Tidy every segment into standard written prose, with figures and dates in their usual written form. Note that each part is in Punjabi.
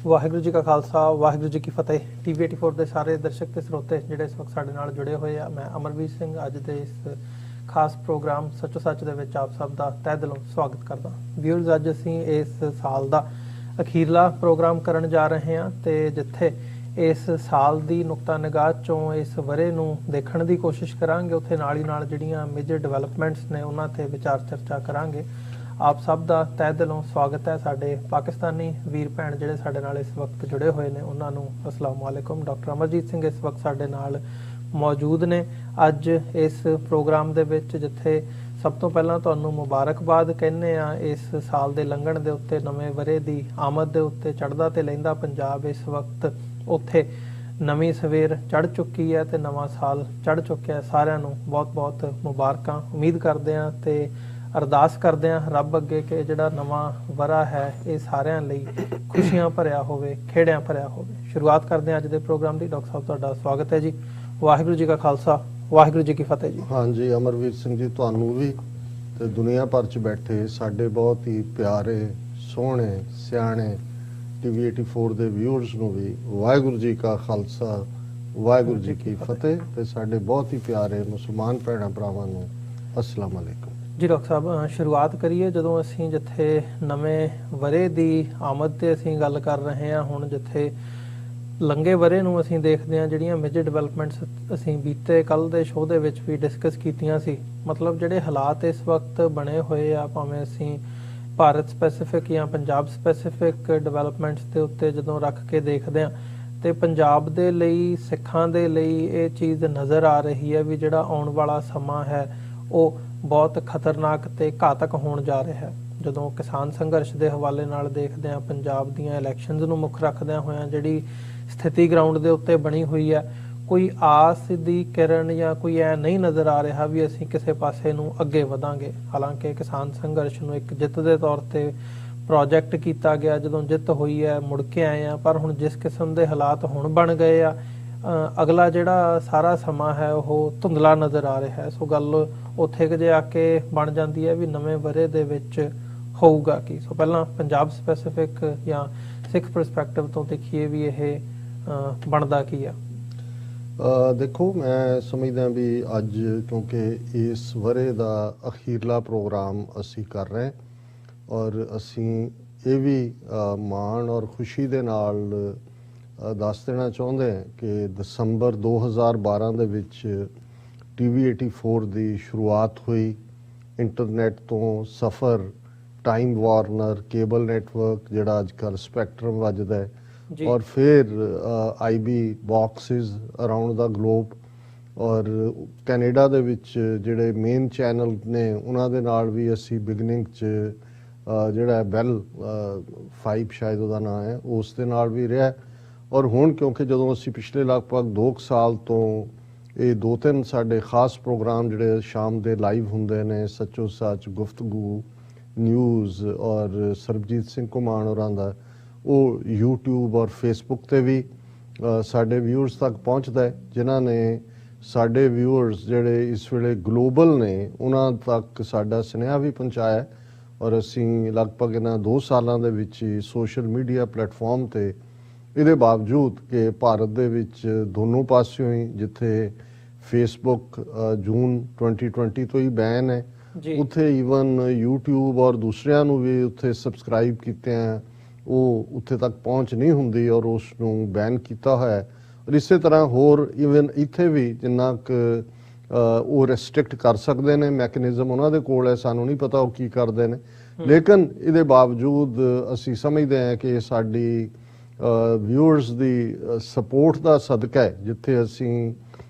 ਵਾਹਿਗੁਰੂ ਜੀ ਕਾ ਖਾਲਸਾ ਵਾਹਿਗੁਰੂ ਜੀ ਕੀ ਫਤਿਹ। TV 84 ਦੇ ਸਾਰੇ ਦਰਸ਼ਕ ਤੇ ਸਰੋਤੇ ਜਿਹੜੇ ਇਸ ਵਕਤ ਸਾਡੇ ਨਾਲ ਜੁੜੇ ਹੋਏ ਆ, ਮੈਂ ਅਮਰਵੀਰ ਸਿੰਘ ਅੱਜ ਦੇ ਇਸ ਖਾਸ ਪ੍ਰੋਗਰਾਮ ਸੱਚੋ ਸੱਚ ਦੇ ਵਿੱਚ ਆਪ ਸਭ ਦਾ ਤਹਿ ਦਿਲੋਂ ਸਵਾਗਤ ਕਰਦਾ। ਵਿਊਅਰਸ, ਅੱਜ ਅਸੀਂ ਇਸ ਸਾਲ ਦਾ ਅਖੀਰਲਾ ਪ੍ਰੋਗਰਾਮ ਕਰਨ ਜਾ ਰਹੇ ਹਾਂ ਤੇ ਜਿੱਥੇ ਇਸ ਸਾਲ ਦੀ ਨੁਕਤਾ ਨਿਗਾਹ ਚੋਂ ਇਸ ਵਰੇ ਨੂੰ ਦੇਖਣ ਦੀ ਕੋਸ਼ਿਸ਼ ਕਰਾਂਗੇ, ਉੱਥੇ ਨਾਲ ਹੀ ਨਾਲ ਜਿਹੜੀਆਂ ਮੇਜਰ ਡਿਵੈਲਪਮੈਂਟਸ ਨੇ ਉਹਨਾਂ ਤੇ ਵਿਚਾਰ ਚਰਚਾ ਕਰਾਂਗੇ। ਆਪ ਸਭ ਦਾ ਤਹਿ ਦਿਲੋਂ ਸਵਾਗਤ ਹੈ। ਸਾਡੇ ਪਾਕਿਸਤਾਨੀ ਵੀਰ ਭੈਣ ਜਿਹੜੇ ਸਾਡੇ ਨਾਲ ਇਸ ਵਕਤ ਜੁੜੇ ਹੋਏ ਨੇ ਉਹਨਾਂ ਨੂੰ ਅਸਲਾਮ ਵਾਲੇਕੁਮ। ਡਾਕਟਰ ਅਮਰਜੀਤ ਸਿੰਘ ਇਸ ਵਕਤ ਸਾਡੇ ਨਾਲ ਮੌਜੂਦ ਨੇ ਅੱਜ ਇਸ ਪ੍ਰੋਗਰਾਮ ਦੇ ਵਿੱਚ, ਜਿੱਥੇ ਸਭ ਤੋਂ ਪਹਿਲਾਂ ਤੁਹਾਨੂੰ ਮੁਬਾਰਕਬਾਦ ਕਹਿੰਦੇ ਆ ਇਸ ਸਾਲ ਦੇ ਲੰਘਣ ਦੇ ਉੱਤੇ, ਨਵੇਂ ਵਰੇ ਦੀ ਆਮਦ ਦੇ ਉੱਤੇ। ਚੜ੍ਹਦਾ ਤੇ ਲਹਿੰਦਾ ਪੰਜਾਬ ਇਸ ਵਕਤ ਉੱਥੇ ਨਵੀਂ ਸਵੇਰ ਚੜ੍ਹ ਚੁੱਕੀ ਹੈ ਤੇ ਨਵਾਂ ਸਾਲ ਚੜ੍ਹ ਚੁੱਕਿਆ। ਸਾਰਿਆਂ ਨੂੰ ਬਹੁਤ ਬਹੁਤ ਮੁਬਾਰਕਾਂ। ਉਮੀਦ ਕਰਦੇ ਹਾਂ ਤੇ ਅਰਦਾਸ ਕਰਦੇ ਹਾਂ ਰੱਬ ਅੱਗੇ ਕਿ ਜਿਹੜਾ ਨਵਾਂ ਵਰਾ ਹੈ ਇਹ ਸਾਰਿਆਂ ਲਈ ਖੁਸ਼ੀਆਂ ਭਰਿਆ ਹੋਵੇ, ਖੇੜਿਆਂ ਭਰਿਆ ਹੋਵੇ। ਸ਼ੁਰੂਆਤ ਕਰਦੇ ਹਾਂ ਅੱਜ ਦੇ ਪ੍ਰੋਗਰਾਮ ਦੀ। ਡਾਕਟਰ ਸਾਹਿਬ ਤੁਹਾਡਾ ਸਵਾਗਤ ਹੈ ਜੀ। ਵਾਹਿਗੁਰੂ ਜੀ ਕਾ ਖਾਲਸਾ ਵਾਹਿਗੁਰੂ ਜੀ ਕੀ ਫਤਿਹ ਜੀ। ਹਾਂਜੀ ਅਮਰਵੀਰ ਸਿੰਘ ਜੀ, ਤੁਹਾਨੂੰ ਵੀ ਤੇ ਦੁਨੀਆ ਭਰ 'ਚ ਬੈਠੇ ਸਾਡੇ ਬਹੁਤ ਹੀ ਪਿਆਰੇ ਸੋਹਣੇ ਸਿਆਣੇ TV 84 ਦੇ ਵਿਊਅਰਸ ਨੂੰ ਵੀ ਵਾਹਿਗੁਰੂ ਜੀ ਕਾ ਖਾਲਸਾ ਵਾਹਿਗੁਰੂ ਜੀ ਕੀ ਫਤਿਹ ਤੇ ਸਾਡੇ ਬਹੁਤ ਹੀ ਪਿਆਰੇ ਮੁਸਲਮਾਨ ਭੈਣਾਂ ਭਰਾਵਾਂ ਨੂੰ ਅਸਲਾਮ ਵਾਲੇਕੁਮ ਜੀ। ਡਾਕਟਰ ਸਾਹਿਬ, ਸ਼ੁਰੂਆਤ ਕਰੀਏ ਜਦੋਂ ਅਸੀਂ ਜਿੱਥੇ ਨਵੇਂ ਵਰੇ ਦੀ ਆਮਦ ਤੇ ਅਸੀਂ ਗੱਲ ਕਰ ਰਹੇ ਹਾਂ। ਹੁਣ ਜਿੱਥੇ ਲੰਘੇ ਵਰੇ ਨੂੰ ਅਸੀਂ ਦੇਖਦੇ ਹਾਂ, ਜਿਹੜੀਆਂ ਮੇਜਰ ਡਿਵੈਲਪਮੈਂਟਸ ਅਸੀਂ ਬੀਤੇ ਕੱਲ ਦੇ ਸ਼ੋਅ ਦੇ ਵਿੱਚ ਵੀ ਡਿਸਕਸ ਕੀਤੀਆਂ ਸੀ। ਮਤਲਬ ਜਿਹੜੇ ਹਾਲਾਤ ਇਸ ਵਕਤ ਬਣੇ ਹੋਏ ਆ, ਭਾਵੇਂ ਅਸੀਂ ਭਾਰਤ ਸਪੈਸੀਫਿਕ ਜਾਂ ਪੰਜਾਬ ਸਪੈਸੀਫਿਕ ਡਿਵੈਲਪਮੈਂਟਸ ਦੇ ਉੱਤੇ ਜਦੋਂ ਰੱਖ ਕੇ ਦੇਖਦੇ ਹਾਂ ਤੇ ਪੰਜਾਬ ਦੇ ਲਈ, ਸਿੱਖਾਂ ਦੇ ਲਈ ਇਹ ਚੀਜ਼ ਨਜ਼ਰ ਆ ਰਹੀ ਹੈ ਵੀ ਜਿਹੜਾ ਆਉਣ ਵਾਲਾ ਸਮਾਂ ਹੈ ਉਹ ਬਹੁਤ ਖਤਰਨਾਕ ਤੇ ਘਾਤਕ ਹੋਣ ਜਾ ਰਿਹਾ ਹੈ। ਜਦੋਂ ਕਿਸਾਨ ਸੰਘਰਸ਼ ਦੇ ਹਵਾਲੇ ਨਾਲ ਦੇਖਦੇ ਹਾਂ, ਪੰਜਾਬ ਦੀਆਂ ਇਲੈਕਸ਼ਨਸ ਨੂੰ ਮੁੱਖ ਰੱਖਦਿਆਂ ਹੋਇਆਂ ਜਿਹੜੀ ਸਥਿਤੀ ਗਰਾਊਂਡ ਦੇ ਉੱਤੇ ਬਣੀ ਹੋਈ ਹੈ, ਕੋਈ ਆਸ ਦੀ ਕਿਰਨ ਜਾਂ ਕੋਈ ਐ ਨਹੀਂ ਨਜ਼ਰ ਆ ਰਿਹਾ ਵੀ ਅਸੀਂ ਕਿਸੇ ਪਾਸੇ ਨੂੰ ਅੱਗੇ ਵਧਾਂਗੇ। ਹਾਲਾਂਕਿ ਕਿਸਾਨ ਸੰਘਰਸ਼ ਨੂੰ ਇੱਕ ਜਿੱਤ ਦੇ ਤੌਰ ਤੇ ਪ੍ਰੋਜੈਕਟ ਕੀਤਾ ਗਿਆ, ਜਦੋਂ ਜਿੱਤ ਹੋਈ ਹੈ ਮੁੜ ਕੇ ਆਏ ਆ। ਪਰ ਹੁਣ ਜਿਸ ਕਿਸਮ ਦੇ ਹਾਲਾਤ ਹੁਣ ਬਣ ਗਏ ਆ, ਅਗਲਾ ਜਿਹੜਾ ਸਾਰਾ ਸਮਾਂ ਹੈ ਉਹ ਧੁੰਦਲਾ ਨਜ਼ਰ ਆ ਰਿਹਾ ਹੈ। ਸੋ ਗੱਲ ਉੱਥੇ ਕਿ ਜੇ ਆ ਕੇ ਬਣ ਜਾਂਦੀ ਹੈ ਵੀ ਨਵੇਂ ਵਰੇ ਦੇ ਵਿੱਚ ਹੋਊਗਾ ਕੀ। ਸੋ ਪਹਿਲਾਂ ਪੰਜਾਬ ਸਪੈਸੀਫਿਕ ਜਾਂ ਸਿੱਖ ਪਰਸਪੈਕਟਿਵ ਤੋਂ ਦੇਖੀਏ ਵੀ ਇਹ ਬਣਦਾ ਕੀ ਆ। ਦੇਖੋ, ਮੈਂ ਸਮਝਦਾ ਵੀ ਅੱਜ ਕਿਉਂਕਿ ਇਸ ਵਰੇ ਦਾ ਅਖੀਰਲਾ ਪ੍ਰੋਗਰਾਮ ਅਸੀਂ ਕਰ ਰਹੇ ਔਰ ਅਸੀਂ ਇਹ ਵੀ ਮਾਣ ਔਰ ਖੁਸ਼ੀ ਦੇ ਨਾਲ ਦੱਸ ਦੇਣਾ ਚਾਹੁੰਦੇ ਹਾਂ ਕਿ ਦਸੰਬਰ 2012 ਦੇ ਵਿੱਚ TV 84 ਦੀ ਸ਼ੁਰੂਆਤ ਹੋਈ। ਇੰਟਰਨੈਟ ਤੋਂ ਸਫ਼ਰ, ਟਾਈਮ ਵਾਰਨਰ, ਕੇਬਲ ਨੈਟਵਰਕ ਜਿਹੜਾ ਅੱਜ ਕੱਲ੍ਹ ਸਪੈਕਟਰਮ ਵੱਜਦਾ ਹੈ, ਔਰ ਫਿਰ IB ਬਾਕਸਿਸ ਅਰਾਊਂਡ ਦਾ ਗਲੋਬ, ਔਰ ਕੈਨੇਡਾ ਦੇ ਵਿੱਚ ਜਿਹੜੇ ਮੇਨ ਚੈਨਲ ਨੇ ਉਹਨਾਂ ਦੇ ਨਾਲ ਵੀ ਅਸੀਂ ਬਿਗਨਿੰਗ 'ਚ ਜਿਹੜਾ ਬੈਲ 5 ਸ਼ਾਇਦ ਉਹਦਾ ਨਾਂ ਹੈ, ਉਸ ਦੇ ਨਾਲ ਵੀ ਰਿਹਾ। ਔਰ ਹੁਣ ਕਿਉਂਕਿ ਜਦੋਂ ਅਸੀਂ ਪਿਛਲੇ ਲਗਭਗ 2 ਸਾਲ ਤੋਂ ਇਹ 2-3 ਸਾਡੇ ਖਾਸ ਪ੍ਰੋਗਰਾਮ ਜਿਹੜੇ ਸ਼ਾਮ ਦੇ ਲਾਈਵ ਹੁੰਦੇ ਨੇ, ਸੱਚੋ ਸੱਚ, ਗੁਫ਼ਤਗੂ, ਨਿਊਜ਼ ਔਰ ਸਰਬਜੀਤ ਸਿੰਘ ਘੁਮਾਣ ਹੋਰਾਂ ਦਾ, ਉਹ YouTube ਔਰ Facebook ਤੇ ਵੀ ਸਾਡੇ ਵਿਊਅਰਸ ਤੱਕ ਪਹੁੰਚਦਾ ਹੈ। ਜਿਨ੍ਹਾਂ ਨੇ ਸਾਡੇ ਵਿਊਅਰਸ ਜਿਹੜੇ ਇਸ ਵੇਲੇ ਗਲੋਬਲ ਨੇ ਉਹਨਾਂ ਤੱਕ ਸਾਡਾ ਸੁਨੇਹਾ ਵੀ ਪਹੁੰਚਾਇਆ ਔਰ ਅਸੀਂ ਲਗਭਗ ਇਹਨਾਂ 2 ਸਾਲਾਂ ਦੇ ਵਿੱਚ ਹੀ ਸੋਸ਼ਲ ਮੀਡੀਆ ਪਲੇਟਫਾਰਮ ਤੇ, ਇਹਦੇ ਬਾਵਜੂਦ ਕਿ ਭਾਰਤ ਦੇ ਵਿੱਚ ਦੋਨੋਂ ਪਾਸਿਓਂ ਹੀ, ਜਿੱਥੇ ਫੇਸਬੁੱਕ ਜੂਨ 2020 ਤੋਂ ਹੀ ਬੈਨ ਹੈ, ਉੱਥੇ ਈਵਨ YouTube ਔਰ ਦੂਸਰਿਆਂ ਨੂੰ ਵੀ ਉੱਥੇ ਸਬਸਕ੍ਰਾਈਬ ਕੀਤੇ ਆ, ਉਹ ਉੱਥੇ ਤੱਕ ਪਹੁੰਚ ਨਹੀਂ ਹੁੰਦੀ ਔਰ ਉਸ ਨੂੰ ਬੈਨ ਕੀਤਾ ਹੋਇਆ। ਔਰ ਇਸੇ ਤਰ੍ਹਾਂ ਹੋਰ ਈਵਨ ਇੱਥੇ ਵੀ ਜਿੰਨਾ ਕੁ ਉਹ ਰੈਸਟ੍ਰਿਕਟ ਕਰ ਸਕਦੇ ਨੇ, ਮੈਕੈਨਿਜ਼ਮ ਉਹਨਾਂ ਦੇ ਕੋਲ ਹੈ, ਸਾਨੂੰ ਨਹੀਂ ਪਤਾ ਉਹ ਕੀ ਕਰਦੇ ਨੇ। ਲੇਕਿਨ ਇਹਦੇ ਬਾਵਜੂਦ ਅਸੀਂ ਸਮਝਦੇ ਹਾਂ ਕਿ ਸਾਡੀ ਵਿਊਅਰਸ ਦੀ ਸਪੋਰਟ ਦਾ ਸਦਕਾ ਹੈ ਜਿੱਥੇ ਅਸੀਂ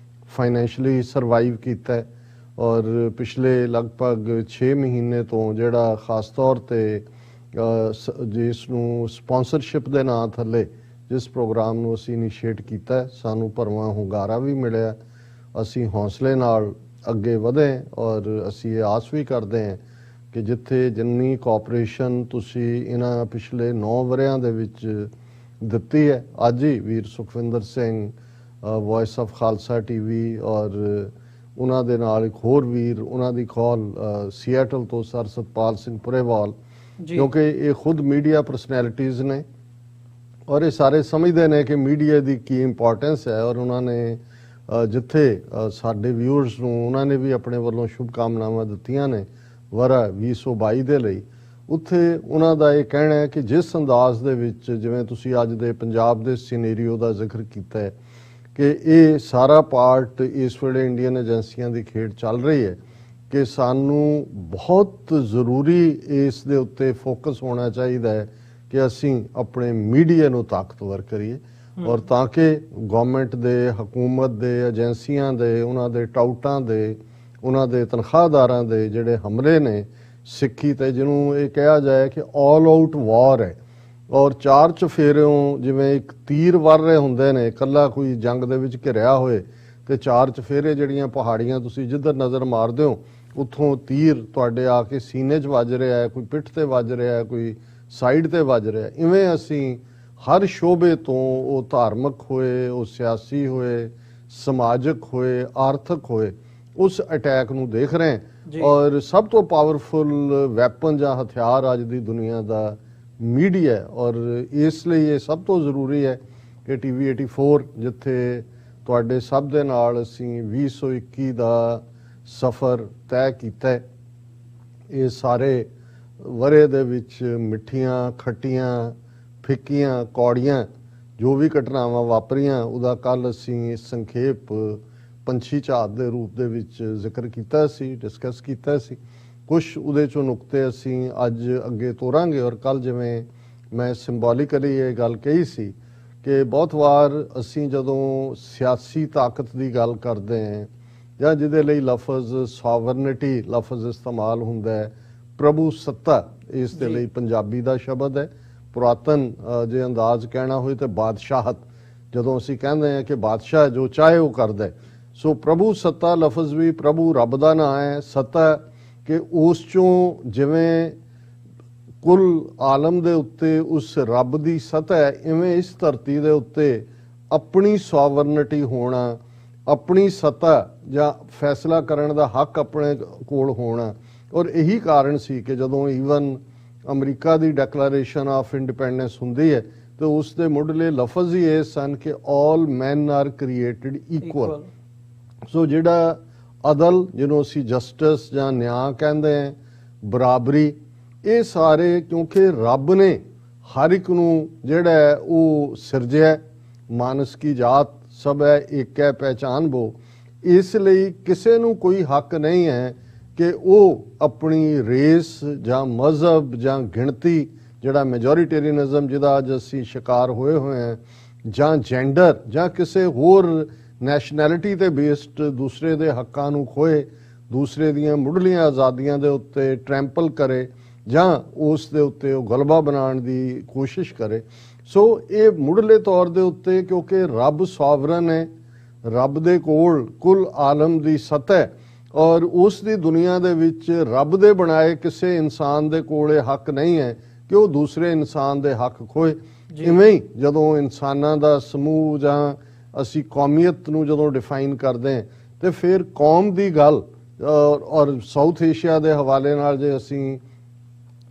ਫਾਈਨੈਂਸ਼ਲੀ ਸਰਵਾਈਵ ਕੀਤਾ ਔਰ ਪਿਛਲੇ ਲਗਭਗ 6 ਮਹੀਨੇ ਤੋਂ ਜਿਹੜਾ ਖਾਸ ਤੌਰ ਤੇ ਜਿਸ ਨੂੰ ਸਪਾਂਸਰਸ਼ਿਪ ਦੇ ਨਾਂ ਥੱਲੇ ਜਿਸ ਪ੍ਰੋਗਰਾਮ ਨੂੰ ਅਸੀਂ ਇਨੀਸ਼ੀਏਟ ਕੀਤਾ, ਸਾਨੂੰ ਭਰਵਾਂ ਹੁੰਗਾਰਾ ਵੀ ਮਿਲਿਆ। ਅਸੀਂ ਹੌਸਲੇ ਨਾਲ ਅੱਗੇ ਵਧੇ ਔਰ ਅਸੀਂ ਇਹ ਆਸ ਵੀ ਕਰਦੇ ਹਾਂ ਕਿ ਜਿੱਥੇ ਜਿੰਨੀ ਕੋਆਪਰੇਸ਼ਨ ਤੁਸੀਂ ਇਹਨਾਂ ਪਿਛਲੇ 9 ਵਰਿਆਂ ਦੇ ਵਿੱਚ ਦਿੱਤੀ ਹੈ, ਅੱਜ ਹੀ ਵੀਰ Sukhwinder Singh voice of Khalsa TV ਔਰ ਉਹਨਾਂ ਦੇ ਨਾਲ ਇੱਕ ਹੋਰ ਵੀਰ, ਉਹਨਾਂ ਦੀ ਕਾਲ ਸੀਐਟਲ ਤੋਂ ਸਰ ਸਤਪਾਲ ਸਿੰਘ ਪੁਰੇਵਾਲ, ਕਿਉਂਕਿ ਇਹ ਖੁਦ ਮੀਡੀਆ ਪਰਸਨੈਲਿਟੀਜ਼ ਨੇ ਔਰ ਇਹ ਸਾਰੇ ਸਮਝਦੇ ਨੇ ਕਿ ਮੀਡੀਆ ਦੀ ਕੀ ਇੰਪੋਰਟੈਂਸ ਹੈ। ਔਰ ਉਹਨਾਂ ਨੇ ਜਿੱਥੇ ਸਾਡੇ ਵਿਊਅਰਸ ਨੂੰ ਉਹਨਾਂ ਨੇ ਵੀ ਆਪਣੇ ਵੱਲੋਂ ਸ਼ੁਭ ਕਾਮਨਾਵਾਂ ਦਿੱਤੀਆਂ ਨੇ ਵਰਾ 2022 ਦੇ ਲਈ, ਉੱਥੇ ਉਹਨਾਂ ਦਾ ਇਹ ਕਹਿਣਾ ਹੈ ਕਿ ਜਿਸ ਅੰਦਾਜ਼ ਦੇ ਵਿੱਚ ਜਿਵੇਂ ਤੁਸੀਂ ਅੱਜ ਦੇ ਪੰਜਾਬ ਦੇ ਸਿਨੈਰੀਓ ਦਾ ਜ਼ਿਕਰ ਕੀਤਾ ਹੈ ਕਿ ਇਹ ਸਾਰਾ ਪਾਰਟ ਇਸ ਵੇਲੇ ਇੰਡੀਅਨ ਏਜੰਸੀਆਂ ਦੀ ਖੇਡ ਚੱਲ ਰਹੀ ਹੈ ਕਿ ਸਾਨੂੰ ਬਹੁਤ ਜ਼ਰੂਰੀ ਇਸ ਦੇ ਉੱਤੇ ਫੋਕਸ ਹੋਣਾ ਚਾਹੀਦਾ ਹੈ ਕਿ ਅਸੀਂ ਆਪਣੇ ਮੀਡੀਆ ਨੂੰ ਤਾਕਤਵਰ ਕਰੀਏ ਔਰ ਤਾਂ ਕਿ ਗਵਰਨਮੈਂਟ ਦੇ, ਹਕੂਮਤ ਦੇ, ਏਜੰਸੀਆਂ ਦੇ, ਉਹਨਾਂ ਦੇ ਟਾਊਟਾਂ ਦੇ, ਉਹਨਾਂ ਦੇ ਤਨਖਾਹਦਾਰਾਂ ਦੇ ਜਿਹੜੇ ਹਮਲੇ ਨੇ ਸਿੱਖੀ ਤੇ, ਜਿਹਨੂੰ ਇਹ ਕਿਹਾ ਜਾਏ ਕਿ ਆਲ ਆਊਟ ਵਾਰ ਹੈ ਔਰ ਚਾਰ ਚਫੇਰਿਓਂ ਜਿਵੇਂ ਇੱਕ ਤੀਰ ਵੱਰ ਰਹੇ ਹੁੰਦੇ ਨੇ, ਇਕੱਲਾ ਕੋਈ ਜੰਗ ਦੇ ਵਿੱਚ ਘਿਰਿਆ ਹੋਏ ਤੇ ਚਾਰ ਚਫੇਰੇ ਜਿਹੜੀਆਂ ਪਹਾੜੀਆਂ ਤੁਸੀਂ ਜਿੱਧਰ ਨਜ਼ਰ ਮਾਰਦੇ ਹੋ ਉੱਥੋਂ ਤੀਰ ਤੁਹਾਡੇ ਆ ਕੇ ਸੀਨੇ 'ਚ ਵੱਜ ਰਿਹਾ ਹੈ, ਕੋਈ ਪਿੱਠ ਤੇ ਵੱਜ ਰਿਹਾ ਹੈ, ਕੋਈ ਸਾਈਡ ਤੇ ਵੱਜ ਰਿਹਾ। ਇਵੇਂ ਅਸੀਂ ਹਰ ਸ਼ੋਬੇ ਤੋਂ, ਉਹ ਧਾਰਮਿਕ ਹੋਏ, ਉਹ ਸਿਆਸੀ ਹੋਏ, ਸਮਾਜਿਕ ਹੋਏ, ਆਰਥਿਕ ਹੋਏ, ਉਸ ਅਟੈਕ ਨੂੰ ਦੇਖ ਰਹੇ ਹਾਂ। ਔਰ ਸਭ ਤੋਂ ਪਾਵਰਫੁਲ ਵੈਪਨ ਜਾਂ ਹਥਿਆਰ ਅੱਜ ਦੀ ਦੁਨੀਆ ਦਾ ਮੀਡੀਆ ਹੈ ਔਰ ਇਸ ਲਈ ਇਹ ਸਭ ਤੋਂ ਜ਼ਰੂਰੀ ਹੈ ਕਿ TV 84 ਜਿੱਥੇ ਤੁਹਾਡੇ ਸਭ ਦੇ ਨਾਲ ਅਸੀਂ 2021 ਦਾ ਸਫ਼ਰ ਤੈਅ ਕੀਤਾ ਹੈ, ਇਹ ਸਾਰੇ ਵਰੇ ਦੇ ਵਿੱਚ ਮਿੱਠੀਆਂ, ਖੱਟੀਆਂ, ਫਿੱਕੀਆਂ, ਕੌੜੀਆਂ ਜੋ ਵੀ ਘਟਨਾਵਾਂ ਵਾਪਰੀਆਂ ਉਹਦਾ ਕੱਲ ਅਸੀਂ ਸੰਖੇਪ ਪੰਛੀ ਝਾਤ ਦੇ ਰੂਪ ਦੇ ਵਿੱਚ ਜ਼ਿਕਰ ਕੀਤਾ ਸੀ, ਡਿਸਕਸ ਕੀਤਾ ਸੀ। ਕੁਝ ਉਹਦੇ ਚੋਂ ਨੁਕਤੇ ਅਸੀਂ ਅੱਜ ਅੱਗੇ ਤੋਰਾਂਗੇ ਔਰ ਕੱਲ ਜਿਵੇਂ ਮੈਂ ਸਿੰਬੋਲਿਕਲੀ ਇਹ ਗੱਲ ਕਹੀ ਸੀ ਕਿ ਬਹੁਤ ਵਾਰ ਅਸੀਂ ਜਦੋਂ ਸਿਆਸੀ ਤਾਕਤ ਦੀ ਗੱਲ ਕਰਦੇ ਹਾਂ ਜਾਂ ਜਿਹਦੇ ਲਈ ਲਫ਼ਜ਼ ਸੋਵਰਨਿਟੀ ਲਫ਼ਜ਼ ਇਸਤੇਮਾਲ ਹੁੰਦਾ ਹੈ, ਪ੍ਰਭੂ ਸੱਤਾ ਇਸ ਦੇ ਲਈ ਪੰਜਾਬੀ ਦਾ ਸ਼ਬਦ ਹੈ। ਪੁਰਾਤਨ ਜੇ ਅੰਦਾਜ਼ ਕਹਿਣਾ ਹੋਏ ਤੇ ਬਾਦਸ਼ਾਹਤ, ਜਦੋਂ ਅਸੀਂ ਕਹਿੰਦੇ ਹਾਂ ਕਿ ਬਾਦਸ਼ਾਹ ਜੋ ਚਾਹੇ ਉਹ ਕਰਦਾ, ਸੋ ਪ੍ਰਭੂ ਸੱਤਾ ਲਫ਼ਜ਼ ਵੀ ਪ੍ਰਭੂ ਰੱਬ ਦਾ ਨਾਂ ਹੈ, ਸੱਤਾ ਕਿ ਉਸ ਚੋਂ ਜਿਵੇਂ ਕੁੱਲ ਆਲਮ ਦੇ ਉੱਤੇ ਉਸ ਰੱਬ ਦੀ ਸੱਤਾ ਹੈ, ਇਵੇਂ ਇਸ ਧਰਤੀ ਦੇ ਉੱਤੇ ਆਪਣੀ ਸੋਵਰਨਿਟੀ ਹੋਣਾ, ਆਪਣੀ ਸੱਤਾ ਜਾਂ ਫੈਸਲਾ ਕਰਨ ਦਾ ਹੱਕ ਆਪਣੇ ਕੋਲ ਹੋਣਾ। ਔਰ ਇਹੀ ਕਾਰਨ ਸੀ ਕਿ ਜਦੋਂ even America the declaration of independence ਹੁੰਦੀ ਹੈ ਤੇ ਉਸ ਦੇ ਮੁੱਢਲੇ ਲਫ਼ਜ਼ ਹੀ ਇਹ ਸਨ ਕਿ ਆਲ ਮੈਨ ਆਰ ਕ੍ਰੀਏਟਡ ਇਕੁਅਲ। ਸੋ ਜਿਹੜਾ ਅਦਲ, ਜਿਹਨੂੰ ਅਸੀਂ ਜਸਟਿਸ ਜਾਂ ਨਿਆਂ ਕਹਿੰਦੇ ਹਾਂ, ਬਰਾਬਰੀ, ਇਹ ਸਾਰੇ ਕਿਉਂਕਿ ਰੱਬ ਨੇ ਹਰ ਇੱਕ ਨੂੰ ਜਿਹੜਾ ਹੈ ਉਹ ਸਿਰਜਿਆ, ਮਾਨਸ ਕੀ ਜਾਤ ਸਭ ਹੈ ਏਕ ਹੈ ਪਹਿਚਾਨ ਬੋ, ਇਸ ਲਈ ਕਿਸੇ ਨੂੰ ਕੋਈ ਹੱਕ ਨਹੀਂ ਹੈ ਕਿ ਉਹ ਆਪਣੀ ਰੇਸ ਜਾਂ ਮਜ਼ਹਬ ਜਾਂ ਗਿਣਤੀ, ਜਿਹੜਾ ਮੈਜੋਰਿਟੇਰੀਅਨਿਜ਼ਮ ਜਿਹਦਾ ਅੱਜ ਅਸੀਂ ਸ਼ਿਕਾਰ ਹੋਏ ਹਾਂ, ਜਾਂ ਜੈਂਡਰ ਜਾਂ ਕਿਸੇ ਹੋਰ ਨੈਸ਼ਨੈਲਿਟੀ ਤੇ ਬੇਸਡ ਦੂਸਰੇ ਦੇ ਹੱਕਾਂ ਨੂੰ ਖੋਏ, ਦੂਸਰੇ ਦੀਆਂ ਮੁੱਢਲੀਆਂ ਆਜ਼ਾਦੀਆਂ ਦੇ ਉੱਤੇ ਟਰੈਂਪਲ ਕਰੇ ਜਾਂ ਉਸ ਦੇ ਉੱਤੇ ਉਹ ਗਲਬਾ ਬਣਾਉਣ ਦੀ ਕੋਸ਼ਿਸ਼ ਕਰੇ। ਸੋ ਇਹ ਮੁੱਢਲੇ ਤੌਰ ਦੇ ਉੱਤੇ ਕਿਉਂਕਿ ਰੱਬ ਸੋਵਰਨ ਹੈ, ਰੱਬ ਦੇ ਕੋਲ ਕੁੱਲ ਆਲਮ ਦੀ ਸੱਤਾ ਹੈ ਔਰ ਉਸ ਦੀ ਦੁਨੀਆ ਦੇ ਵਿੱਚ ਰੱਬ ਦੇ ਬਣਾਏ ਕਿਸੇ ਇਨਸਾਨ ਦੇ ਕੋਲ ਇਹ ਹੱਕ ਨਹੀਂ ਹੈ ਕਿ ਉਹ ਦੂਸਰੇ ਇਨਸਾਨ ਦੇ ਹੱਕ ਖੋਏ। ਇਵੇਂ ਹੀ ਜਦੋਂ ਇਨਸਾਨਾਂ ਦਾ ਸਮੂਹ ਜਾਂ ਅਸੀਂ ਕੌਮੀਅਤ ਨੂੰ ਜਦੋਂ ਡਿਫਾਈਨ ਕਰਦੇ ਹਾਂ ਤੇ ਫਿਰ ਕੌਮ ਦੀ ਗੱਲ ਔਰ ਸਾਊਥ ਏਸ਼ੀਆ ਦੇ ਹਵਾਲੇ ਨਾਲ ਜੇ ਅਸੀਂ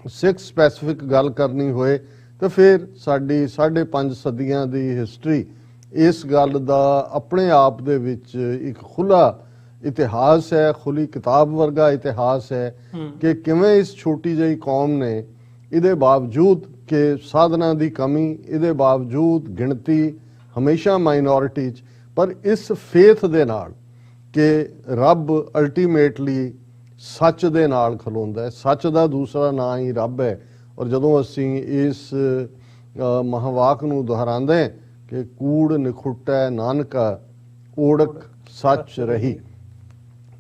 ਸਿੱਖ ਸਪੈਸੀਫਿਕ ਗੱਲ ਕਰਨੀ ਹੋਏ ਤਾਂ ਫਿਰ ਸਾਡੀ 5.5 ਸਦੀਆਂ ਦੀ ਹਿਸਟਰੀ ਇਸ ਗੱਲ ਦਾ ਆਪਣੇ ਆਪ ਦੇ ਵਿੱਚ ਇੱਕ ਖੁੱਲਾ ਇਤਿਹਾਸ ਹੈ, ਖੁੱਲੀ ਕਿਤਾਬ ਵਰਗਾ ਇਤਿਹਾਸ ਹੈ ਕਿ ਕਿਵੇਂ ਇਸ ਛੋਟੀ ਜਿਹੀ ਕੌਮ ਨੇ ਇਹਦੇ ਬਾਵਜੂਦ ਕਿ ਸਾਧਨਾਂ ਦੀ ਕਮੀ, ਇਹਦੇ ਬਾਵਜੂਦ ਗਿਣਤੀ ਹਮੇਸ਼ਾ ਮਾਈਨੋਰਿਟੀ 'ਚ, ਪਰ ਇਸ ਫੇਥ ਦੇ ਨਾਲ ਕਿ ਰੱਬ ਅਲਟੀਮੇਟਲੀ ਸੱਚ ਦੇ ਨਾਲ ਖਲੋਂਦਾ ਹੈ, ਸੱਚ ਦਾ ਦੂਸਰਾ ਨਾਂ ਹੀ ਰੱਬ ਹੈ। ਔਰ ਜਦੋਂ ਅਸੀਂ ਇਸ ਮਹਾਵਾਕ ਨੂੰ ਦੁਹਰਾਉਂਦੇ ਹਾਂ ਕਿ ਕੂੜ ਨਿਖੁੱਟੈ ਨਾਨਕਾ ਓੜਕ ਸੱਚ ਰਹੀ,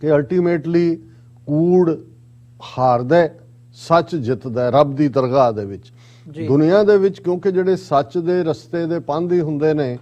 ਕਿ ਅਲਟੀਮੇਟਲੀ ਕੂੜ ਹਾਰਦਾ, ਸੱਚ ਜਿੱਤਦਾ ਰੱਬ ਦੀ ਦਰਗਾਹ ਦੇ ਵਿੱਚ। ਦੁਨੀਆ ਦੇ ਵਿੱਚ ਕਿਉਂਕਿ ਜਿਹੜੇ ਸੱਚ ਦੇ ਰਸਤੇ ਦੇ ਪਾਂਧੀ ਹੁੰਦੇ ਨੇ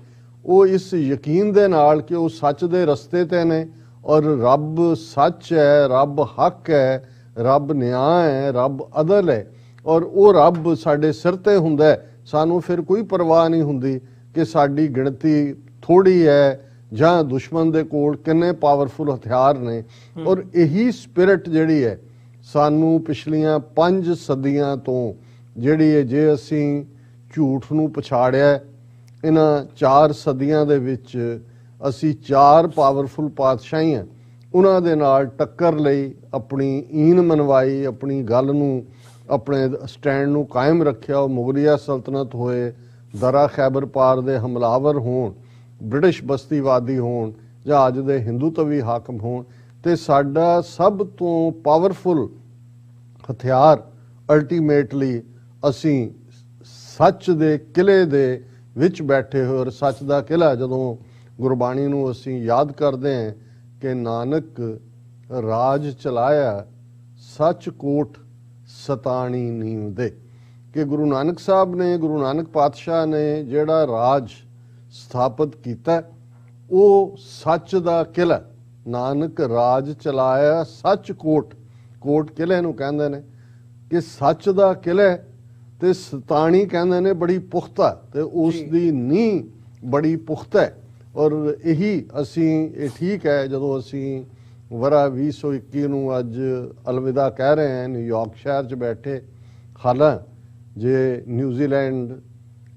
ਉਹ ਇਸ ਯਕੀਨ ਦੇ ਨਾਲ ਕਿ ਉਹ ਸੱਚ ਦੇ ਰਸਤੇ ਤੇ ਨੇ ਔਰ ਰੱਬ ਸੱਚ ਹੈ, ਰੱਬ ਹੱਕ ਹੈ, ਰੱਬ ਨਿਆਂ ਹੈ, ਰੱਬ ਅਦਲ ਹੈ ਔਰ ਉਹ ਰੱਬ ਸਾਡੇ ਸਿਰ ਤੇ ਹੁੰਦਾ ਹੈ, ਸਾਨੂੰ ਫਿਰ ਕੋਈ ਪਰਵਾਹ ਨਹੀਂ ਹੁੰਦੀ ਕਿ ਸਾਡੀ ਗਿਣਤੀ ਥੋੜੀ ਹੈ ਜਾਂ ਦੁਸ਼ਮਣ ਦੇ ਕੋਲ ਕਿੰਨੇ ਪਾਵਰਫੁਲ ਹਥਿਆਰ ਨੇ। ਔਰ ਇਹੀ ਸਪਿਰਿਟ ਜਿਹੜੀ ਹੈ ਸਾਨੂੰ ਪਿਛਲੀਆਂ 5 ਸਦੀਆਂ ਤੋਂ ਜਿਹੜੀ ਹੈ, ਜੇ ਅਸੀਂ ਝੂਠ ਨੂੰ ਪਛਾੜਿਆ ਹੈ। ਇਹਨਾਂ 4 ਸਦੀਆਂ ਦੇ ਵਿੱਚ ਅਸੀਂ 4 ਪਾਵਰਫੁਲ ਪਾਤਸ਼ਾਹੀਆਂ ਉਹਨਾਂ ਦੇ ਨਾਲ ਟੱਕਰ ਲਈ, ਆਪਣੀ ਈਨ ਮਨਵਾਈ, ਆਪਣੀ ਗੱਲ ਨੂੰ, ਆਪਣੇ ਸਟੈਂਡ ਨੂੰ ਕਾਇਮ ਰੱਖਿਆ। ਉਹ ਮੁਗਲਿਆ ਸਲਤਨਤ ਹੋਏ, ਦਰਾ ਖੈਬਰ ਪਾਰ ਦੇ ਹਮਲਾਵਰ ਹੋਣ, ਬ੍ਰਿਟਿਸ਼ ਬਸਤੀਵਾਦੀ ਹੋਣ ਜਾਂ ਅੱਜ ਦੇ ਹਿੰਦੂਤਵੀ ਹਾਕਮ ਹੋਣ, ਤੇ ਸਾਡਾ ਸਭ ਤੋਂ ਪਾਵਰਫੁਲ ਹਥਿਆਰ ਅਲਟੀਮੇਟਲੀ ਅਸੀਂ ਸੱਚ ਦੇ ਕਿਲੇ ਦੇ ਵਿੱਚ ਬੈਠੇ ਹੋਏ। ਔਰ ਸੱਚ ਦਾ ਕਿਲਾ, ਜਦੋਂ ਗੁਰਬਾਣੀ ਨੂੰ ਅਸੀਂ ਯਾਦ ਕਰਦੇ ਹਾਂ ਕਿ ਨਾਨਕ ਰਾਜ ਚਲਾਇਆ ਸੱਚ ਕੋਟ ਸਤਾਣੀ ਨੀਮ ਦੇ, ਕਿ ਗੁਰੂ ਨਾਨਕ ਸਾਹਿਬ ਨੇ, ਗੁਰੂ ਨਾਨਕ ਪਾਤਸ਼ਾਹ ਨੇ ਜਿਹੜਾ ਰਾਜ ਸਥਾਪਿਤ ਕੀਤਾ ਉਹ ਸੱਚ ਦਾ ਕਿਲਾ। ਨਾਨਕ ਰਾਜ ਚਲਾਇਆ ਸੱਚ ਕੋਟ, ਕੋਟ ਕਿਲੇ ਨੂੰ ਕਹਿੰਦੇ ਨੇ ਕਿ ਸੱਚ ਦਾ ਕਿਲਾ, ਤੇ ਸਤਾਣੀ ਕਹਿੰਦੇ ਨੇ ਬੜੀ ਪੁਖਤਾ, ਤੇ ਉਸ ਦੀ ਨੀਂਹ ਬੜੀ ਪੁਖਤਾ ਹੈ। ਔਰ ਇਹੀ ਅਸੀਂ, ਇਹ ਠੀਕ ਹੈ ਜਦੋਂ ਅਸੀਂ ਵਰਾ 2021 ਨੂੰ ਅੱਜ ਅਲਵਿਦਾ ਕਹਿ ਰਹੇ ਹਾਂ ਨਿਊਯਾਰਕ ਸ਼ਹਿਰ 'ਚ ਬੈਠੇ। ਹਾਲਾਂ ਜੇ ਨਿਊਜ਼ੀਲੈਂਡ,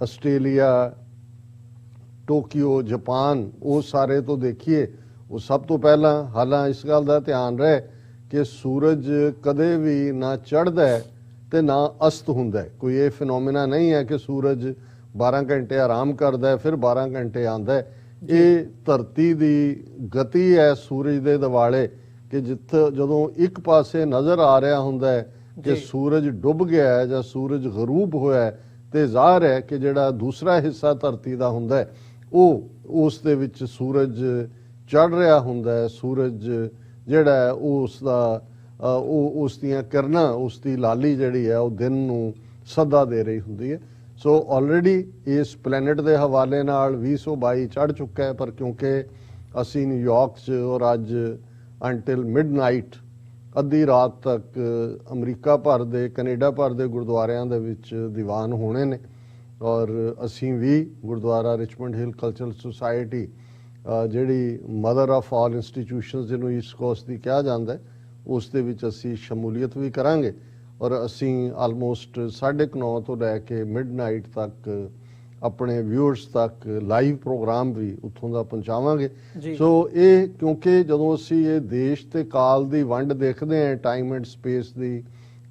ਆਸਟ੍ਰੇਲੀਆ, ਟੋਕੀਓ, ਜਾਪਾਨ, ਉਹ ਸਾਰੇ ਤੋਂ ਦੇਖੀਏ, ਉਹ ਸਭ ਤੋਂ ਪਹਿਲਾਂ ਹਾਲਾਂ ਇਸ ਗੱਲ ਦਾ ਧਿਆਨ ਰਹੇ ਕਿ ਸੂਰਜ ਕਦੇ ਵੀ ਨਾ ਚੜ੍ਹਦਾ ਤੇ ਨਾ ਅਸਤ ਹੁੰਦਾ। ਕੋਈ ਇਹ ਫਿਨੋਮੀਨਾ ਨਹੀਂ ਹੈ ਕਿ ਸੂਰਜ 12 ਘੰਟੇ ਆਰਾਮ ਕਰਦਾ ਫਿਰ 12 ਘੰਟੇ ਆਉਂਦਾ। ਇਹ ਧਰਤੀ ਦੀ ਗਤੀ ਹੈ ਸੂਰਜ ਦੇ ਦਿਵਾਲੇ, ਕਿ ਜਿੱਥੇ ਜਦੋਂ ਇੱਕ ਪਾਸੇ ਨਜ਼ਰ ਆ ਰਿਹਾ ਹੁੰਦਾ ਹੈ ਕਿ ਸੂਰਜ ਡੁੱਬ ਗਿਆ ਹੈ ਜਾਂ ਸੂਰਜ ਗਰੂਬ ਹੋਇਆ ਹੈ, ਤੇ ਜ਼ਾਹਰ ਹੈ ਕਿ ਜਿਹੜਾ ਦੂਸਰਾ ਹਿੱਸਾ ਧਰਤੀ ਦਾ ਹੁੰਦਾ ਹੈ ਉਹ ਉਸ ਦੇ ਵਿੱਚ ਸੂਰਜ ਚੜ ਰਿਹਾ ਹੁੰਦਾ ਹੈ। ਸੂਰਜ ਜਿਹੜਾ ਹੈ ਉਸ ਦਾ ਉਹ ਉਸ ਦੀਆਂ ਕਿਰਨਾਂ, ਉਸ ਦੀ ਲਾਲੀ ਜਿਹੜੀ ਹੈ ਉਹ ਦਿਨ ਨੂੰ ਸੱਦਾ ਦੇ ਰਹੀ ਹੁੰਦੀ ਹੈ। ਸੋ ਆਲਰੇਡੀ ਇਸ ਪਲੈਨਟ ਦੇ ਹਵਾਲੇ ਨਾਲ 2022 ਚੜ੍ਹ ਚੁੱਕਾ ਹੈ, ਪਰ ਕਿਉਂਕਿ ਅਸੀਂ ਨਿਊਯਾਰਕ 'ਚ ਔਰ ਅੱਜ ਅੰਟਿਲ ਮਿਡਨਾਈਟ, ਅੱਧੀ ਰਾਤ ਤੱਕ ਅਮਰੀਕਾ ਭਰ ਦੇ, ਕੈਨੇਡਾ ਭਰ ਦੇ ਗੁਰਦੁਆਰਿਆਂ ਦੇ ਵਿੱਚ ਦੀਵਾਨ ਹੋਣੇ ਨੇ। ਔਰ ਅਸੀਂ ਵੀ Gurdwara Richmond Hill Cultural Society, ਜਿਹੜੀ ਮਦਰ ਆਫ ਆਲ ਇੰਸਟੀਟਿਊਸ਼ਨਸ ਜਿਹਨੂੰ ਈਸਟ ਕੋਸਟ ਦੀ ਕਿਹਾ ਜਾਂਦਾ ਹੈ, ਉਸ ਦੇ ਵਿੱਚ ਅਸੀਂ ਸ਼ਮੂਲੀਅਤ ਵੀ ਕਰਾਂਗੇ। ਔਰ ਅਸੀਂ ਆਲਮੋਸਟ 9:30 ਤੋਂ ਲੈ ਕੇ ਮਿਡਨਾਈਟ ਤੱਕ ਆਪਣੇ ਵਿਊਅਰਸ ਤੱਕ ਲਾਈਵ ਪ੍ਰੋਗਰਾਮ ਵੀ ਉੱਥੋਂ ਦਾ ਪਹੁੰਚਾਵਾਂਗੇ। ਸੋ ਇਹ ਕਿਉਂਕਿ ਜਦੋਂ ਅਸੀਂ ਇਹ ਦੇਸ਼ ਤੇ ਕਾਲ ਦੀ ਵੰਡ ਦੇਖਦੇ ਹਾਂ, time and space the,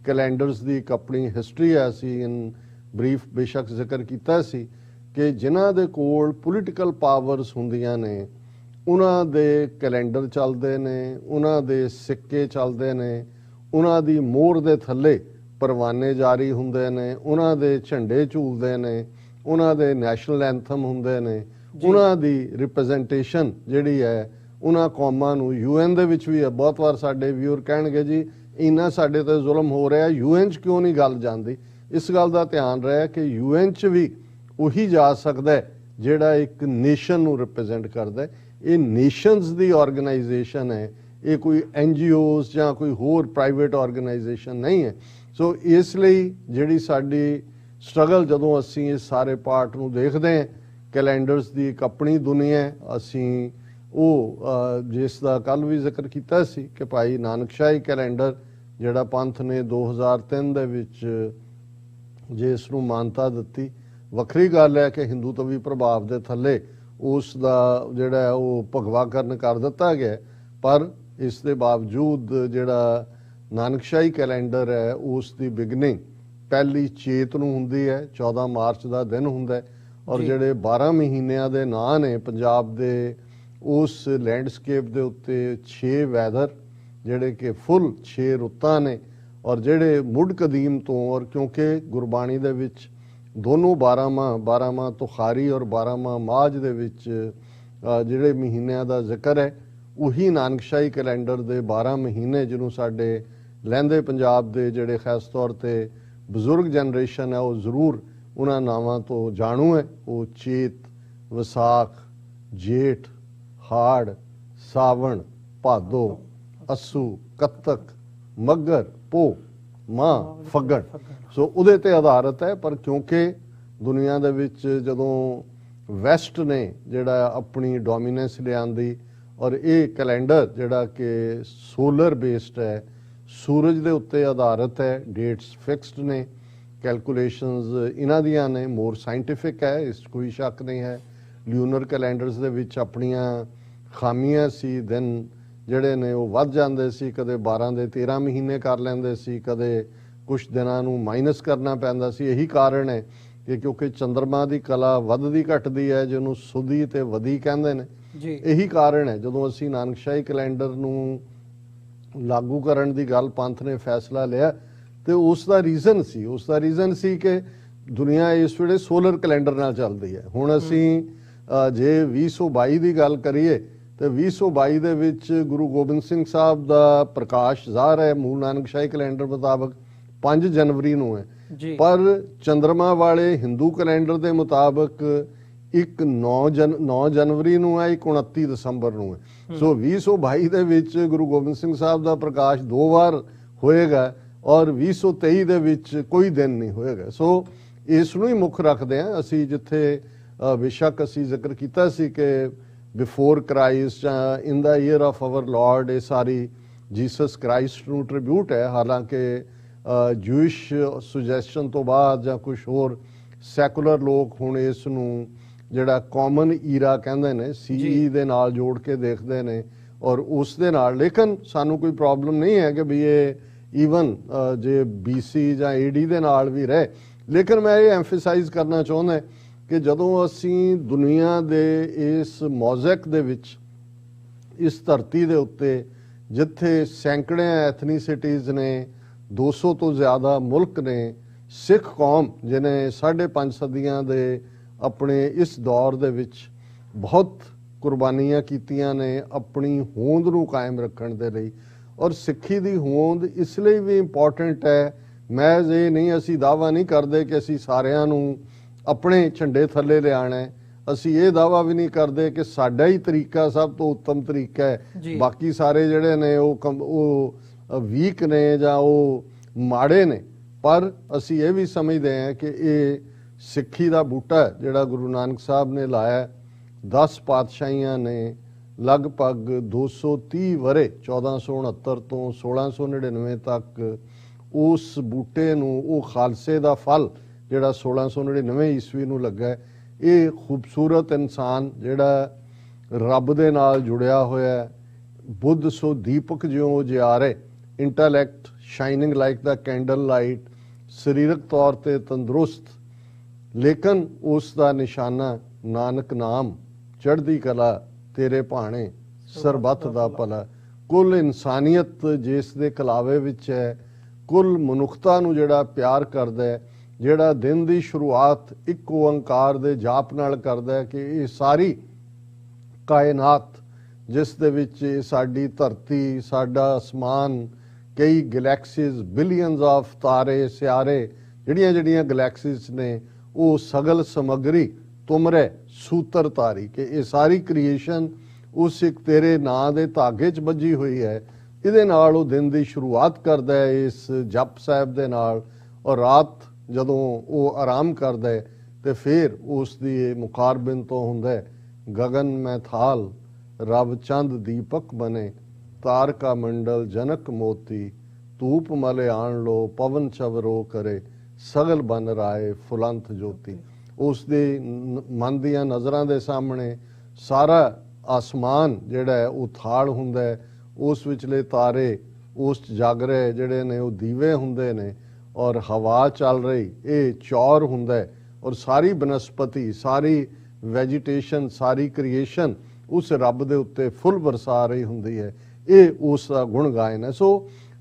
calendars ਦੀ ਇੱਕ ਆਪਣੀ ਹਿਸਟਰੀ ਹੈ। ਅਸੀਂ ਇਨ ਬਰੀਫ ਬੇਸ਼ੱਕ ਜ਼ਿਕਰ ਕੀਤਾ ਸੀ ਕਿ ਜਿਨ੍ਹਾਂ ਦੇ ਕੋਲ ਪੋਲੀਟੀਕਲ ਪਾਵਰਸ ਹੁੰਦੀਆਂ ਨੇ ਉਹਨਾਂ ਦੇ ਕੈਲੰਡਰ ਚੱਲਦੇ ਨੇ, ਉਹਨਾਂ ਦੇ ਸਿੱਕੇ ਚੱਲਦੇ ਨੇ, ਉਹਨਾਂ ਦੀ ਮੋਹਰ ਦੇ ਥੱਲੇ ਪਰਵਾਨੇ ਜਾਰੀ ਹੁੰਦੇ ਨੇ, ਉਹਨਾਂ ਦੇ ਝੰਡੇ ਝੂਲਦੇ ਨੇ, ਉਹਨਾਂ ਦੇ ਨੈਸ਼ਨਲ ਐਂਥਮ ਹੁੰਦੇ ਨੇ, ਉਹਨਾਂ ਦੀ ਰਿਪਰੈਜ਼ੈਂਟੇਸ਼ਨ ਜਿਹੜੀ ਹੈ ਉਹਨਾਂ ਕੌਮਾਂ ਨੂੰ UN ਦੇ ਵਿੱਚ ਵੀ ਹੈ। ਬਹੁਤ ਵਾਰ ਸਾਡੇ ਵਿਊਅਰ ਕਹਿਣਗੇ ਜੀ ਇੰਨਾ ਸਾਡੇ ਤੇ ਜ਼ੁਲਮ ਹੋ ਰਿਹਾ, UN 'ਚ ਕਿਉਂ ਨਹੀਂ ਗੱਲ ਜਾਂਦੀ? ਇਸ ਗੱਲ ਦਾ ਧਿਆਨ ਰਹੇ ਕਿ UN 'ਚ ਵੀ ਉਹੀ ਜਾ ਸਕਦਾ ਜਿਹੜਾ ਇੱਕ ਨੇਸ਼ਨ ਨੂੰ ਰਿਪਰੈਜ਼ੈਂਟ ਕਰਦਾ। ਇਹ ਨੇਸ਼ਨਸ ਦੀ ਆਰਗੇਨਾਈਜੇਸ਼ਨ ਹੈ, ਇਹ ਕੋਈ NGOs ਜਾਂ ਕੋਈ ਹੋਰ ਪ੍ਰਾਈਵੇਟ ਆਰਗੇਨਾਈਜੇਸ਼ਨ ਨਹੀਂ ਹੈ। ਸੋ ਇਸ ਲਈ ਜਿਹੜੀ ਸਾਡੀ ਸਟਰਗਲ, ਜਦੋਂ ਅਸੀਂ ਇਸ ਸਾਰੇ ਪਾਰਟ ਨੂੰ ਦੇਖਦੇ ਹਾਂ, ਕੈਲੰਡਰਸ ਦੀ ਇੱਕ ਆਪਣੀ ਦੁਨੀਆ, ਅਸੀਂ ਉਹ ਜਿਸ ਦਾ ਕੱਲ ਵੀ ਜ਼ਿਕਰ ਕੀਤਾ ਸੀ ਕਿ ਭਾਈ ਨਾਨਕਸ਼ਾਹੀ ਕੈਲੰਡਰ ਜਿਹੜਾ ਪੰਥ ਨੇ 2003 ਦੇ ਵਿੱਚ ਜਿਸ ਨੂੰ ਮਾਨਤਾ ਦਿੱਤੀ, ਵੱਖਰੀ ਗੱਲ ਹੈ ਕਿ ਹਿੰਦੂਤਵੀ ਪ੍ਰਭਾਵ ਦੇ ਥੱਲੇ ਉਸ ਦਾ ਜਿਹੜਾ ਉਹ ਭਗਵਾਕਰਨ ਕਰ ਦਿੱਤਾ ਗਿਆ, ਪਰ ਇਸ ਦੇ ਬਾਵਜੂਦ ਜਿਹੜਾ ਨਾਨਕਸ਼ਾਹੀ ਕੈਲੰਡਰ ਹੈ ਉਸ ਦੀ ਬਿਗਨਿੰਗ ਪਹਿਲੀ ਚੇਤ ਨੂੰ ਹੁੰਦੀ ਹੈ, 14 ਮਾਰਚ ਦਾ ਦਿਨ ਹੁੰਦਾ ਹੈ। ਔਰ ਜਿਹੜੇ 12 ਮਹੀਨਿਆਂ ਦੇ ਨਾਂ ਨੇ ਪੰਜਾਬ ਦੇ, ਉਸ ਲੈਂਡਸਕੇਪ ਦੇ ਉੱਤੇ 6 ਵੈਦਰ ਜਿਹੜੇ ਕਿ ਫੁੱਲ 6 ਰੁੱਤਾਂ ਨੇ, ਔਰ ਜਿਹੜੇ ਮੁੱਢ ਕਦੀਮ ਤੋਂ, ਔਰ ਕਿਉਂਕਿ ਗੁਰਬਾਣੀ ਦੇ ਵਿੱਚ ਦੋਨੋਂ 12 ਮਾਹ ਤੁਖਾਰੀ ਔਰ 12 ਮਾਹ ਮਾਝ ਦੇ ਵਿੱਚ ਜਿਹੜੇ ਮਹੀਨਿਆਂ ਦਾ ਜ਼ਿਕਰ ਹੈ, ਉਹੀ ਨਾਨਕਸ਼ਾਹੀ ਕੈਲੰਡਰ ਦੇ 12 ਮਹੀਨੇ ਜਿਹਨੂੰ ਸਾਡੇ ਲਹਿੰਦੇ ਪੰਜਾਬ ਦੇ ਜਿਹੜੇ ਖਾਸ ਤੌਰ ਤੇ ਬਜ਼ੁਰਗ ਜਨਰੇਸ਼ਨ ਹੈ ਉਹ ਜ਼ਰੂਰ ਉਹਨਾਂ ਨਾਵਾਂ ਤੋਂ ਜਾਣੂ ਹੈ। ਉਹ ਚੇਤ, ਵਿਸਾਖ, ਜੇਠ, ਹਾੜ, ਸਾਵਣ, ਭਾਦੋ, ਅੱਸੂ, ਕੱਤਕ, ਮੱਘਰ, ਪੋਹ, ਮਾਹ, ਫੱਗਣ। ਸੋ ਉਹਦੇ ਤੇ ਆਧਾਰਿਤ ਹੈ। ਪਰ ਕਿਉਂਕਿ ਦੁਨੀਆ ਦੇ ਵਿੱਚ ਜਦੋਂ ਵੈਸਟ ਨੇ ਜਿਹੜਾ ਆਪਣੀ ਡੋਮੀਨੈਂਸ ਲਿਆਂਦੀ, ਔਰ ਇਹ ਕੈਲੰਡਰ ਜਿਹੜਾ ਕਿ ਸੋਲਰ ਬੇਸਡ ਹੈ, ਸੂਰਜ ਦੇ ਉੱਤੇ ਆਧਾਰਿਤ ਹੈ, ਡੇਟਸ ਫਿਕਸਡ ਨੇ, ਕੈਲਕੂਲੇਸ਼ਨਸ ਇਹਨਾਂ ਦੀਆਂ ਨੇ, ਮੋਰ ਸਾਇੰਟੀਫਿਕ ਹੈ, ਇਸ 'ਚ ਕੋਈ ਸ਼ੱਕ ਨਹੀਂ ਹੈ। ਲਿਊਨਰ ਕੈਲੰਡਰਸ ਦੇ ਵਿੱਚ ਆਪਣੀਆਂ ਖਾਮੀਆਂ ਸੀ, ਦਿਨ ਜਿਹੜੇ ਨੇ ਉਹ ਵੱਧ ਜਾਂਦੇ ਸੀ, ਕਦੇ 12 ਦੇ 13 ਮਹੀਨੇ ਕਰ ਲੈਂਦੇ ਸੀ, ਕਦੇ ਕੁਛ ਦਿਨਾਂ ਨੂੰ ਮਾਈਨਸ ਕਰਨਾ ਪੈਂਦਾ ਸੀ। ਇਹੀ ਕਾਰਨ ਹੈ ਕਿ ਕਿਉਂਕਿ ਚੰਦਰਮਾ ਦੀ ਕਲਾ ਵੱਧਦੀ ਘਟਦੀ ਹੈ, ਜਿਹਨੂੰ ਸੁਦੀ ਤੇ ਵਧੀ ਕਹਿੰਦੇ ਨੇ ਜੀ। ਇਹੀ ਕਾਰਨ ਹੈ ਜਦੋਂ ਅਸੀਂ ਨਾਨਕਸ਼ਾਹੀ ਕੈਲੰਡਰ ਨੂੰ ਲਾਗੂ ਕਰਨ ਦੀ ਗੱਲ ਪੰਥ ਨੇ ਫੈਸਲਾ ਲਿਆ ਤੇ ਉਸ ਦਾ ਰੀਜ਼ਨ ਸੀ ਕਿ ਦੁਨੀਆ ਇਸ ਵੇਲੇ ਸੋਲਰ ਕੈਲੰਡਰ ਨਾਲ ਚੱਲਦੀ ਹੈ। ਹੁਣ ਅਸੀਂ ਜੇ 2022 ਦੀ ਗੱਲ ਕਰੀਏ ਤੇ 2022 ਦੇ ਵਿੱਚ ਗੁਰੂ ਗੋਬਿੰਦ ਸਿੰਘ ਸਾਹਿਬ ਦਾ ਪ੍ਰਕਾਸ਼ ਜ਼ਾਹਰ ਹੈ ਮੂਲ ਨਾਨਕਸ਼ਾਹੀ ਕੈਲੰਡਰ ਮੁਤਾਬਕ 5 ਜਨਵਰੀ ਨੂੰ ਹੈ, ਪਰ ਚੰਦਰਮਾ ਵਾਲੇ ਹਿੰਦੂ ਕੈਲੰਡਰ ਦੇ ਮੁਤਾਬਕ ਇੱਕ 9 ਜਨਵਰੀ ਨੂੰ ਹੈ, ਇੱਕ 29 ਦਸੰਬਰ ਨੂੰ ਹੈ। ਸੋ 2022 ਦੇ ਵਿੱਚ ਗੁਰੂ ਗੋਬਿੰਦ ਸਿੰਘ ਸਾਹਿਬ ਦਾ ਪ੍ਰਕਾਸ਼ 2 ਵਾਰ ਹੋਏਗਾ ਔਰ 2023 ਦੇ ਵਿੱਚ ਕੋਈ ਦਿਨ ਨਹੀਂ ਹੋਏਗਾ। ਸੋ ਇਸ ਨੂੰ ਹੀ ਮੁੱਖ ਰੱਖਦੇ ਹਾਂ ਅਸੀਂ, ਜਿੱਥੇ ਬੇਸ਼ੱਕ ਅਸੀਂ ਜ਼ਿਕਰ ਕੀਤਾ ਸੀ ਕਿ ਬਿਫੋਰ ਕ੍ਰਾਈਸਟ ਜਾਂ ਇਨ ਦਾ ਈਅਰ ਆਫ ਆਵਰ ਲਾਰਡ, ਇਹ ਸਾਰੀ ਜੀਸਸ ਕ੍ਰਾਈਸਟ ਨੂੰ ਟ੍ਰਿਬਿਊਟ ਹੈ। ਹਾਲਾਂਕਿ ਜੂਇਸ਼ ਸੁਜੈਸ਼ਨ ਤੋਂ ਬਾਅਦ ਜਾਂ ਕੁਝ ਹੋਰ ਸੈਕੂਲਰ ਲੋਕ ਹੁਣ ਇਸ ਨੂੰ ਜਿਹੜਾ ਕਾਮਨ ਈਰਾ ਕਹਿੰਦੇ ਨੇ, ਸੀਈ ਦੇ ਨਾਲ ਜੋੜ ਕੇ ਦੇਖਦੇ ਨੇ ਔਰ ਉਸ ਦੇ ਨਾਲ, ਲੇਕਿਨ ਸਾਨੂੰ ਕੋਈ ਪ੍ਰੋਬਲਮ ਨਹੀਂ ਹੈ ਕਿ ਵੀ ਇਹ ਈਵਨ ਜੇ BC ਜਾਂ AD ਦੇ ਨਾਲ ਵੀ ਰਹੇ। ਲੇਕਿਨ ਮੈਂ ਇਹ ਐਮਫਸਾਈਜ਼ ਕਰਨਾ ਚਾਹੁੰਦਾ ਕਿ ਜਦੋਂ ਅਸੀਂ ਦੁਨੀਆ ਦੇ ਇਸ ਮੌਜ਼ੈਕ ਦੇ ਵਿੱਚ, ਇਸ ਧਰਤੀ ਦੇ ਉੱਤੇ ਜਿੱਥੇ ਸੈਂਕੜਿਆਂ ਐਥਨੀਸਿਟੀਜ਼ ਨੇ, 200 ਤੋਂ ਜ਼ਿਆਦਾ ਮੁਲਕ ਨੇ, ਸਿੱਖ ਕੌਮ ਜਿਹਨੇ 5.5 ਸਦੀਆਂ ਦੇ ਆਪਣੇ ਇਸ ਦੌਰ ਦੇ ਵਿੱਚ ਬਹੁਤ ਕੁਰਬਾਨੀਆਂ ਕੀਤੀਆਂ ਨੇ ਆਪਣੀ ਹੋਂਦ ਨੂੰ ਕਾਇਮ ਰੱਖਣ ਦੇ ਲਈ, ਔਰ ਸਿੱਖੀ ਦੀ ਹੋਂਦ ਇਸ ਲਈ ਵੀ ਇੰਪੋਰਟੈਂਟ ਹੈ। ਮੈਂ ਇਹ ਨਹੀਂ, ਅਸੀਂ ਦਾਅਵਾ ਨਹੀਂ ਕਰਦੇ ਕਿ ਅਸੀਂ ਸਾਰਿਆਂ ਨੂੰ ਆਪਣੇ ਝੰਡੇ ਥੱਲੇ ਲਿਆਣਾ ਹੈ, ਅਸੀਂ ਇਹ ਦਾਅਵਾ ਵੀ ਨਹੀਂ ਕਰਦੇ ਕਿ ਸਾਡਾ ਹੀ ਤਰੀਕਾ ਸਭ ਤੋਂ ਉੱਤਮ ਤਰੀਕਾ ਹੈ, ਬਾਕੀ ਸਾਰੇ ਜਿਹੜੇ ਨੇ ਉਹ ਵੀਕ ਨੇ ਜਾਂ ਉਹ ਮਾੜੇ ਨੇ। ਪਰ ਅਸੀਂ ਇਹ ਵੀ ਸਮਝਦੇ ਹਾਂ ਕਿ ਇਹ ਸਿੱਖੀ ਦਾ ਬੂਟਾ ਜਿਹੜਾ ਗੁਰੂ ਨਾਨਕ ਸਾਹਿਬ ਨੇ ਲਾਇਆ, 10 ਪਾਤਸ਼ਾਹੀਆਂ ਨੇ ਲਗਭਗ 230 ਵਰੇ 1469 ਤੋਂ 1699 ਤੱਕ ਉਸ ਬੂਟੇ ਨੂੰ, ਉਹ ਖਾਲਸੇ ਦਾ ਫਲ ਜਿਹੜਾ 1699 ਈਸਵੀ ਨੂੰ ਲੱਗਾ, ਇਹ ਖੂਬਸੂਰਤ ਇਨਸਾਨ ਜਿਹੜਾ ਰੱਬ ਦੇ ਨਾਲ ਜੁੜਿਆ ਹੋਇਆ, ਬੁੱਧ ਸੋ ਦੀਪਕ ਜਿਉਂ ਉਜਿਆਰੇ, ਇੰਟੈਲੈਕਟ ਸ਼ਾਈਨਿੰਗ ਲਾਈਕ ਦਾ ਕੈਂਡਲ ਲਾਈਟ, ਸਰੀਰਕ ਤੌਰ ਤੇ ਤੰਦਰੁਸਤ, ਲੇਕਿਨ ਉਸ ਦਾ ਨਿਸ਼ਾਨਾ ਨਾਨਕ ਨਾਮ, ਚੜ੍ਹਦੀ ਕਲਾ ਤੇਰੇ ਭਾਣੇ, ਸਰਬੱਤ ਦਾ ਭਲਾ। ਕੁੱਲ ਇਨਸਾਨੀਅਤ ਜਿਸ ਦੇ ਕਲਾਵੇ ਵਿੱਚ ਹੈ, ਕੁੱਲ ਮਨੁੱਖਤਾ ਨੂੰ ਜਿਹੜਾ ਪਿਆਰ ਕਰਦਾ ਹੈ, ਜਿਹੜਾ ਦਿਨ ਦੀ ਸ਼ੁਰੂਆਤ ਇੱਕ ਓੰਕਾਰ ਦੇ ਜਾਪ ਨਾਲ ਕਰਦਾ ਹੈ ਕਿ ਇਹ ਸਾਰੀ ਕਾਇਨਾਤ ਜਿਸ ਦੇ ਵਿੱਚ ਸਾਡੀ ਧਰਤੀ, ਸਾਡਾ ਅਸਮਾਨ, ਕਈ ਗੈਲੈਕਸੀਜ਼, ਬਿਲੀਅਨਸ ਆਫ ਤਾਰੇ ਸਿਆਰੇ, ਜਿਹੜੀਆਂ ਗੈਲੈਕਸੀਜ਼ ਨੇ, ਉਹ ਸਗਲ ਸਮਗਰੀ ਤੁਮਰੇ ਸੂਤਰ ਤਾਰੀ, ਕਿ ਇਹ ਸਾਰੀ ਕ੍ਰੀਏਸ਼ਨ ਉਸ ਇੱਕ ਤੇਰੇ ਨਾਂ ਦੇ ਧਾਗੇ 'ਚ ਬੱਝੀ ਹੋਈ ਹੈ। ਇਹਦੇ ਨਾਲ ਉਹ ਦਿਨ ਦੀ ਸ਼ੁਰੂਆਤ ਕਰਦਾ ਹੈ ਇਸ ਜਪ ਸਾਹਿਬ ਦੇ ਨਾਲ, ਔਰ ਰਾਤ ਜਦੋਂ ਉਹ ਆਰਾਮ ਕਰਦਾ ਹੈ ਤੇ ਫਿਰ ਉਸ ਦੀ ਇਹ ਮੁਕਾਰਬਿਨ ਤੋਂ ਹੁੰਦਾ ਹੈ, ਗगन में थाल रब चंद दीपक बने, तारका मंडल जनक मोती, धूप मले आन लो पवन चवरो करे, सगल बन राए फुलंत ज्योति। उस दे मन दियां नज़रां दे सामने सारा आसमान जिहड़ा है वो थाल हुंदा है, उस विचले तारे उस जग रहे जिहड़े ने वो दीवे हुंदे ने, और हवा चल रही ये चौर हुंदा है, और सारी बनस्पति, सारी वैजीटेशन, सारी क्रिएशन उस रब दे उत्ते फुल बरसा रही हुंदी है। ये उस दा गुण गायन है। सो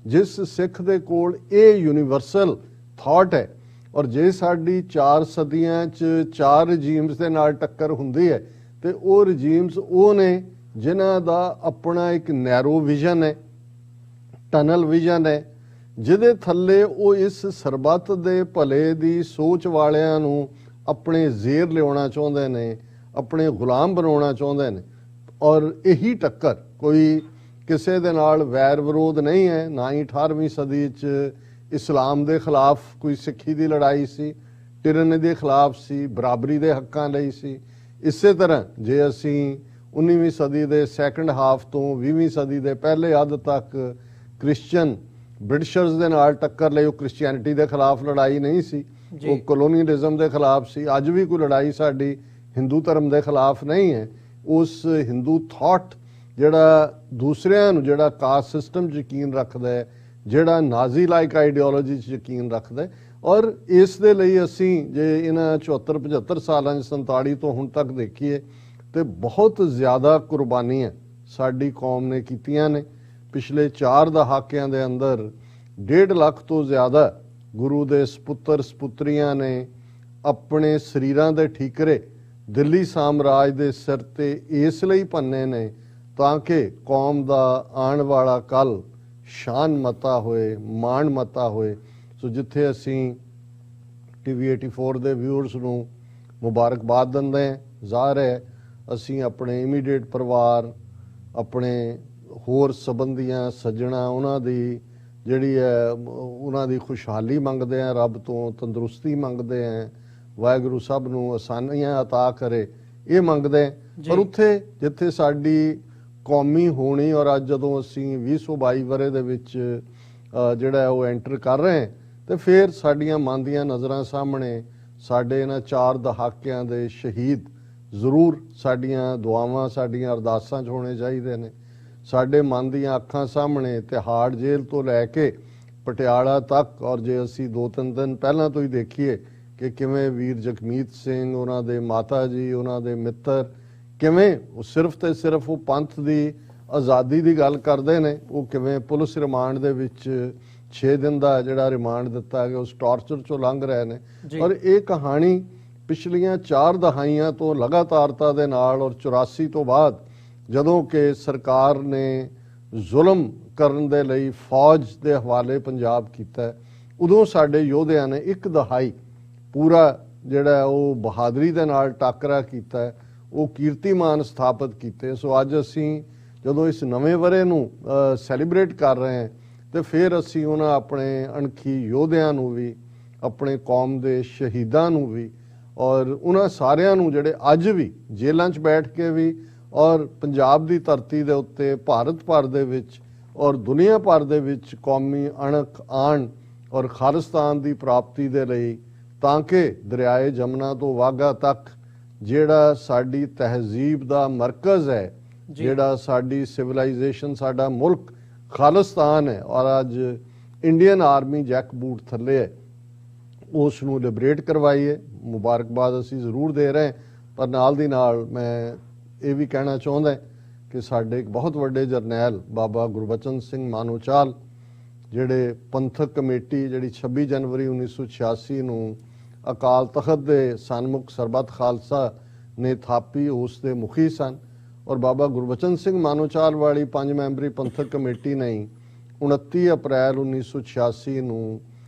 जिस सिख दे कोल ये यूनीवर्सल थॉट है, और जे साडी 4 सदियां च 4 रजीम्स दे नाल टक्कर हुंदी है ते वो रजीम्स वो ने जिन्हां दा अपना एक नैरो विजन है, टनल विजन है, जिहदे थल्ले वो इस सरबत दे भले दी सोच वालियां नूं अपने जेर लियाउणा चाहुंदे ने, अपने गुलाम बनाउणा चाहुंदे ने। और यही टक्कर कोई किसी दे नाल वैर विरोध नहीं है, ना ही 18वीं सदी च इस्लाम दे खिलाफ कोई सिक्खी दी लड़ाई सी, टिरनी दे खिलाफ सी, बराबरी दे हक्कां लई सी। इसे तरह जे असीं 19वीं सदी दे सैकंड हाफ तो 20वीं सदी दे पहले अध तक क्रिश्चन ਬ੍ਰਿਟਿਸ਼ਰਸ ਦੇ ਨਾਲ ਟੱਕਰ ਲਈ। ਉਹ ਕ੍ਰਿਸਚੀਅਨਿਟੀ ਦੇ ਖਿਲਾਫ ਲੜਾਈ ਨਹੀਂ ਸੀ, ਉਹ ਕਲੋਨੀਅਲਿਜ਼ਮ ਦੇ ਖਿਲਾਫ ਸੀ। ਅੱਜ ਵੀ ਕੋਈ ਲੜਾਈ ਸਾਡੀ ਹਿੰਦੂ ਧਰਮ ਦੇ ਖਿਲਾਫ ਨਹੀਂ ਹੈ। ਉਸ ਹਿੰਦੂ ਥਾਟ ਜਿਹੜਾ ਦੂਸਰਿਆਂ ਨੂੰ, ਜਿਹੜਾ ਕਾਸਟ ਸਿਸਟਮ 'ਚ ਯਕੀਨ ਰੱਖਦਾ ਹੈ, ਜਿਹੜਾ ਨਾਜ਼ੀ ਲਾਈਕ ਆਈਡੀਓਲੋਜੀ 'ਚ ਯਕੀਨ ਰੱਖਦਾ ਹੈ। ਔਰ ਇਸ ਦੇ ਲਈ ਅਸੀਂ ਜੇ ਇਹਨਾਂ 74-75 ਸਾਲਾਂ 'ਚ 47 ਤੋਂ ਹੁਣ ਤੱਕ ਦੇਖੀਏ ਤੇ ਬਹੁਤ ਜ਼ਿਆਦਾ ਕੁਰਬਾਨੀਆਂ ਸਾਡੀ ਕੌਮ ਨੇ ਕੀਤੀਆਂ ਨੇ। ਪਿਛਲੇ 4 ਦਹਾਕਿਆਂ ਦੇ ਅੰਦਰ 1.5 ਲੱਖ ਤੋਂ ਜ਼ਿਆਦਾ ਗੁਰੂ ਦੇ ਸਪੁੱਤਰ ਸਪੁੱਤਰੀਆਂ ਨੇ ਆਪਣੇ ਸਰੀਰਾਂ ਦੇ ਠੀਕਰੇ ਦਿੱਲੀ ਸਾਮਰਾਜ ਦੇ ਸਿਰ ਤੇ ਇਸ ਲਈ ਭੰਨੇ ਨੇ ਤਾਂ ਕਿ ਕੌਮ ਦਾ ਆਉਣ ਵਾਲਾ ਕੱਲ ਸ਼ਾਨ ਮਤਾ ਹੋਏ, ਮਾਣ ਮਤਾ ਹੋਏ। ਸੋ ਜਿੱਥੇ ਅਸੀਂ TV 84 ਦੇ ਵਿਊਅਰਸ ਨੂੰ ਮੁਬਾਰਕਬਾਦ ਦਿੰਦੇ ਹਾਂ, ਜ਼ਾਹਰ ਹੈ ਅਸੀਂ ਆਪਣੇ ਇਮੀਡੀਏਟ ਪਰਿਵਾਰ, ਆਪਣੇ ਹੋਰ ਸੰਬੰਧੀਆਂ ਸੱਜਣਾ, ਉਹਨਾਂ ਦੀ ਜਿਹੜੀ ਹੈ ਉਹਨਾਂ ਦੀ ਖੁਸ਼ਹਾਲੀ ਮੰਗਦੇ ਹਾਂ, ਰੱਬ ਤੋਂ ਤੰਦਰੁਸਤੀ ਮੰਗਦੇ ਹਾਂ, ਵਾਹਿਗੁਰੂ ਸਭ ਨੂੰ ਆਸਾਨੀਆਂ ਅਤਾ ਕਰੇ, ਇਹ ਮੰਗਦੇ ਹਾਂ। ਪਰ ਉੱਥੇ ਜਿੱਥੇ ਸਾਡੀ ਕੌਮੀ ਹੋਣੀ, ਔਰ ਅੱਜ ਜਦੋਂ ਅਸੀਂ 2022 ਵਰੇ ਦੇ ਵਿੱਚ ਜਿਹੜਾ ਉਹ ਐਂਟਰ ਕਰ ਰਹੇ ਹਾਂ, ਤੇ ਫਿਰ ਸਾਡੀਆਂ ਮਨ ਦੀਆਂ ਨਜ਼ਰਾਂ ਸਾਹਮਣੇ ਸਾਡੇ ਇਹਨਾਂ 4 ਦਹਾਕਿਆਂ ਦੇ ਸ਼ਹੀਦ ਜ਼ਰੂਰ ਸਾਡੀਆਂ ਦੁਆਵਾਂ, ਸਾਡੀਆਂ ਅਰਦਾਸਾਂ 'ਚ ਹੋਣੇ ਚਾਹੀਦੇ ਨੇ। ਸਾਡੇ ਮਨ ਦੀਆਂ ਅੱਖਾਂ ਸਾਹਮਣੇ ਤਿਹਾੜ ਜੇਲ੍ਹ ਤੋਂ ਲੈ ਕੇ ਪਟਿਆਲਾ ਤੱਕ, ਔਰ ਜੇ ਅਸੀਂ 2-3 ਦਿਨ ਪਹਿਲਾਂ ਤੋਂ ਹੀ ਦੇਖੀਏ ਕਿ ਕਿਵੇਂ ਵੀਰ ਜਗਮੀਤ ਸਿੰਘ, ਉਹਨਾਂ ਦੇ ਮਾਤਾ ਜੀ, ਉਹਨਾਂ ਦੇ ਮਿੱਤਰ, ਕਿਵੇਂ ਉਹ ਸਿਰਫ ਤੇ ਸਿਰਫ ਉਹ ਪੰਥ ਦੀ ਆਜ਼ਾਦੀ ਦੀ ਗੱਲ ਕਰਦੇ ਨੇ, ਉਹ ਕਿਵੇਂ ਪੁਲਿਸ ਰਿਮਾਂਡ ਦੇ ਵਿੱਚ 6 ਦਿਨ ਦਾ ਜਿਹੜਾ ਰਿਮਾਂਡ ਦਿੱਤਾ ਗਿਆ ਉਸ ਟਾਰਚਰ ਚੋਂ ਲੰਘ ਰਹੇ ਨੇ। ਔਰ ਇਹ ਕਹਾਣੀ ਪਿਛਲੀਆਂ 4 ਦਹਾਈਆਂ ਤੋਂ ਲਗਾਤਾਰਤਾ ਦੇ ਨਾਲ, ਔਰ 84 ਤੋਂ ਬਾਅਦ ਜਦੋਂ ਕਿ ਸਰਕਾਰ ਨੇ ਜ਼ੁਲਮ ਕਰਨ ਦੇ ਲਈ ਫੌਜ ਦੇ ਹਵਾਲੇ ਪੰਜਾਬ ਕੀਤਾ, ਉਦੋਂ ਸਾਡੇ ਯੋਧਿਆਂ ਨੇ 1 ਦਹਾਈ ਪੂਰਾ ਜਿਹੜਾ ਉਹ ਬਹਾਦਰੀ ਦੇ ਨਾਲ ਟਾਕਰਾ ਕੀਤਾ, ਉਹ ਕੀਰਤੀਮਾਨ ਸਥਾਪਿਤ ਕੀਤੇ। ਸੋ ਅੱਜ ਅਸੀਂ ਜਦੋਂ ਇਸ ਨਵੇਂ ਵਰੇ ਨੂੰ ਸੈਲੀਬ੍ਰੇਟ ਕਰ ਰਹੇ ਹਾਂ ਤੇ ਫਿਰ ਅਸੀਂ ਉਹਨਾਂ ਆਪਣੇ ਅਣਖੀ ਯੋਧਿਆਂ ਨੂੰ ਵੀ, ਆਪਣੇ ਕੌਮ ਦੇ ਸ਼ਹੀਦਾਂ ਨੂੰ ਵੀ, ਔਰ ਉਹਨਾਂ ਸਾਰਿਆਂ ਨੂੰ ਜਿਹੜੇ ਅੱਜ ਵੀ ਜੇਲ੍ਹਾਂ 'ਚ ਬੈਠ ਕੇ ਵੀ, ਔਰ ਪੰਜਾਬ ਦੀ ਧਰਤੀ ਦੇ ਉੱਤੇ ਭਾਰਤ ਭਰ ਦੇ ਵਿੱਚ ਔਰ ਦੁਨੀਆ ਭਰ ਦੇ ਵਿੱਚ ਕੌਮੀ ਅਣਖ ਆਣ ਔਰ ਖਾਲਿਸਤਾਨ ਦੀ ਪ੍ਰਾਪਤੀ ਦੇ ਲਈ, ਤਾਂ ਕਿ ਦਰਿਆਏ ਜਮਨਾ ਤੋਂ ਵਾਘਾ ਤੱਕ ਜਿਹੜਾ ਸਾਡੀ ਤਹਿਜ਼ੀਬ ਦਾ ਮਰਕਜ਼ ਹੈ, ਜਿਹੜਾ ਸਾਡੀ ਸਿਵਲਾਈਜੇਸ਼ਨ, ਸਾਡਾ ਮੁਲਕ ਖਾਲਿਸਤਾਨ ਹੈ, ਔਰ ਅੱਜ ਇੰਡੀਅਨ ਆਰਮੀ ਜੈਕ ਬੂਟ ਥੱਲੇ ਹੈ, ਉਸ ਨੂੰ ਲਿਬਰੇਟ ਕਰਵਾਈਏ। ਮੁਬਾਰਕਬਾਦ ਅਸੀਂ ਜ਼ਰੂਰ ਦੇ ਰਹੇ, ਪਰ ਨਾਲ ਦੀ ਨਾਲ ਮੈਂ ਇਹ ਵੀ ਕਹਿਣਾ ਚਾਹੁੰਦਾ ਕਿ ਸਾਡੇ ਇੱਕ ਬਹੁਤ ਵੱਡੇ ਜਰਨੈਲ ਬਾਬਾ ਗੁਰਬਚਨ ਸਿੰਘ ਮਾਨੋਚਾਲ, ਜਿਹੜੇ ਪੰਥਕ ਕਮੇਟੀ ਜਿਹੜੀ 26 ਜਨਵਰੀ 1986 ਨੂੰ ਅਕਾਲ ਤਖਤ ਦੇ ਸਨਮੁਖ ਸਰਬੱਤ ਖਾਲਸਾ ਨੇ ਥਾਪੀ, ਉਸ ਦੇ ਮੁਖੀ ਸਨ। ਔਰ ਬਾਬਾ ਗੁਰਬਚਨ ਸਿੰਘ ਮਾਨੋਚਾਲ ਵਾਲੀ 5 ਮੈਂਬਰੀ ਪੰਥਕ ਕਮੇਟੀ ਨੇ 29 ਅਪ੍ਰੈਲ 1986 ਨੂੰ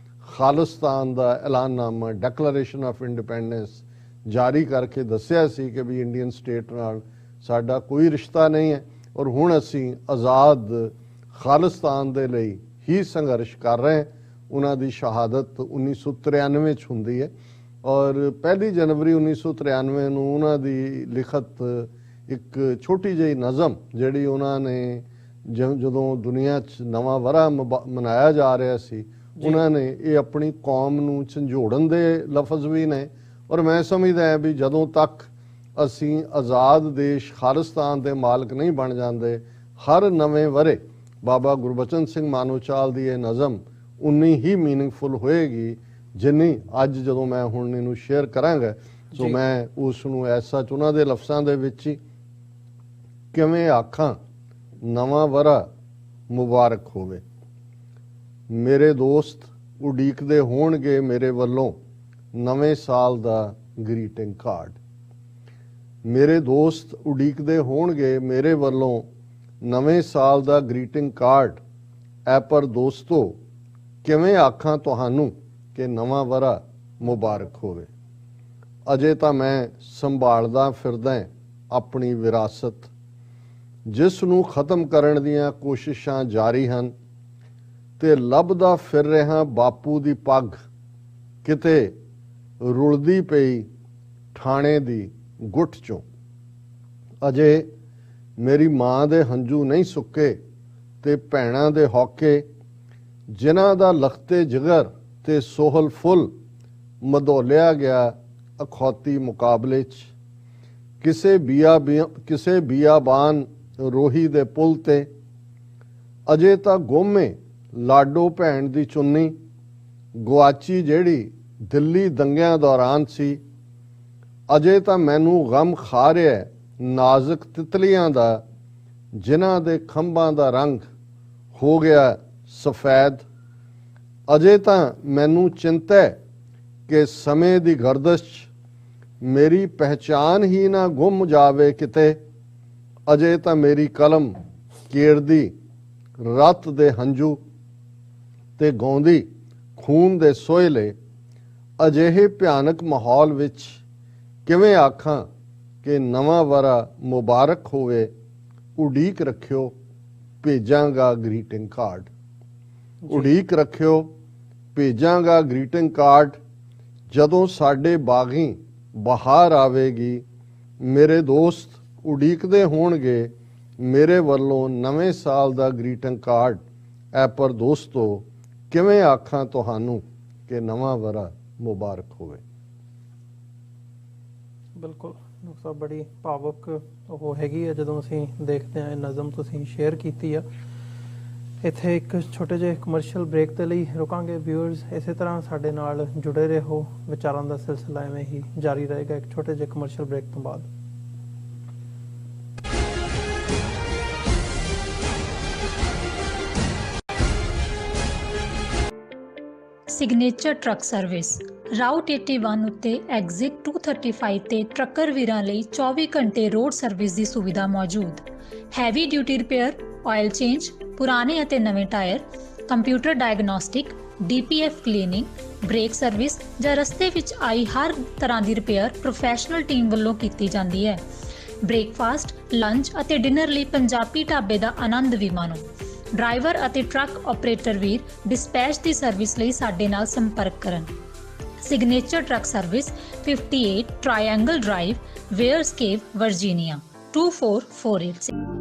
ਖਾਲਿਸਤਾਨ ਦਾ ਐਲਾਨਨਾਮਾ, ਡੈਕਲੇਰੇਸ਼ਨ ਆਫ ਇੰਡੀਪੈਂਡੈਂਸ ਜਾਰੀ ਕਰਕੇ ਦੱਸਿਆ ਸੀ ਕਿ ਵੀ ਇੰਡੀਅਨ ਸਟੇਟ ਨਾਲ ਸਾਡਾ ਕੋਈ ਰਿਸ਼ਤਾ ਨਹੀਂ ਹੈ, ਔਰ ਹੁਣ ਅਸੀਂ ਆਜ਼ਾਦ ਖਾਲਿਸਤਾਨ ਦੇ ਲਈ ਹੀ ਸੰਘਰਸ਼ ਕਰ ਰਹੇ ਹਾਂ। ਉਹਨਾਂ ਦੀ ਸ਼ਹਾਦਤ 1993 'ਚ ਹੁੰਦੀ ਹੈ, ਔਰ 1 ਜਨਵਰੀ 1993 ਨੂੰ ਉਹਨਾਂ ਦੀ ਲਿਖਤ ਇੱਕ ਛੋਟੀ ਜਿਹੀ ਨਜ਼ਮ, ਜਿਹੜੀ ਉਹਨਾਂ ਨੇ ਜਦੋਂ ਦੁਨੀਆ 'ਚ ਨਵਾਂ ਵਰਾ ਮਨਾਇਆ ਜਾ ਰਿਹਾ ਸੀ, ਉਹਨਾਂ ਨੇ ਇਹ ਆਪਣੀ ਕੌਮ ਨੂੰ ਝੰਜੋੜਨ ਦੇ ਲਫ਼ਜ਼ ਵੀ ਨੇ। ਔਰ ਮੈਂ ਸਮਝਦਾ ਹਾਂ ਵੀ ਜਦੋਂ ਤੱਕ ਅਸੀਂ ਆਜ਼ਾਦ ਦੇਸ਼ ਖਾਲਿਸਤਾਨ ਦੇ ਮਾਲਕ ਨਹੀਂ ਬਣ ਜਾਂਦੇ, ਹਰ ਨਵੇਂ ਵਰੇ ਬਾਬਾ ਗੁਰਬਚਨ ਸਿੰਘ ਮਾਨੋਚਾਲ ਦੀ ਇਹ ਨਜ਼ਮ ਉਨੀ ਹੀ ਮੀਨਿੰਗਫੁਲ ਹੋਏਗੀ ਜਿੰਨੀ ਅੱਜ ਜਦੋਂ ਮੈਂ ਹੁਣ ਇਹਨੂੰ ਸ਼ੇਅਰ ਕਰਾਂਗਾ। ਸੋ ਮੈਂ ਉਸ ਨੂੰ ਐਸਾ ਉਹਨਾਂ ਦੇ ਲਫ਼ਜ਼ਾਂ ਦੇ ਵਿੱਚ ਹੀ ਕਿਵੇਂ ਆਖਾਂ, ਨਵਾਂ ਵਰਾ ਮੁਬਾਰਕ ਹੋਵੇ। ਮੇਰੇ ਦੋਸਤ ਉਡੀਕਦੇ ਹੋਣਗੇ ਮੇਰੇ ਵੱਲੋਂ ਨਵੇਂ ਸਾਲ ਦਾ ਗ੍ਰੀਟਿੰਗ ਕਾਰਡ। ਮੇਰੇ ਦੋਸਤ ਉਡੀਕਦੇ ਹੋਣਗੇ ਮੇਰੇ ਵੱਲੋਂ ਨਵੇਂ ਸਾਲ ਦਾ ਗ੍ਰੀਟਿੰਗ ਕਾਰਡ। ਐ ਪਰ ਦੋਸਤੋ ਕਿਵੇਂ ਆਖਾਂ ਤੁਹਾਨੂੰ ਕਿ ਨਵਾਂ ਵਰਾ ਮੁਬਾਰਕ ਹੋਵੇ। ਅਜੇ ਤਾਂ ਮੈਂ ਸੰਭਾਲਦਾ ਫਿਰਦਾ ਆਪਣੀ ਵਿਰਾਸਤ, ਜਿਸ ਨੂੰ ਖਤਮ ਕਰਨ ਦੀਆਂ ਕੋਸ਼ਿਸ਼ਾਂ ਜਾਰੀ ਹਨ, ਤੇ ਲੱਭਦਾ ਫਿਰ ਰਿਹਾ ਬਾਪੂ ਦੀ ਪੱਗ, ਕਿਤੇ ਰੁਲਦੀ ਪਈ ਠਾਣੇ ਦੀ ਗੁੱਠ ਚੋਂ। ਅਜੇ ਮੇਰੀ ਮਾਂ ਦੇ ਹੰਝੂ ਨਹੀਂ ਸੁੱਕੇ ਤੇ ਭੈਣਾਂ ਦੇ ਹੌਕੇ, ਜਿਨ੍ਹਾਂ ਦਾ ਲਖਤੇ ਜਿਗਰ ਤੇ ਸੋਹਲ ਫੁੱਲ ਮਧੋਲਿਆ ਗਿਆ ਅਖੌਤੀ ਮੁਕਾਬਲੇ 'ਚ। ਕਿਸੇ ਬੀਆਬਾਨ ਰੋਹੀ ਦੇ ਪੁੱਲ ਤੇ ਅਜੇ ਤਾਂ ਗੁੰਮੇ ਲਾਡੋ ਭੈਣ ਦੀ ਚੁੰਨੀ, ਗੁਆਚੀ ਜਿਹੜੀ ਦਿੱਲੀ ਦੰਗਿਆਂ ਦੌਰਾਨ ਸੀ। ਅਜੇ ਤਾਂ ਮੈਨੂੰ ਗਮ ਖਾ ਰਿਹਾ ਨਾਜ਼ੁਕ ਤਿਤਲੀਆਂ ਦਾ, ਜਿਨ੍ਹਾਂ ਦੇ ਖੰਭਾਂ ਦਾ ਰੰਗ ਹੋ ਗਿਆ ਸਫੈਦ। ਅਜੇ ਤਾਂ ਮੈਨੂੰ ਚਿੰਤਾ ਹੈ ਕਿ ਸਮੇਂ ਦੀ ਗਰਦਸ਼ 'ਚ ਮੇਰੀ ਪਹਿਚਾਨ ਹੀ ਨਾ ਗੁੰਮ ਜਾਵੇ ਕਿਤੇ। ਅਜੇ ਤਾਂ ਮੇਰੀ ਕਲਮ ਕੇਰਦੀ ਰਤ ਦੇ ਹੰਝੂ ਤੇ ਗਾਉਂਦੀ ਖੂਨ ਦੇ ਸੋਹਲੇ। ਅਜਿਹੇ ਭਿਆਨਕ ਮਾਹੌਲ ਵਿੱਚ ਕਿਵੇਂ ਆਖਾਂ ਕਿ ਨਵਾਂ ਵਰ੍ਹਾ ਮੁਬਾਰਕ ਹੋਵੇ। ਉਡੀਕ ਰੱਖਿਓ, ਭੇਜਾਂਗਾ ਗ੍ਰੀਟਿੰਗ ਕਾਰਡ। ਉਡੀਕ ਰੱਖਿਓ, ਭੇਜਾਂਗਾ ਗ੍ਰੀਟਿੰਗ ਕਾਰਡ। ਜਦੋਂ ਸਾਡੇ ਬਾਗੀ ਬਹਾਰ ਆਵੇਗੀ, ਮੇਰੇ ਦੋਸਤ ਉਡੀਕਦੇ ਹੋਣਗੇ ਮੇਰੇ ਵੱਲੋਂ ਨਵੇਂ ਸਾਲ ਦਾ ਗ੍ਰੀਟਿੰਗ ਕਾਰਡ। ਐ ਪਰ ਦੋਸਤੋ, ਕਿਵੇਂ ਆਖਾਂ ਤੁਹਾਨੂੰ ਕਿ ਨਵਾਂ ਵਰ੍ਹਾ ਮੁਬਾਰਕ ਹੋਵੇ। ਬਿਲਕੁਲ ਡਾਕਟਰ ਸਾਹਿਬ, ਬੜੀ ਭਾਵੁਕ ਉਹ ਹੈਗੀ ਆ ਜਦੋਂ ਅਸੀਂ ਦੇਖਦੇ ਹਾਂ ਇਹ ਨਜ਼ਮ ਤੁਸੀਂ ਸ਼ੇਅਰ ਕੀਤੀ ਆ। ਇੱਥੇ ਇੱਕ ਛੋਟੇ ਜਿਹੇ ਕਮਰਸ਼ੀਅਲ ਬ੍ਰੇਕ ਦੇ ਲਈ ਰੁਕਾਂਗੇ। ਵਿਊਅਰਸ, ਇਸੇ ਤਰ੍ਹਾਂ ਸਾਡੇ ਨਾਲ ਜੁੜੇ ਰਹੋ, ਵਿਚਾਰਾਂ ਦਾ ਸਿਲਸਿਲਾ ਐਵੇਂ ਹੀ ਜਾਰੀ ਰਹੇਗਾ ਇੱਕ ਛੋਟੇ ਜਿਹੇ ਕਮਰਸ਼ੀਅਲ ਬ੍ਰੇਕ ਤੋਂ ਬਾਅਦ। ਸਿਗਨੇਚਰ ਟਰੱਕ ਸਰਵਿਸ ਰਾਊਟ 81 ਉੱਤੇ ਐਗਜ਼ਿਟ 235 ਤੇ ਟਰੱਕਰ ਵੀਰਾਂ ਲਈ 24 ਘੰਟੇ ਰੋਡ ਸਰਵਿਸ ਦੀ ਸੁਵਿਧਾ ਮੌਜੂਦ। Heavy duty repair, oil change, ਪੁਰਾਣੇ ਅਤੇ ਨਵੇਂ tyre, computer diagnostic, DPF cleaning, brake service ਜਾਂ ਰਸਤੇ ਵਿੱਚ ਆਈ ਹਰ ਤਰ੍ਹਾਂ ਦੀ ਰਿਪੇਅਰ ਪ੍ਰੋਫੈਸ਼ਨਲ ਟੀਮ ਵੱਲੋਂ ਕੀਤੀ ਜਾਂਦੀ ਹੈ। ਬ੍ਰੇਕਫਾਸਟ, ਲੰਚ ਅਤੇ ਡਿਨਰ ਲਈ ਪੰਜਾਬੀ ਢਾਬੇ ਦਾ ਆਨੰਦ ਵੀ ਮਾਣੋ। ਡਰਾਈਵਰ ਅਤੇ ਟਰੱਕ ਆਪਰੇਟਰ ਵੀਰ ਡਿਸਪੈਚ ਦੀ ਸਰਵਿਸ ਲਈ ਸਾਡੇ ਨਾਲ ਸੰਪਰਕ ਕਰਨ। Signature truck service 58 triangle drive, Weyers Cave, Virginia 24486।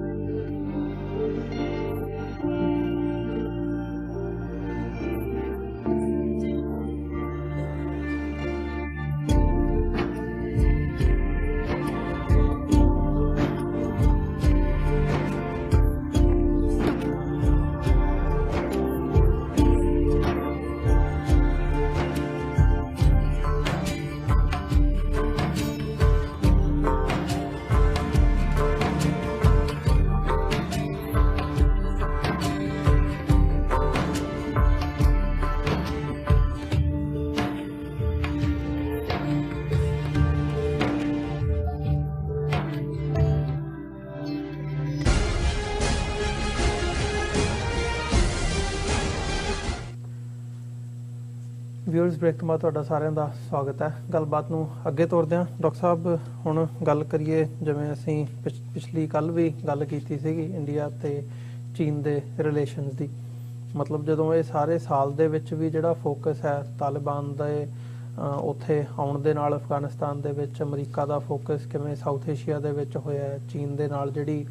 Viewers, break ਤੋਂ ਬਾਅਦ ਤੁਹਾਡਾ ਸਾਰਿਆਂ ਦਾ ਸਵਾਗਤ ਹੈ। ਗੱਲਬਾਤ ਨੂੰ ਅੱਗੇ ਤੋਰਦੇ ਹਾਂ। ਡਾਕਟਰ ਸਾਹਿਬ, ਹੁਣ ਗੱਲ ਕਰੀਏ, ਜਿਵੇਂ ਅਸੀਂ ਪਿਛਲੀ ਕੱਲ ਵੀ ਗੱਲ ਕੀਤੀ ਸੀਗੀ ਇੰਡੀਆ ਤੇ ਚੀਨ ਦੇ ਰਿਲੇਸ਼ਨਸ ਦੀ। ਮਤਲਬ ਜਦੋਂ ਇਹ ਸਾਰੇ ਸਾਲ ਦੇ ਵਿੱਚ ਵੀ ਜਿਹੜਾ ਫੋਕਸ ਹੈ ਤਾਲਿਬਾਨ ਦੇ ਉੱਥੇ ਆਉਣ ਦੇ ਨਾਲ, ਅਫਗਾਨਿਸਤਾਨ ਦੇ ਵਿੱਚ ਅਮਰੀਕਾ ਦਾ ਫੋਕਸ ਕਿਵੇਂ ਸਾਊਥ ਏਸ਼ੀਆ ਦੇ ਵਿੱਚ ਹੋਇਆ, ਚੀਨ ਦੇ ਨਾਲ ਜਿਹੜੀ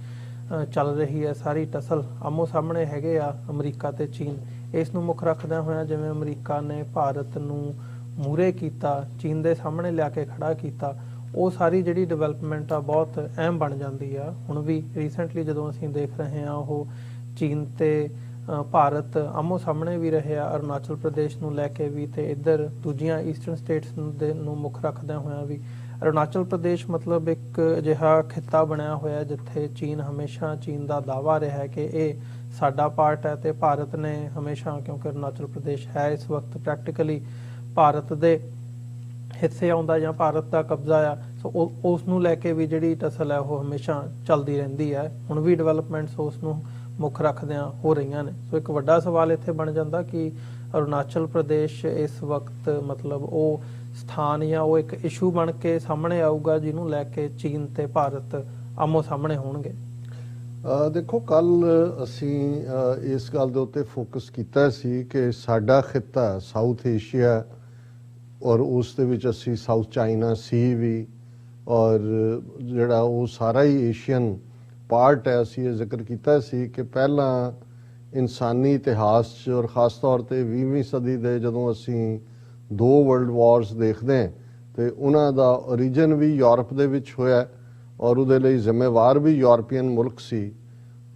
ਚੱਲ ਰਹੀ ਹੈ ਸਾਰੀ ਟਸਲ, ਆਮੋ ਸਾਹਮਣੇ ਹੈਗੇ ਆ ਅਮਰੀਕਾ ਤੇ ਚੀਨ। ਇਸ ਨੂੰ ਮੁੱਖ ਰੱਖਦਿਆਂ ਹੋਇਆਂ ਜਿਵੇਂ ਅਮਰੀਕਾ ਨੇ ਭਾਰਤ ਨੂੰ ਮੂਹਰੇ ਕੀਤਾ, ਚੀਨ ਦੇ ਸਾਹਮਣੇ ਲਿਆ ਕੇ ਖੜਾ ਕੀਤਾ, ਉਹ ਸਾਰੀ ਜਿਹੜੀ ਡਿਵੈਲਪਮੈਂਟ ਆ ਬਹੁਤ ਅਹਿਮ ਬਣ ਜਾਂਦੀ ਆ। ਹੁਣ ਵੀ ਰੀਸੈਂਟਲੀ ਜਦੋਂ ਅਸੀਂ ਦੇਖ ਰਹੇ ਹਾਂ, ਉਹ ਚੀਨ ਤੇ ਭਾਰਤ ਆਮੋ ਸਾਹਮਣੇ ਵੀ ਰਹੇ ਆ, ਅਰੁਣਾਚਲ ਪ੍ਰਦੇਸ਼ ਨੂੰ ਲੈ ਕੇ ਵੀ ਤੇ ਇੱਧਰ ਦੂਜੀਆਂ ਈਸਟਰਨ ਸਟੇਟਸ ਨੂੰ ਮੁੱਖ ਰੱਖਦਿਆਂ ਹੋਇਆਂ ਵੀ। ਅਰੁਣਾਚਲ ਪ੍ਰਦੇਸ਼ ਮਤਲਬ ਇੱਕ ਅਜਿਹਾ ਖਿੱਤਾ ਬਣਿਆ ਹੋਇਆ ਜਿੱਥੇ ਚੀਨ ਦਾ ਦਾਅਵਾ ਰਿਹਾ ਹੈ ਕਿ ਇਹ ਸਾਡਾ ਪਾਰਟ ਹੈ, ਤੇ ਭਾਰਤ ਨੇ ਹਮੇਸ਼ਾ, ਕਿਉਂਕਿ ਅਰੁਣਾਚਲ ਪ੍ਰਦੇਸ਼ ਹੈ ਇਸ ਵਕਤ ਪ੍ਰੈਕਟੀਕਲੀ ਭਾਰਤ ਦੇ ਹਿੱਸੇ ਆਉਂਦਾ ਜਾਂ ਭਾਰਤ ਦਾ ਕਬਜ਼ਾ ਆ, ਸੋ ਉਸ ਨੂੰ ਲੈ ਕੇ ਵੀ ਜਿਹੜੀ ਟਸਲ ਹੈ ਉਹ ਹਮੇਸ਼ਾ ਚੱਲਦੀ ਰਹਿੰਦੀ ਹੈ। ਹੁਣ ਵੀ ਡਿਵੈਲਪਮੈਂਟਸ ਉਸ ਨੂੰ ਮੁੱਖ ਰੱਖਦਿਆਂ ਹੋ ਰਹੀਆਂ ਨੇ। ਸੋ ਇੱਕ ਵੱਡਾ ਸਵਾਲ ਇੱਥੇ ਬਣ ਜਾਂਦਾ ਕਿ ਅਰੁਣਾਚਲ ਪ੍ਰਦੇਸ਼ ਇਸ ਵਕਤ ਮਤਲਬ ਉਹ ਸਥਾਨ ਜਾਂ ਉਹ ਇੱਕ ਇਸ਼ੂ ਬਣ ਕੇ ਸਾਹਮਣੇ ਆਊਗਾ ਜਿਹਨੂੰ ਲੈ ਕੇ ਚੀਨ ਤੇ ਭਾਰਤ ਆਮੋ ਸਾਹਮਣੇ ਹੋਣਗੇ। ਦੇਖੋ, ਕੱਲ ਅਸੀਂ ਇਸ ਗੱਲ ਦੇ ਉੱਤੇ ਫੋਕਸ ਕੀਤਾ ਸੀ ਕਿ ਸਾਡਾ ਖਿੱਤਾ ਸਾਊਥ ਏਸ਼ੀਆ ਔਰ ਉਸ ਦੇ ਵਿੱਚ ਅਸੀਂ ਸਾਊਥ ਚਾਈਨਾ ਸੀ ਵੀ, ਔਰ ਜਿਹੜਾ ਉਹ ਸਾਰਾ ਹੀ ਏਸ਼ੀਅਨ ਪਾਰਟ ਹੈ। ਅਸੀਂ ਇਹ ਜ਼ਿਕਰ ਕੀਤਾ ਸੀ ਕਿ ਪਹਿਲਾਂ ਇਨਸਾਨੀ ਇਤਿਹਾਸ 'ਚ ਔਰ ਖ਼ਾਸ ਤੌਰ ਤੇ 20ਵੀਂ ਸਦੀ ਦੇ ਜਦੋਂ ਅਸੀਂ 2 ਵਰਲਡ ਵਾਰਸ ਦੇਖਦੇ ਹਾਂ ਤੇ ਉਹਨਾਂ ਦਾ ਓਰੀਜਨ ਵੀ ਯੂਰਪ ਦੇ ਵਿੱਚ ਹੋਇਆ ਔਰ ਉਹਦੇ ਲਈ ਜ਼ਿੰਮੇਵਾਰ ਵੀ ਯੂਰਪੀਅਨ ਮੁਲਕ ਸੀ।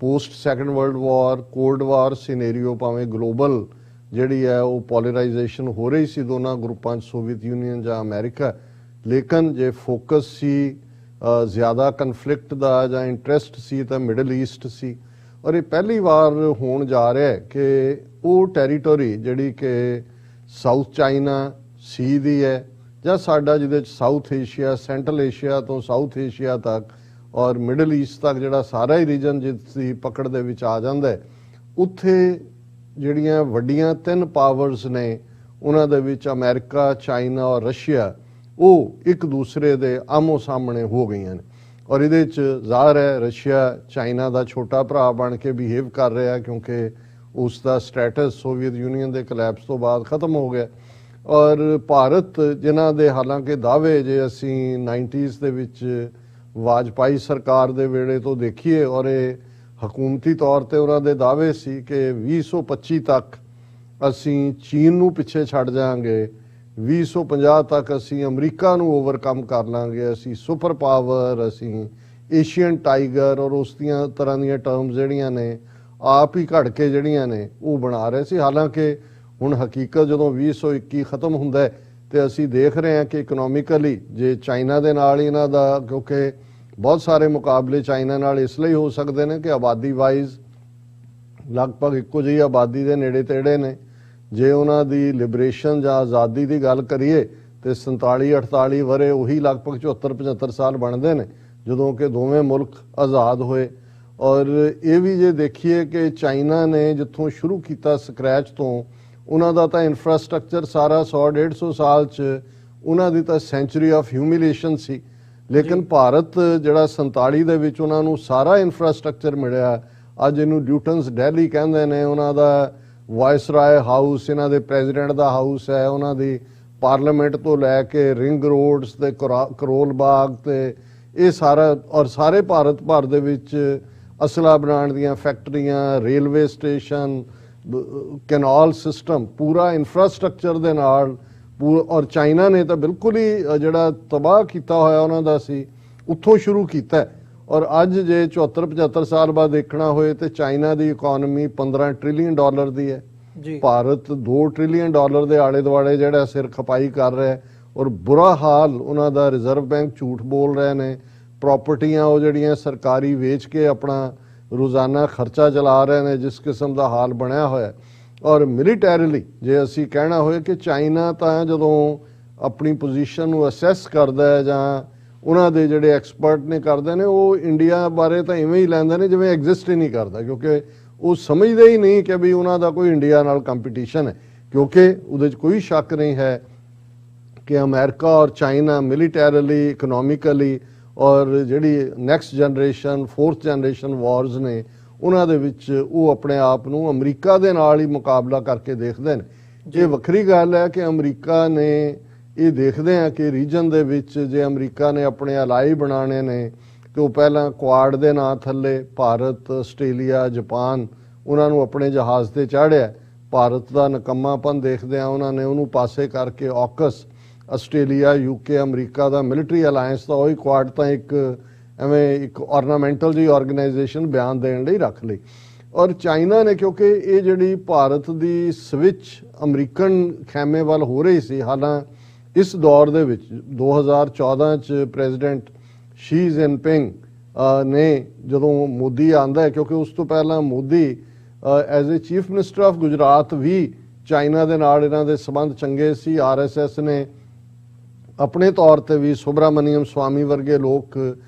Post Second World War, Cold War scenario ਭਾਵੇਂ ਗਲੋਬਲ ਜਿਹੜੀ ਹੈ ਉਹ ਪੋਲਰਾਈਜੇਸ਼ਨ ਹੋ ਰਹੀ ਸੀ ਦੋਨਾਂ ਗਰੁੱਪਾਂ 'ਚ, ਸੋਵੀਅਤ ਯੂਨੀਅਨ ਜਾਂ ਅਮਰੀਕਾ, ਲੇਕਿਨ ਜੇ ਫੋਕਸ ਸੀ ਜ਼ਿਆਦਾ ਕਨਫਲਿਕਟ ਦਾ ਜਾਂ ਇੰਟਰਸਟ ਸੀ ਤਾਂ ਮਿਡਲ ਈਸਟ ਸੀ। ਔਰ ਇਹ ਪਹਿਲੀ ਵਾਰ ਹੋਣ ਜਾ ਰਿਹਾ ਕਿ ਉਹ ਟੈਰੀਟੋਰੀ ਜਿਹੜੀ ਕਿ ਸਾਊਥ ਚਾਈਨਾ ਸੀ ਦੀ ਹੈ ਜਾਂ ਸਾਡਾ ਜਿਹਦੇ 'ਚ ਸਾਊਥ ਏਸ਼ੀਆ, ਸੈਂਟਰਲ ਏਸ਼ੀਆ ਤੋਂ ਸਾਊਥ ਏਸ਼ੀਆ ਤੱਕ ਔਰ ਮਿਡਲ ਈਸਟ ਤੱਕ ਜਿਹੜਾ ਸਾਰਾ ਹੀ ਰੀਜਨ ਜਿਸ ਦੀ ਪਕੜ ਦੇ ਵਿੱਚ ਆ ਜਾਂਦਾ ਹੈ, ਉੱਥੇ ਜਿਹੜੀਆਂ ਵੱਡੀਆਂ 3 ਪਾਵਰਸ ਨੇ ਉਹਨਾਂ ਦੇ ਵਿੱਚ ਅਮਰੀਕਾ, ਚਾਈਨਾ ਔਰ ਰਸ਼ੀਆ, ਉਹ ਇੱਕ ਦੂਸਰੇ ਦੇ ਆਮੋ ਸਾਹਮਣੇ ਹੋ ਗਈਆਂ ਨੇ। ਔਰ ਇਹਦੇ 'ਚ ਜ਼ਾਹਰ ਹੈ ਰਸ਼ੀਆ ਚਾਈਨਾ ਦਾ ਛੋਟਾ ਭਰਾ ਬਣ ਕੇ ਬਿਹੇਵ ਕਰ ਰਿਹਾ ਕਿਉਂਕਿ ਉਸ ਦਾ ਸਟੇਟਸ ਸੋਵੀਅਤ ਯੂਨੀਅਨ ਦੇ ਕਲੈਪਸ ਤੋਂ ਬਾਅਦ ਖਤਮ ਹੋ ਗਿਆ। ਔਰ ਭਾਰਤ ਜਿਨ੍ਹਾਂ ਦੇ ਹਾਲਾਂਕਿ ਦਾਅਵੇ ਜੇ ਅਸੀਂ 90s ਦੇ ਵਿੱਚ ਵਾਜਪਾਈ ਸਰਕਾਰ ਦੇ ਵੇਲੇ ਤੋਂ ਦੇਖੀਏ ਔਰ ਇਹ ਹਕੂਮਤੀ ਤੌਰ ਤੇ ਉਹਨਾਂ ਦੇ ਦਾਅਵੇ ਸੀ ਕਿ 2025 ਤੱਕ ਅਸੀਂ ਚੀਨ ਨੂੰ ਪਿੱਛੇ ਛੱਡ ਜਾਾਂਗੇ, 2050 ਤੱਕ ਅਸੀਂ ਅਮਰੀਕਾ ਨੂੰ ਓਵਰਕਮ ਕਰ ਲਾਂਗੇ, ਅਸੀਂ ਸੁਪਰ ਪਾਵਰ, ਅਸੀਂ ਏਸ਼ੀਅਨ ਟਾਈਗਰ ਔਰ ਉਸ ਦੀਆਂ ਤਰ੍ਹਾਂ ਦੀਆਂ ਟਰਮਸ ਜਿਹੜੀਆਂ ਨੇ ਆਪ ਹੀ ਘੜ ਕੇ ਜਿਹੜੀਆਂ ਨੇ ਉਹ ਬਣਾ ਰਹੇ ਸੀ। ਹਾਲਾਂਕਿ ਹੁਣ ਹਕੀਕਤ ਜਦੋਂ 2021 ਖਤਮ ਹੁੰਦਾ ਹੈ ਤੇ ਅਸੀਂ ਦੇਖ ਰਹੇ ਹਾਂ ਕਿ ਇਕਨੋਮਿਕਲੀ ਜੇ ਚਾਈਨਾ ਦੇ ਨਾਲ ਹੀ ਇਹਨਾਂ ਦਾ, ਕਿਉਂਕਿ ਬਹੁਤ ਸਾਰੇ ਮੁਕਾਬਲੇ ਚਾਈਨਾ ਨਾਲ ਇਸ ਲਈ ਹੋ ਸਕਦੇ ਨੇ ਕਿ ਆਬਾਦੀ ਵਾਈਜ਼ ਲਗਭਗ ਇੱਕੋ ਜਿਹੀ ਆਬਾਦੀ ਦੇ ਨੇੜੇ ਤੇੜੇ ਨੇ। ਜੇ ਉਹਨਾਂ ਦੀ ਲਿਬਰੇਸ਼ਨ ਜਾਂ ਆਜ਼ਾਦੀ ਦੀ ਗੱਲ ਕਰੀਏ ਤੇ 47-48 ਵਰੇ ਉਹੀ ਲਗਭਗ 74-75 ਸਾਲ ਬਣਦੇ ਨੇ ਜਦੋਂ ਕਿ ਦੋਵੇਂ ਮੁਲਕ ਆਜ਼ਾਦ ਹੋਏ। ਔਰ ਇਹ ਵੀ ਜੇ ਦੇਖੀਏ ਕਿ ਚਾਈਨਾ ਨੇ ਜਿੱਥੋਂ ਸ਼ੁਰੂ ਕੀਤਾ ਸਕ੍ਰੈਚ ਤੋਂ, ਉਹਨਾਂ ਦਾ ਤਾਂ ਇਨਫਰਾਸਟ੍ਰਕਚਰ ਸਾਰਾ 100-150 ਸਾਲ 'ਚ ਉਹਨਾਂ ਦੀ ਤਾਂ ਸੈਂਚੁਰੀ ਆਫ ਹਿਊਮਿਲੇਸ਼ਨ ਸੀ। ਲੇਕਿਨ ਭਾਰਤ ਜਿਹੜਾ 47 ਦੇ ਵਿੱਚ ਉਹਨਾਂ ਨੂੰ ਸਾਰਾ ਇਨਫਰਾਸਟ੍ਰਕਚਰ ਮਿਲਿਆ, ਅੱਜ ਇਹਨੂੰ ਡਿਊਟਨਸ ਡੈਲੀ ਕਹਿੰਦੇ ਨੇ, ਉਹਨਾਂ ਦਾ ਵਾਇਸਰਾਏ ਹਾਊਸ, ਇਹਨਾਂ ਦੇ ਪ੍ਰੈਜ਼ੀਡੈਂਟ ਦਾ ਹਾਊਸ ਹੈ, ਉਹਨਾਂ ਦੀ ਪਾਰਲੀਮੈਂਟ ਤੋਂ ਲੈ ਕੇ ਰਿੰਗ ਰੋਡਸ ਤੇ ਕਰੋਲ ਬਾਗ ਤੇ ਇਹ ਸਾਰਾ, ਔਰ ਸਾਰੇ ਭਾਰਤ ਭਰ ਦੇ ਵਿੱਚ ਅਸਲਾ ਬਣਾਉਣ ਦੀਆਂ ਫੈਕਟਰੀਆਂ, ਰੇਲਵੇ ਸਟੇਸ਼ਨ, ਕੈਨਾਲ ਸਿਸਟਮ, ਪੂਰਾ ਇਨਫਰਾਸਟ੍ਰਕਚਰ ਦੇ ਨਾਲ ਔਰ ਚਾਈਨਾ ਨੇ ਤਾਂ ਬਿਲਕੁਲ ਹੀ ਜਿਹੜਾ ਤਬਾਹ ਕੀਤਾ ਹੋਇਆ ਉਹਨਾਂ ਦਾ ਸੀ, ਉੱਥੋਂ ਸ਼ੁਰੂ ਕੀਤਾ। ਔਰ ਅੱਜ ਜੇ 74-75 ਸਾਲ ਬਾਅਦ ਦੇਖਣਾ ਹੋਏ ਤੇ ਚਾਈਨਾ ਦੀ ਇਕਨੋਮੀ $15 ਟ੍ਰਿਲੀਅਨ ਦੀ ਹੈ, ਭਾਰਤ $2 ਟ੍ਰਿਲੀਅਨ ਦੇ ਆਲੇ ਦੁਆਲੇ ਜਿਹੜਾ ਸਿਰ ਖਪਾਈ ਕਰ ਰਿਹਾ ਔਰ ਬੁਰਾ ਹਾਲ ਉਹਨਾਂ ਦਾ। ਰਿਜ਼ਰਵ ਬੈਂਕ ਝੂਠ ਬੋਲ ਰਹੇ ਨੇ, ਪ੍ਰਾਪਰਟੀਆਂ ਉਹ ਜਿਹੜੀਆਂ ਸਰਕਾਰੀ ਵੇਚ ਕੇ ਆਪਣਾ ਰੋਜ਼ਾਨਾ ਖਰਚਾ ਚਲਾ ਰਹੇ ਨੇ, ਜਿਸ ਕਿਸਮ ਦਾ ਹਾਲ ਬਣਿਆ ਹੋਇਆ। ਔਰ ਮਿਲੀਟੈਰੀਲੀ ਜੇ ਅਸੀਂ ਕਹਿਣਾ ਹੋਏ ਕਿ ਚਾਈਨਾ ਤਾਂ ਜਦੋਂ ਆਪਣੀ ਪੋਜੀਸ਼ਨ ਨੂੰ ਅਸੈਸ ਕਰਦਾ ਹੈ ਜਾਂ ਉਹਨਾਂ ਦੇ ਜਿਹੜੇ ਐਕਸਪਰਟ ਨੇ ਕਰਦੇ ਨੇ, ਉਹ ਇੰਡੀਆ ਬਾਰੇ ਤਾਂ ਇਵੇਂ ਹੀ ਲੈਂਦੇ ਨੇ ਜਿਵੇਂ ਐਗਜ਼ਿਸਟ ਹੀ ਨਹੀਂ ਕਰਦਾ, ਕਿਉਂਕਿ ਉਹ ਸਮਝਦੇ ਹੀ ਨਹੀਂ ਕਿ ਵੀ ਉਹਨਾਂ ਦਾ ਕੋਈ ਇੰਡੀਆ ਨਾਲ ਕੰਪੀਟੀਸ਼ਨ ਹੈ। ਕਿਉਂਕਿ ਉਹਦੇ 'ਚ ਕੋਈ ਸ਼ੱਕ ਨਹੀਂ ਹੈ ਕਿ ਅਮਰੀਕਾ ਔਰ ਚਾਈਨਾ ਮਿਲੀਟੈਰੀਲੀ, ਇਕਨੋਮਿਕਲੀ ਔਰ ਜਿਹੜੀ ਨੈਕਸਟ ਜਨਰੇਸ਼ਨ, 4th ਜਨਰੇਸ਼ਨ ਵਾਰਸ ਨੇ ਉਹਨਾਂ ਦੇ ਵਿੱਚ ਉਹ ਆਪਣੇ ਆਪ ਨੂੰ ਅਮਰੀਕਾ ਦੇ ਨਾਲ ਹੀ ਮੁਕਾਬਲਾ ਕਰਕੇ ਦੇਖਦੇ ਨੇ। ਇਹ ਵੱਖਰੀ ਗੱਲ ਹੈ ਕਿ ਅਮਰੀਕਾ ਨੇ ਇਹ ਦੇਖਦੇ ਆ ਕਿ ਰੀਜਨ ਦੇ ਵਿੱਚ ਜੇ ਅਮਰੀਕਾ ਨੇ ਆਪਣੇ ਅਲਾਈ ਬਣਾਉਣੇ ਨੇ ਤੇ ਉਹ ਪਹਿਲਾਂ ਕੁਆਡ ਦੇ ਨਾਂ ਥੱਲੇ ਭਾਰਤ, ਆਸਟ੍ਰੇਲੀਆ, ਜਾਪਾਨ ਉਹਨਾਂ ਨੂੰ ਆਪਣੇ ਜਹਾਜ਼ ਤੇ ਚਾੜਿਆ। ਭਾਰਤ ਦਾ ਨਕੰਮਾਪਨ ਦੇਖਦੇ ਆ ਉਹਨਾਂ ਨੇ ਉਹਨੂੰ ਪਾਸੇ ਕਰਕੇ ਔਕਸ, ਆਸਟ੍ਰੇਲੀਆ, UK, ਅਮਰੀਕਾ ਦਾ ਮਿਲਟਰੀ ਅਲਾਇੰਸ ਤਾਂ ਉਹੀ ਕੁਆਡ ਤਾਂ ਇੱਕ ਐਵੇਂ ਇੱਕ ਆਰਨਾਮੈਂਟਲ ਜਿਹੀ ਆਰਗੇਨਾਈਜੇਸ਼ਨ ਬਿਆਨ ਦੇਣ ਲਈ ਰੱਖ ਲਈ। ਔਰ ਚਾਈਨਾ ਨੇ, ਕਿਉਂਕਿ ਇਹ ਜਿਹੜੀ ਭਾਰਤ ਦੀ ਸਵਿਚ ਅਮਰੀਕਨ ਖੈਮੇ ਵੱਲ ਹੋ ਰਹੀ ਸੀ, ਹਾਲਾਂ ਇਸ ਦੌਰ ਦੇ ਵਿੱਚ 2014 ਚ ਪ੍ਰੈਜ਼ੀਡੈਂਟ ਸ਼ੀ ਜਿਨਪਿੰਗ ਨੇ ਜਦੋਂ ਮੋਦੀ ਆਂਦਾ ਹੈ, ਕਿਉਂਕਿ ਉਸ ਤੋਂ ਪਹਿਲਾਂ Modi as a chief minister of Gujarat ਵੀ ਚਾਈਨਾ ਦੇ ਨਾਲ ਇਹਨਾਂ ਦੇ ਸੰਬੰਧ ਚੰਗੇ ਸੀ। RSS ਨੇ ਆਪਣੇ ਤੌਰ ਤੇ ਵੀ ਸੁਬਰਾਮਨੀਅਮ ਸਵਾਮੀ ਵਰਗੇ ਲੋਕ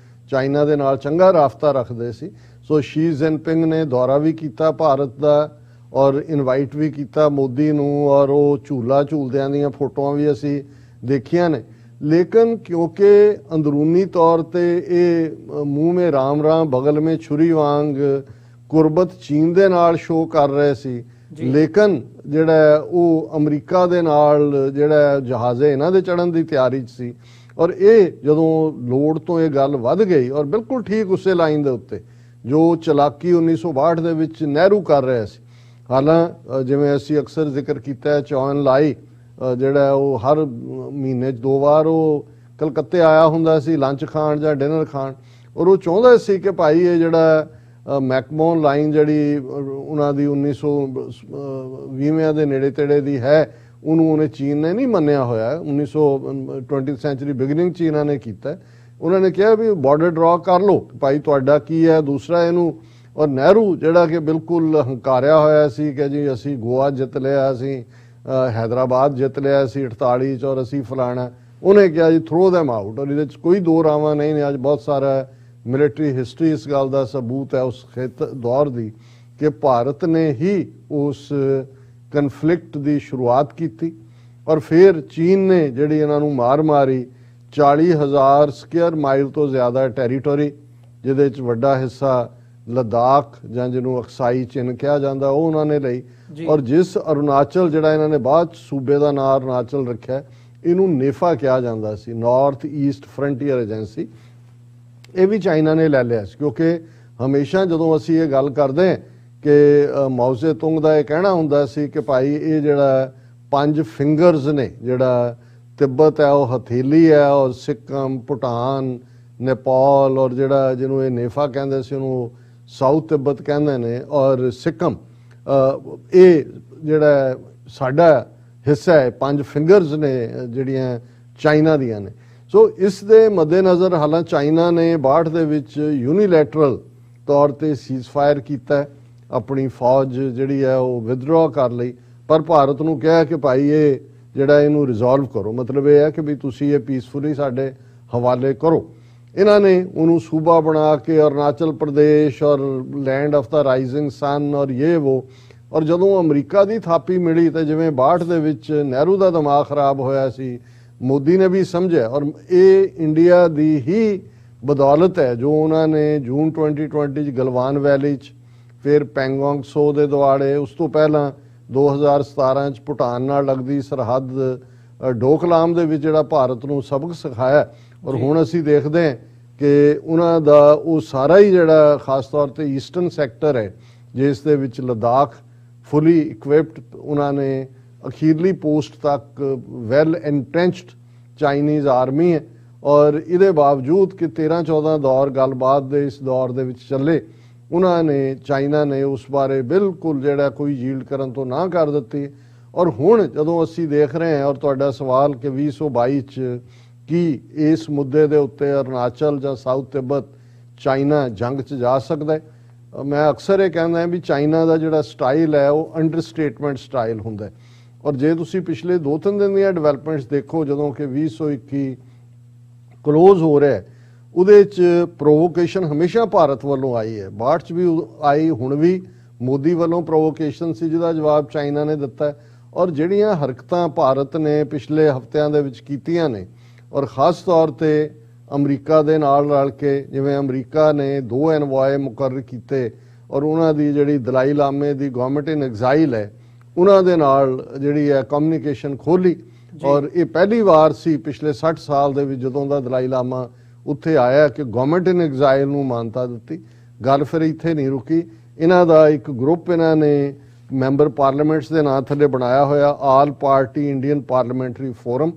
ਚਾਈਨਾ ਦੇ ਨਾਲ ਚੰਗਾ ਰਾਬਤਾ ਰੱਖਦੇ ਸੀ। ਸੋ ਸ਼ੀ ਜਿਨਪਿੰਗ ਨੇ ਦੌਰਾ ਵੀ ਕੀਤਾ ਭਾਰਤ ਦਾ ਔਰ ਇਨਵਾਈਟ ਵੀ ਕੀਤਾ ਮੋਦੀ ਨੂੰ, ਔਰ ਉਹ ਝੂਲਾ ਝੂਲਦਿਆਂ ਦੀਆਂ ਫੋਟੋਆਂ ਵੀ ਅਸੀਂ ਦੇਖੀਆਂ ਨੇ। ਲੇਕਿਨ ਕਿਉਂਕਿ ਅੰਦਰੂਨੀ ਤੌਰ ਤੇ ਇਹ ਮੂੰਹ ਮੇ ਰਾਮ ਰਾਮ ਬਗਲ ਮੇ ਛੁਰੀ ਵਾਂਗ ਕੁਰਬਤ ਚੀਨ ਦੇ ਨਾਲ ਸ਼ੋਅ ਕਰ ਰਹੇ ਸੀ, ਲੇਕਿਨ ਜਿਹੜਾ ਉਹ ਅਮਰੀਕਾ ਦੇ ਨਾਲ ਜਿਹੜਾ ਜਹਾਜ਼ੇ ਇਹਨਾਂ ਦੇ ਚੜਨ ਦੀ ਤਿਆਰੀ 'ਚ ਸੀ। ਔਰ ਇਹ ਜਦੋਂ ਲੋੜ ਤੋਂ ਇਹ ਗੱਲ ਵੱਧ ਗਈ, ਔਰ ਬਿਲਕੁਲ ਠੀਕ ਉਸੇ ਲਾਈਨ ਦੇ ਉੱਤੇ ਜੋ ਚਲਾਕੀ 1962 ਦੇ ਵਿੱਚ ਨਹਿਰੂ ਕਰ ਰਿਹਾ ਸੀ ਹਾਲਾਂ ਜਿਵੇਂ ਅਸੀਂ ਅਕਸਰ ਜ਼ਿਕਰ ਕੀਤਾ ਚੌਨ ਲਾਈ ਜਿਹੜਾ ਉਹ ਹਰ ਮਹੀਨੇ 'ਚ 2 ਵਾਰ ਉਹ ਕਲਕੱਤੇ ਆਇਆ ਹੁੰਦਾ ਸੀ ਲੰਚ ਖਾਣ ਜਾਂ ਡਿਨਰ ਖਾਣ, ਔਰ ਉਹ ਚਾਹੁੰਦਾ ਸੀ ਕਿ ਭਾਈ ਇਹ ਜਿਹੜਾ ਮੈਕਮੋਨ ਲਾਈਨ ਜਿਹੜੀ ਉਹਨਾਂ ਦੀ 1920 ਦੇ ਨੇੜੇ ਤੇੜੇ ਦੀ ਹੈ, ਉਹਨੂੰ ਉਹਨੇ ਚੀਨ ਨੇ ਨਹੀਂ ਮੰਨਿਆ ਹੋਇਆ। 20th ਸੈਂਚੁਰੀ ਬਿਗਨਿੰਗ ਚ ਇਹਨਾਂ ਨੇ ਕੀਤਾ। ਉਹਨਾਂ ਨੇ ਕਿਹਾ ਵੀ ਬਾਰਡਰ ਡਰਾ ਕਰ ਲਓ ਭਾਈ, ਤੁਹਾਡਾ ਕੀ ਹੈ। ਦੂਸਰਾ ਇਹਨੂੰ, ਔਰ ਨਹਿਰੂ ਜਿਹੜਾ ਕਿ ਬਿਲਕੁਲ ਹੰਕਾਰਿਆ ਹੋਇਆ ਸੀ ਕਿ ਜੀ ਅਸੀਂ ਗੋਆ ਜਿੱਤ ਲਿਆ, ਅਸੀਂ ਹੈਦਰਾਬਾਦ ਜਿੱਤ ਲਿਆ ਸੀ 48 ਚ, ਔਰ ਅਸੀਂ ਫਲਾਣਾ, ਉਹਨੇ ਕਿਹਾ ਜੀ ਥਰੋ ਦੈਮ ਆਊਟ। ਔਰ ਇਹਦੇ 'ਚ ਕੋਈ ਦੋ ਰਾਵਾਂ ਨਹੀਂ ਨੇ। ਅੱਜ ਬਹੁਤ ਸਾਰਾ ਮਿਲਟਰੀ ਹਿਸਟਰੀ ਇਸ ਗੱਲ ਦਾ ਸਬੂਤ ਹੈ ਉਸ ਦੌਰ ਦੀ ਕਿ ਭਾਰਤ ਨੇ ਹੀ ਉਸ ਕਨਫਲਿਕਟ ਦੀ ਸ਼ੁਰੂਆਤ ਕੀਤੀ, ਔਰ ਫਿਰ ਚੀਨ ਨੇ ਜਿਹੜੀ ਇਹਨਾਂ ਨੂੰ ਮਾਰ ਮਾਰੀ 40,000 ਸਕੁਅਰ ਮਾਈਲ ਤੋਂ ਜ਼ਿਆਦਾ ਟੈਰੀਟੋਰੀ, ਜਿਹਦੇ 'ਚ ਵੱਡਾ ਹਿੱਸਾ ਲਦਾਖ ਜਾਂ ਜਿਹਨੂੰ ਅਕਸਾਈ ਚਿੰਨ ਕਿਹਾ ਜਾਂਦਾ ਉਹ ਉਹਨਾਂ ਨੇ ਲਈ। ਔਰ ਜਿਸ ਅਰੁਣਾਚਲ ਜਿਹੜਾ ਇਹਨਾਂ ਨੇ ਬਾਅਦ ਸੂਬੇ ਦਾ ਨਾਂ ਅਰੁਣਾਚਲ ਰੱਖਿਆ, ਇਹਨੂੰ ਨੇਫਾ ਕਿਹਾ ਜਾਂਦਾ ਸੀ, ਨਾਰਥ ਈਸਟ ਫਰੰਟੀਅਰ ਏਜੰਸੀ, ਇਹ ਵੀ ਚਾਈਨਾ ਨੇ ਲੈ ਲਿਆ ਸੀ। ਕਿਉਂਕਿ ਹਮੇਸ਼ਾ ਜਦੋਂ ਅਸੀਂ ਇਹ ਗੱਲ ਕਰਦੇ ਹਾਂ ਕਿ ਮਾਓ ਸੇ ਤੁੰਗ ਦਾ ਇਹ ਕਹਿਣਾ ਹੁੰਦਾ ਸੀ ਕਿ ਭਾਈ ਇਹ ਜਿਹੜਾ 5 ਫਿੰਗਰਸ ਨੇ, ਜਿਹੜਾ ਤਿੱਬਤ ਹੈ ਉਹ ਹਥੇਲੀ ਹੈ, ਔਰ ਸਿੱਕਮ, ਭੂਟਾਨ, ਨੇਪਾਲ, ਔਰ ਜਿਹੜਾ ਜਿਹਨੂੰ ਇਹ ਨੇਫਾ ਕਹਿੰਦੇ ਸੀ ਉਹਨੂੰ ਸਾਊਥ ਤਿੱਬਤ ਕਹਿੰਦੇ ਨੇ, ਔਰ ਸਿੱਕਮ, ਇਹ ਜਿਹੜਾ ਸਾਡਾ ਹਿੱਸਾ ਹੈ, 5 ਫਿੰਗਰਸ ਨੇ ਜਿਹੜੀਆਂ ਚਾਈਨਾ ਦੀਆਂ ਨੇ। ਸੋ ਇਸ ਦੇ ਮੱਦੇਨਜ਼ਰ ਹਾਲਾਂ ਚਾਈਨਾ ਨੇ 62 ਦੇ ਵਿੱਚ ਯੂਨੀਲੈਟਰਲ ਤੌਰ ਤੇ ਸੀਜ਼ਫਾਇਰ ਕੀਤਾ, ਆਪਣੀ ਫੌਜ ਜਿਹੜੀ ਹੈ ਉਹ ਵਿਦਡਰਾ ਕਰ ਲਈ, ਪਰ ਭਾਰਤ ਨੂੰ ਕਿਹਾ ਕਿ ਭਾਈ ਇਹ ਜਿਹੜਾ ਇਹਨੂੰ ਰਿਜ਼ੋਲਵ ਕਰੋ। ਮਤਲਬ ਇਹ ਹੈ ਕਿ ਵੀ ਤੁਸੀਂ ਇਹ ਪੀਸਫੁਲੀ ਸਾਡੇ ਹਵਾਲੇ ਕਰੋ। ਇਹਨਾਂ ਨੇ ਉਹਨੂੰ ਸੂਬਾ ਬਣਾ ਕੇ ਅਰੁਣਾਚਲ ਪ੍ਰਦੇਸ਼ ਔਰ ਲੈਂਡ ਆਫ ਦਾ ਰਾਈਜ਼ਿੰਗ ਸਨ ਔਰ ਇਹ ਵੋ। ਔਰ ਜਦੋਂ ਅਮਰੀਕਾ ਦੀ ਥਾਪੀ ਮਿਲੀ ਤਾਂ ਜਿਵੇਂ 62 ਦੇ ਵਿੱਚ ਨਹਿਰੂ ਦਾ ਦਿਮਾਗ ਖਰਾਬ ਹੋਇਆ ਸੀ, ਮੋਦੀ ਨੇ ਵੀ ਸਮਝਿਆ, ਔਰ ਇਹ ਇੰਡੀਆ ਦੀ ਹੀ ਬਦੌਲਤ ਹੈ ਜੋ ਉਹਨਾਂ ਨੇ ਜੂਨ 2020 ਚ ਗਲਵਾਨ ਵੈਲੀ 'ਚ, ਫਿਰ ਪੈਂਗੋਂਗ ਸੋ ਦੇ ਦੁਆਲੇ, ਉਸ ਤੋਂ ਪਹਿਲਾਂ 2017 ਚ ਭੂਟਾਨ ਨਾਲ ਲੱਗਦੀ ਸਰਹੱਦ ਡੋਕਲਾਮ ਦੇ ਵਿੱਚ ਜਿਹੜਾ ਭਾਰਤ ਨੂੰ ਸਬਕ ਸਿਖਾਇਆ। ਔਰ ਹੁਣ ਅਸੀਂ ਦੇਖਦੇ ਹਾਂ ਕਿ ਉਹਨਾਂ ਦਾ ਉਹ ਸਾਰਾ ਹੀ ਜਿਹੜਾ ਖਾਸ ਤੌਰ ਤੇ ਈਸਟਰਨ ਸੈਕਟਰ ਹੈ, ਜਿਸ ਦੇ ਵਿੱਚ ਲਦਾਖ ਫੁੱਲੀ ਇਕਵਿਪਡ, ਉਹਨਾਂ ਨੇ ਅਖੀਰਲੀ ਪੋਸਟ ਤੱਕ ਵੈਲ ਐਂਟਰੈਂਚਡ ਚਾਈਨੀਜ਼ ਆਰਮੀ ਹੈ। ਔਰ ਇਹਦੇ ਬਾਵਜੂਦ ਕਿ 13-14 ਦੌਰ ਗੱਲਬਾਤ ਦੇ ਇਸ ਦੌਰ ਦੇ ਵਿੱਚ ਚੱਲੇ, ਉਹਨਾਂ ਨੇ ਚਾਈਨਾ ਨੇ ਉਸ ਬਾਰੇ ਬਿਲਕੁਲ ਜਿਹੜਾ ਕੋਈ ਯੀਲਡ ਕਰਨ ਤੋਂ ਨਾ ਕਰ ਦਿੱਤੀ। ਔਰ ਹੁਣ ਜਦੋਂ ਅਸੀਂ ਦੇਖ ਰਹੇ ਹਾਂ, ਔਰ ਤੁਹਾਡਾ ਸਵਾਲ ਕਿ 2022 ਚ ਕੀ ਇਸ ਮੁੱਦੇ ਦੇ ਉੱਤੇ ਅਰੁਣਾਚਲ ਜਾਂ ਸਾਊਥ ਤਿੱਬਤ ਚਾਈਨਾ ਜੰਗ 'ਚ ਜਾ ਸਕਦਾ ਹੈ, ਮੈਂ ਅਕਸਰ ਇਹ ਕਹਿੰਦਾ ਵੀ ਚਾਈਨਾ ਦਾ ਜਿਹੜਾ ਸਟਾਈਲ ਹੈ ਉਹ ਅੰਡਰਸਟੇਟਮੈਂਟ ਸਟਾਈਲ ਹੁੰਦਾ ਹੈ। ਔਰ ਜੇ ਤੁਸੀਂ ਪਿਛਲੇ 2-3 ਦਿਨ ਦੀਆਂ ਡਿਵੈਲਪਮੈਂਟਸ ਦੇਖੋ, ਜਦੋਂ ਕਿ 2021 ਕਲੋਜ਼ ਹੋ ਰਿਹਾ, ਉਹਦੇ 'ਚ ਪ੍ਰੋਵੋਕੇਸ਼ਨ ਹਮੇਸ਼ਾ ਭਾਰਤ ਵੱਲੋਂ ਆਈ ਹੈ। 62 'ਚ ਵੀ ਆਈ, ਹੁਣ ਵੀ ਮੋਦੀ ਵੱਲੋਂ ਪ੍ਰੋਵੋਕੇਸ਼ਨ ਸੀ ਜਿਹਦਾ ਜਵਾਬ ਚਾਈਨਾ ਨੇ ਦਿੱਤਾ। ਔਰ ਜਿਹੜੀਆਂ ਹਰਕਤਾਂ ਭਾਰਤ ਨੇ ਪਿਛਲੇ ਹਫ਼ਤਿਆਂ ਦੇ ਵਿੱਚ ਕੀਤੀਆਂ ਨੇ, ਔਰ ਖਾਸ ਤੌਰ ਤੇ ਅਮਰੀਕਾ ਦੇ ਨਾਲ ਰਲ ਕੇ, ਜਿਵੇਂ ਅਮਰੀਕਾ ਨੇ 2 ਐਨਵਾਏ ਮੁਕਰਰ ਕੀਤੇ, ਔਰ ਉਹਨਾਂ ਦੀ ਜਿਹੜੀ ਦਲਾਈ ਲਾਮੇ ਦੀ ਗਵਰਨਮੈਂਟ ਇਨ ਐਗਜ਼ਾਈਲ ਹੈ ਉਹਨਾਂ ਦੇ ਨਾਲ ਜਿਹੜੀ ਹੈ ਕਮਿਊਨੀਕੇਸ਼ਨ ਖੋਲੀ। ਔਰ ਇਹ ਪਹਿਲੀ ਵਾਰ ਸੀ ਪਿਛਲੇ 60 ਸਾਲ ਦੇ ਵਿੱਚ ਜਦੋਂ ਦਾ ਦਲਾਈ ਲਾਮਾ ਉੱਥੇ ਆਇਆ ਕਿ ਗਵਰਨਮੈਂਟ ਇਨ ਐਗਜ਼ਾਈਲ ਨੂੰ ਮਾਨਤਾ ਦਿੱਤੀ। ਗੱਲ ਫਿਰ ਇੱਥੇ ਨਹੀਂ ਰੁਕੀ। ਇਹਨਾਂ ਦਾ ਇੱਕ ਗਰੁੱਪ ਇਹਨਾਂ ਨੇ ਮੈਂਬਰ ਪਾਰਲੀਮੈਂਟਸ ਦੇ ਨਾਂ ਥੱਲੇ ਬਣਾਇਆ ਹੋਇਆ, all party Indian parliamentary forum.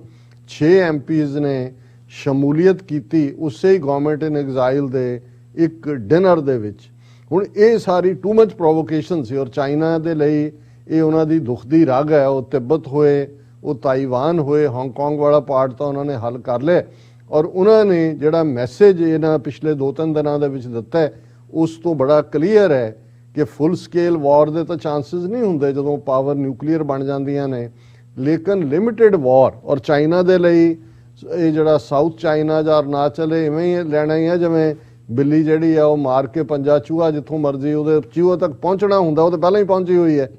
6 MPs ਨੇ ਸ਼ਮੂਲੀਅਤ ਕੀਤੀ ਉਸੇ ਹੀ ਗਵਰਨਮੈਂਟ ਇਨ ਐਗਜ਼ਾਈਲ ਦੇ ਇੱਕ ਡਿਨਰ ਦੇ ਵਿੱਚ। ਹੁਣ ਇਹ ਸਾਰੀ ਟੂ ਮਚ ਪ੍ਰੋਵੋਕੇਸ਼ਨ ਸੀ, ਔਰ ਚਾਈਨਾ ਦੇ ਲਈ ਇਹ ਉਹਨਾਂ ਦੀ ਦੁੱਖ ਦੀ ਰਗ ਹੈ। ਉਹ ਤਿੱਬਤ ਹੋਏ, ਉਹ ਤਾਈਵਾਨ ਹੋਏ, ਹਾਂਗਕਾਂਗ ਵਾਲਾ ਪਾਰਟ ਤਾਂ ਉਹਨਾਂ ਨੇ ਹੱਲ ਕਰ ਲਿਆ। ਔਰ ਉਹਨਾਂ ਨੇ ਜਿਹੜਾ ਮੈਸੇਜ ਇਹਨਾਂ ਪਿਛਲੇ 2-3 ਦਿਨਾਂ ਦੇ ਵਿੱਚ ਦਿੱਤਾ ਹੈ, ਉਸ ਤੋਂ ਬੜਾ ਕਲੀਅਰ ਹੈ ਕਿ ਫੁੱਲ ਸਕੇਲ ਵਾਰ ਦੇ ਤਾਂ ਚਾਂਸਸ ਨਹੀਂ ਹੁੰਦੇ ਜਦੋਂ ਪਾਵਰ ਨਿਊਕਲੀਅਰ ਬਣ ਜਾਂਦੀਆਂ ਨੇ, ਲੇਕਿਨ ਲਿਮਿਟਿਡ ਵਾਰ। ਔਰ ਚਾਈਨਾ ਦੇ ਲਈ ਇਹ ਜਿਹੜਾ ਸਾਊਥ ਚਾਈਨਾ ਜਾਂ ਅਰੁਣਾਚਲ ਇਵੇਂ ਹੀ ਲੈਣਾ ਹੀ ਹੈ ਜਿਵੇਂ ਬਿੱਲੀ ਜਿਹੜੀ ਆ ਉਹ ਮਾਰ ਕੇ ਪੰਜਾ ਚੂਹਾ ਜਿੱਥੋਂ ਮਰਜ਼ੀ ਉਹਦੇ ਚੂਹੇ ਤੱਕ ਪਹੁੰਚਣਾ ਹੁੰਦਾ, ਉਹ ਤਾਂ ਪਹਿਲਾਂ ਹੀ ਪਹੁੰਚੀ ਹੋਈ ਹੈ।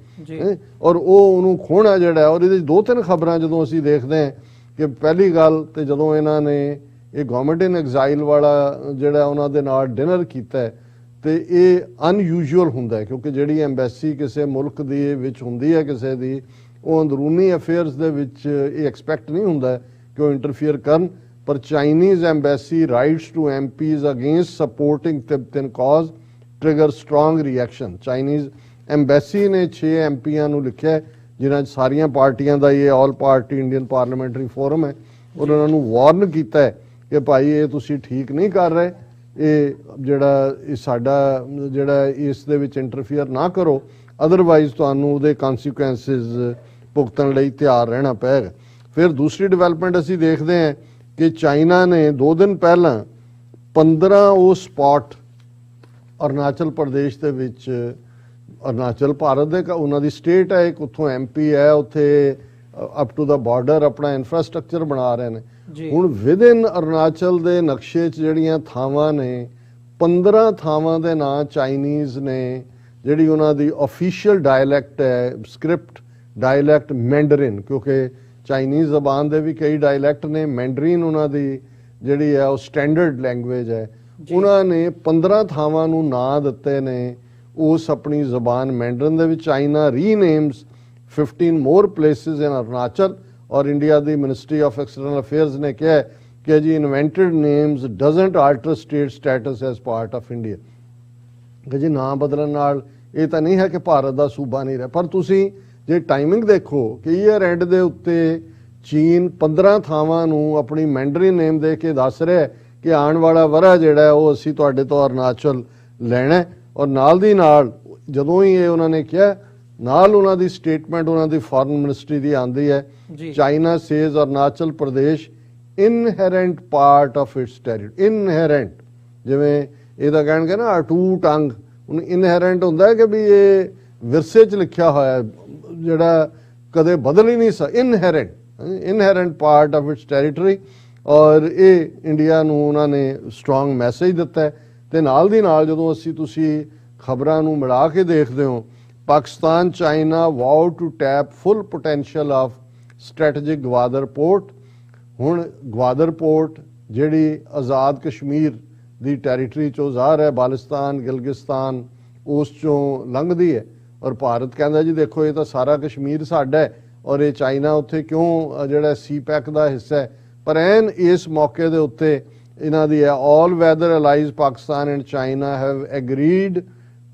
ਔਰ ਉਹਨੂੰ ਖੋਣਾ ਜਿਹੜਾ, ਔਰ ਇਹਦੇ 2-3 ਖਬਰਾਂ ਜਦੋਂ ਅਸੀਂ ਦੇਖਦੇ ਹਾਂ ਕਿ ਪਹਿਲੀ ਗੱਲ ਤੇ ਜਦੋਂ ਇਹਨਾਂ ਨੇ ਇਹ ਗਵਰਨਮੈਂਟ ਇਨ ਐਗਜ਼ਾਈਲ ਵਾਲਾ ਜਿਹੜਾ ਉਹਨਾਂ ਦੇ ਨਾਲ ਡਿਨਰ ਕੀਤਾ, ਤੇ ਇਹ ਅਨਯੂਜੂਅਲ ਹੁੰਦਾ ਕਿਉਂਕਿ ਜਿਹੜੀ ਐਮਬੈਸੀ ਕਿਸੇ ਮੁਲਕ ਦੀ ਵਿੱਚ ਹੁੰਦੀ ਹੈ ਕਿਸੇ ਦੀ, ਉਹ ਅੰਦਰੂਨੀ ਅਫੇਅਰਸ ਦੇ ਵਿੱਚ ਇਹ ਐਕਸਪੈਕਟ ਨਹੀਂ ਹੁੰਦਾ ਕਿ ਉਹ ਇੰਟਰਫੀਅਰ ਕਰਨ। ਪਰ Chinese embassy writes to MPs against supporting Tibetan cause trigger strong reaction. Chinese embassy ਨੇ 6 ਐਮਪੀਆਂ ਨੂੰ ਲਿਖਿਆ, ਜਿਨ੍ਹਾਂ 'ਚ ਸਾਰੀਆਂ ਪਾਰਟੀਆਂ ਦਾ ਇਹ all party Indian parliamentary forum ਹੈ, ਔਰ ਉਹਨਾਂ ਨੂੰ ਵਾਰਨ ਕੀਤਾ ਹੈ ਕਿ ਭਾਈ ਇਹ ਤੁਸੀਂ ਠੀਕ ਨਹੀਂ ਕਰ ਰਹੇ, ਇਹ ਜਿਹੜਾ ਇਹ ਸਾਡਾ ਜਿਹੜਾ ਇਸ ਦੇ ਵਿੱਚ ਇੰਟਰਫੀਅਰ ਨਾ ਕਰੋ, ਅਦਰਵਾਈਜ਼ ਤੁਹਾਨੂੰ ਉਹਦੇ ਕਨਸੀਕੁਐਂਸਿਸ ਭੁਗਤਣ ਲਈ ਤਿਆਰ ਰਹਿਣਾ ਪਏਗਾ। ਫਿਰ ਦੂਸਰੀ ਡਿਵੈਲਪਮੈਂਟ ਅਸੀਂ ਦੇਖਦੇ ਹਾਂ ਕਿ ਚਾਈਨਾ ਨੇ 2 ਦਿਨ ਪਹਿਲਾਂ 15 ਉਹ ਸਪਾਟ ਅਰੁਣਾਚਲ ਪ੍ਰਦੇਸ਼ ਦੇ ਵਿੱਚ, ਅਰੁਣਾਚਲ ਭਾਰਤ ਦੇ ਉਹਨਾਂ ਦੀ ਸਟੇਟ ਹੈ ਇੱਕ, ਉੱਥੋਂ ਐਮਪੀ ਹੈ, ਉੱਥੇ ਅਪ ਟੂ ਦਾ ਬਾਰਡਰ ਆਪਣਾ ਇਨਫਰਾਸਟ੍ਰਕਚਰ ਬਣਾ ਰਹੇ ਨੇ। ਹੁਣ ਵਿਦਿਨ ਅਰੁਣਾਚਲ ਦੇ ਨਕਸ਼ੇ 'ਚ ਜਿਹੜੀਆਂ ਥਾਵਾਂ ਨੇ, 15 ਥਾਵਾਂ ਦੇ ਨਾਂ ਚਾਈਨੀਜ਼ ਨੇ, ਜਿਹੜੀ ਉਹਨਾਂ ਦੀ ਆਫੀਸ਼ੀਅਲ ਡਾਇਲੈਕਟ ਹੈ, ਸਕ੍ਰਿਪਟ ਡਾਇਲੈਕਟ ਮੈਂਡਰਿਨ, ਕਿਉਂਕਿ ਚਾਈਨੀਜ਼ ਜ਼ਬਾਨ ਦੇ ਵੀ ਕਈ ਡਾਇਲੈਕਟ ਨੇ, ਮੈਂਡਰੀਨ ਉਹਨਾਂ ਦੀ ਜਿਹੜੀ ਹੈ ਉਹ ਸਟੈਂਡਰਡ ਲੈਂਗੁਏਜ ਹੈ। ਉਹਨਾਂ ਨੇ 15 ਥਾਵਾਂ ਨੂੰ ਨਾਂ ਦਿੱਤੇ ਨੇ ਉਸ ਆਪਣੀ ਜ਼ਬਾਨ ਮੈਂਡਰਨ ਦੇ ਵਿੱਚ। China renames 15 more places in Arunachal, ਔਰ ਇੰਡੀਆ ਦੀ ਮਿਨਿਸਟਰੀ ਆਫ ਐਕਸਟਰਨਲ ਅਫੇਅਰਸ ਨੇ ਕਿਹਾ ਕਿ ਜੀ invented names doesn't alter state status as part of India, ਕਿ ਜੀ ਨਾਂ ਬਦਲਣ ਨਾਲ ਇਹ ਤਾਂ ਨਹੀਂ ਹੈ ਕਿ ਭਾਰਤ ਦਾ ਸੂਬਾ ਨਹੀਂ ਰਿਹਾ। ਪਰ ਤੁਸੀਂ ਜੇ ਟਾਈਮਿੰਗ ਦੇਖੋ ਕਿ ਈਅਰ ਐਂਡ ਦੇ ਉੱਤੇ ਚੀਨ 15 ਥਾਵਾਂ ਨੂੰ ਆਪਣੀ ਮੈਂਡਰੀਨ ਨੇਮ ਦੇ ਕੇ ਦੱਸ ਰਿਹਾ ਕਿ ਆਉਣ ਵਾਲਾ ਵਰ੍ਹਾ ਜਿਹੜਾ ਉਹ ਅਸੀਂ ਤੁਹਾਡੇ ਤੋਂ ਅਰੁਣਾਚਲ ਲੈਣਾ, ਔਰ ਨਾਲ ਦੀ ਨਾਲ ਜਦੋਂ ਹੀ ਇਹ ਉਹਨਾਂ ਨੇ ਕਿਹਾ, ਨਾਲ ਉਹਨਾਂ ਦੀ ਸਟੇਟਮੈਂਟ ਉਹਨਾਂ ਦੀ ਫੋਰਨ ਮਿਨਿਸਟਰੀ ਦੀ ਆਂਦੀ ਹੈ, China says Arunachal Pradesh inherent part of its territory. Inherent, ਜਿਵੇਂ ਇਹਦਾ ਕਹਿਣਗੇ ਨਾ ਅਟੂਟ ਅੰਗ, ਹੁਣ ਇਨਹੈਰੈਂਟ ਹੁੰਦਾ ਹੈ ਕਿ ਵੀ ਇਹ ਵਿਰਸੇ 'ਚ ਲਿਖਿਆ ਹੋਇਆ, ਜਿਹੜਾ ਕਦੇ ਬਦਲ ਹੀ ਨਹੀਂ ਸਕਦਾ। ਇਨਹੈਰੈਂਟ ਪਾਰਟ ਆਫ ਇਟਸ ਟੈਰੀਟਰੀ, ਔਰ ਇਹ ਇੰਡੀਆ ਨੂੰ ਉਹਨਾਂ ਨੇ ਸਟਰੋਂਗ ਮੈਸੇਜ ਦਿੱਤਾ ਹੈ। ਤੇ ਨਾਲ ਦੀ ਨਾਲ ਜਦੋਂ ਤੁਸੀਂ ਖਬਰਾਂ ਨੂੰ ਮਿਲਾ ਕੇ ਦੇਖਦੇ ਹੋ, Pakistan China vow to tap full potential of strategic Gwadar port. ਹੁਣ ਗਵਾਦਰ ਪੋਰਟ ਜਿਹੜੀ ਆਜ਼ਾਦ ਕਸ਼ਮੀਰ ਦੀ ਟੈਰੀਟਰੀ ਚੋਂ ਜ਼ਾਹਰ ਹੈ, ਬਾਲਿਸਤਾਨ ਗਿਲਗਿਸਤਾਨ ਉਸ ਚੋਂ ਲੰਘਦੀ ਹੈ, ਔਰ ਭਾਰਤ ਕਹਿੰਦਾ ਜੀ ਦੇਖੋ ਇਹ ਤਾਂ ਸਾਰਾ ਕਸ਼ਮੀਰ ਸਾਡਾ ਹੈ, ਔਰ ਇਹ ਚਾਈਨਾ ਉੱਥੇ ਕਿਉਂ ਜਿਹੜਾ ਸੀਪੈਕ ਦਾ ਹਿੱਸਾ ਹੈ। ਪਰ ਐਨ ਇਸ ਮੌਕੇ ਦੇ ਉੱਤੇ ਇਹਨਾਂ ਦੀ all weather allies Pakistan and China have agreed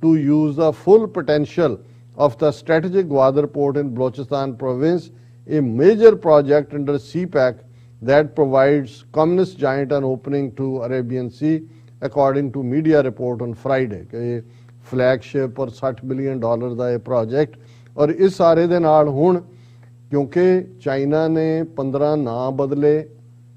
to use the full potential of the strategic Gwadar port in Balochistan province, a major project under CPEC that provides communist giant an opening to Arabian Sea, according to media report on Friday। कि flagship और $60 billion ਦਾ ਇਹ project, ਔਰ ਇਸ ਸਾਰੇ ਦੇ ਨਾਲ ਹੁਣ ਕਿਉਂਕਿ ਚਾਈਨਾ ਨੇ 15 ਨਾਂ ਬਦਲੇ,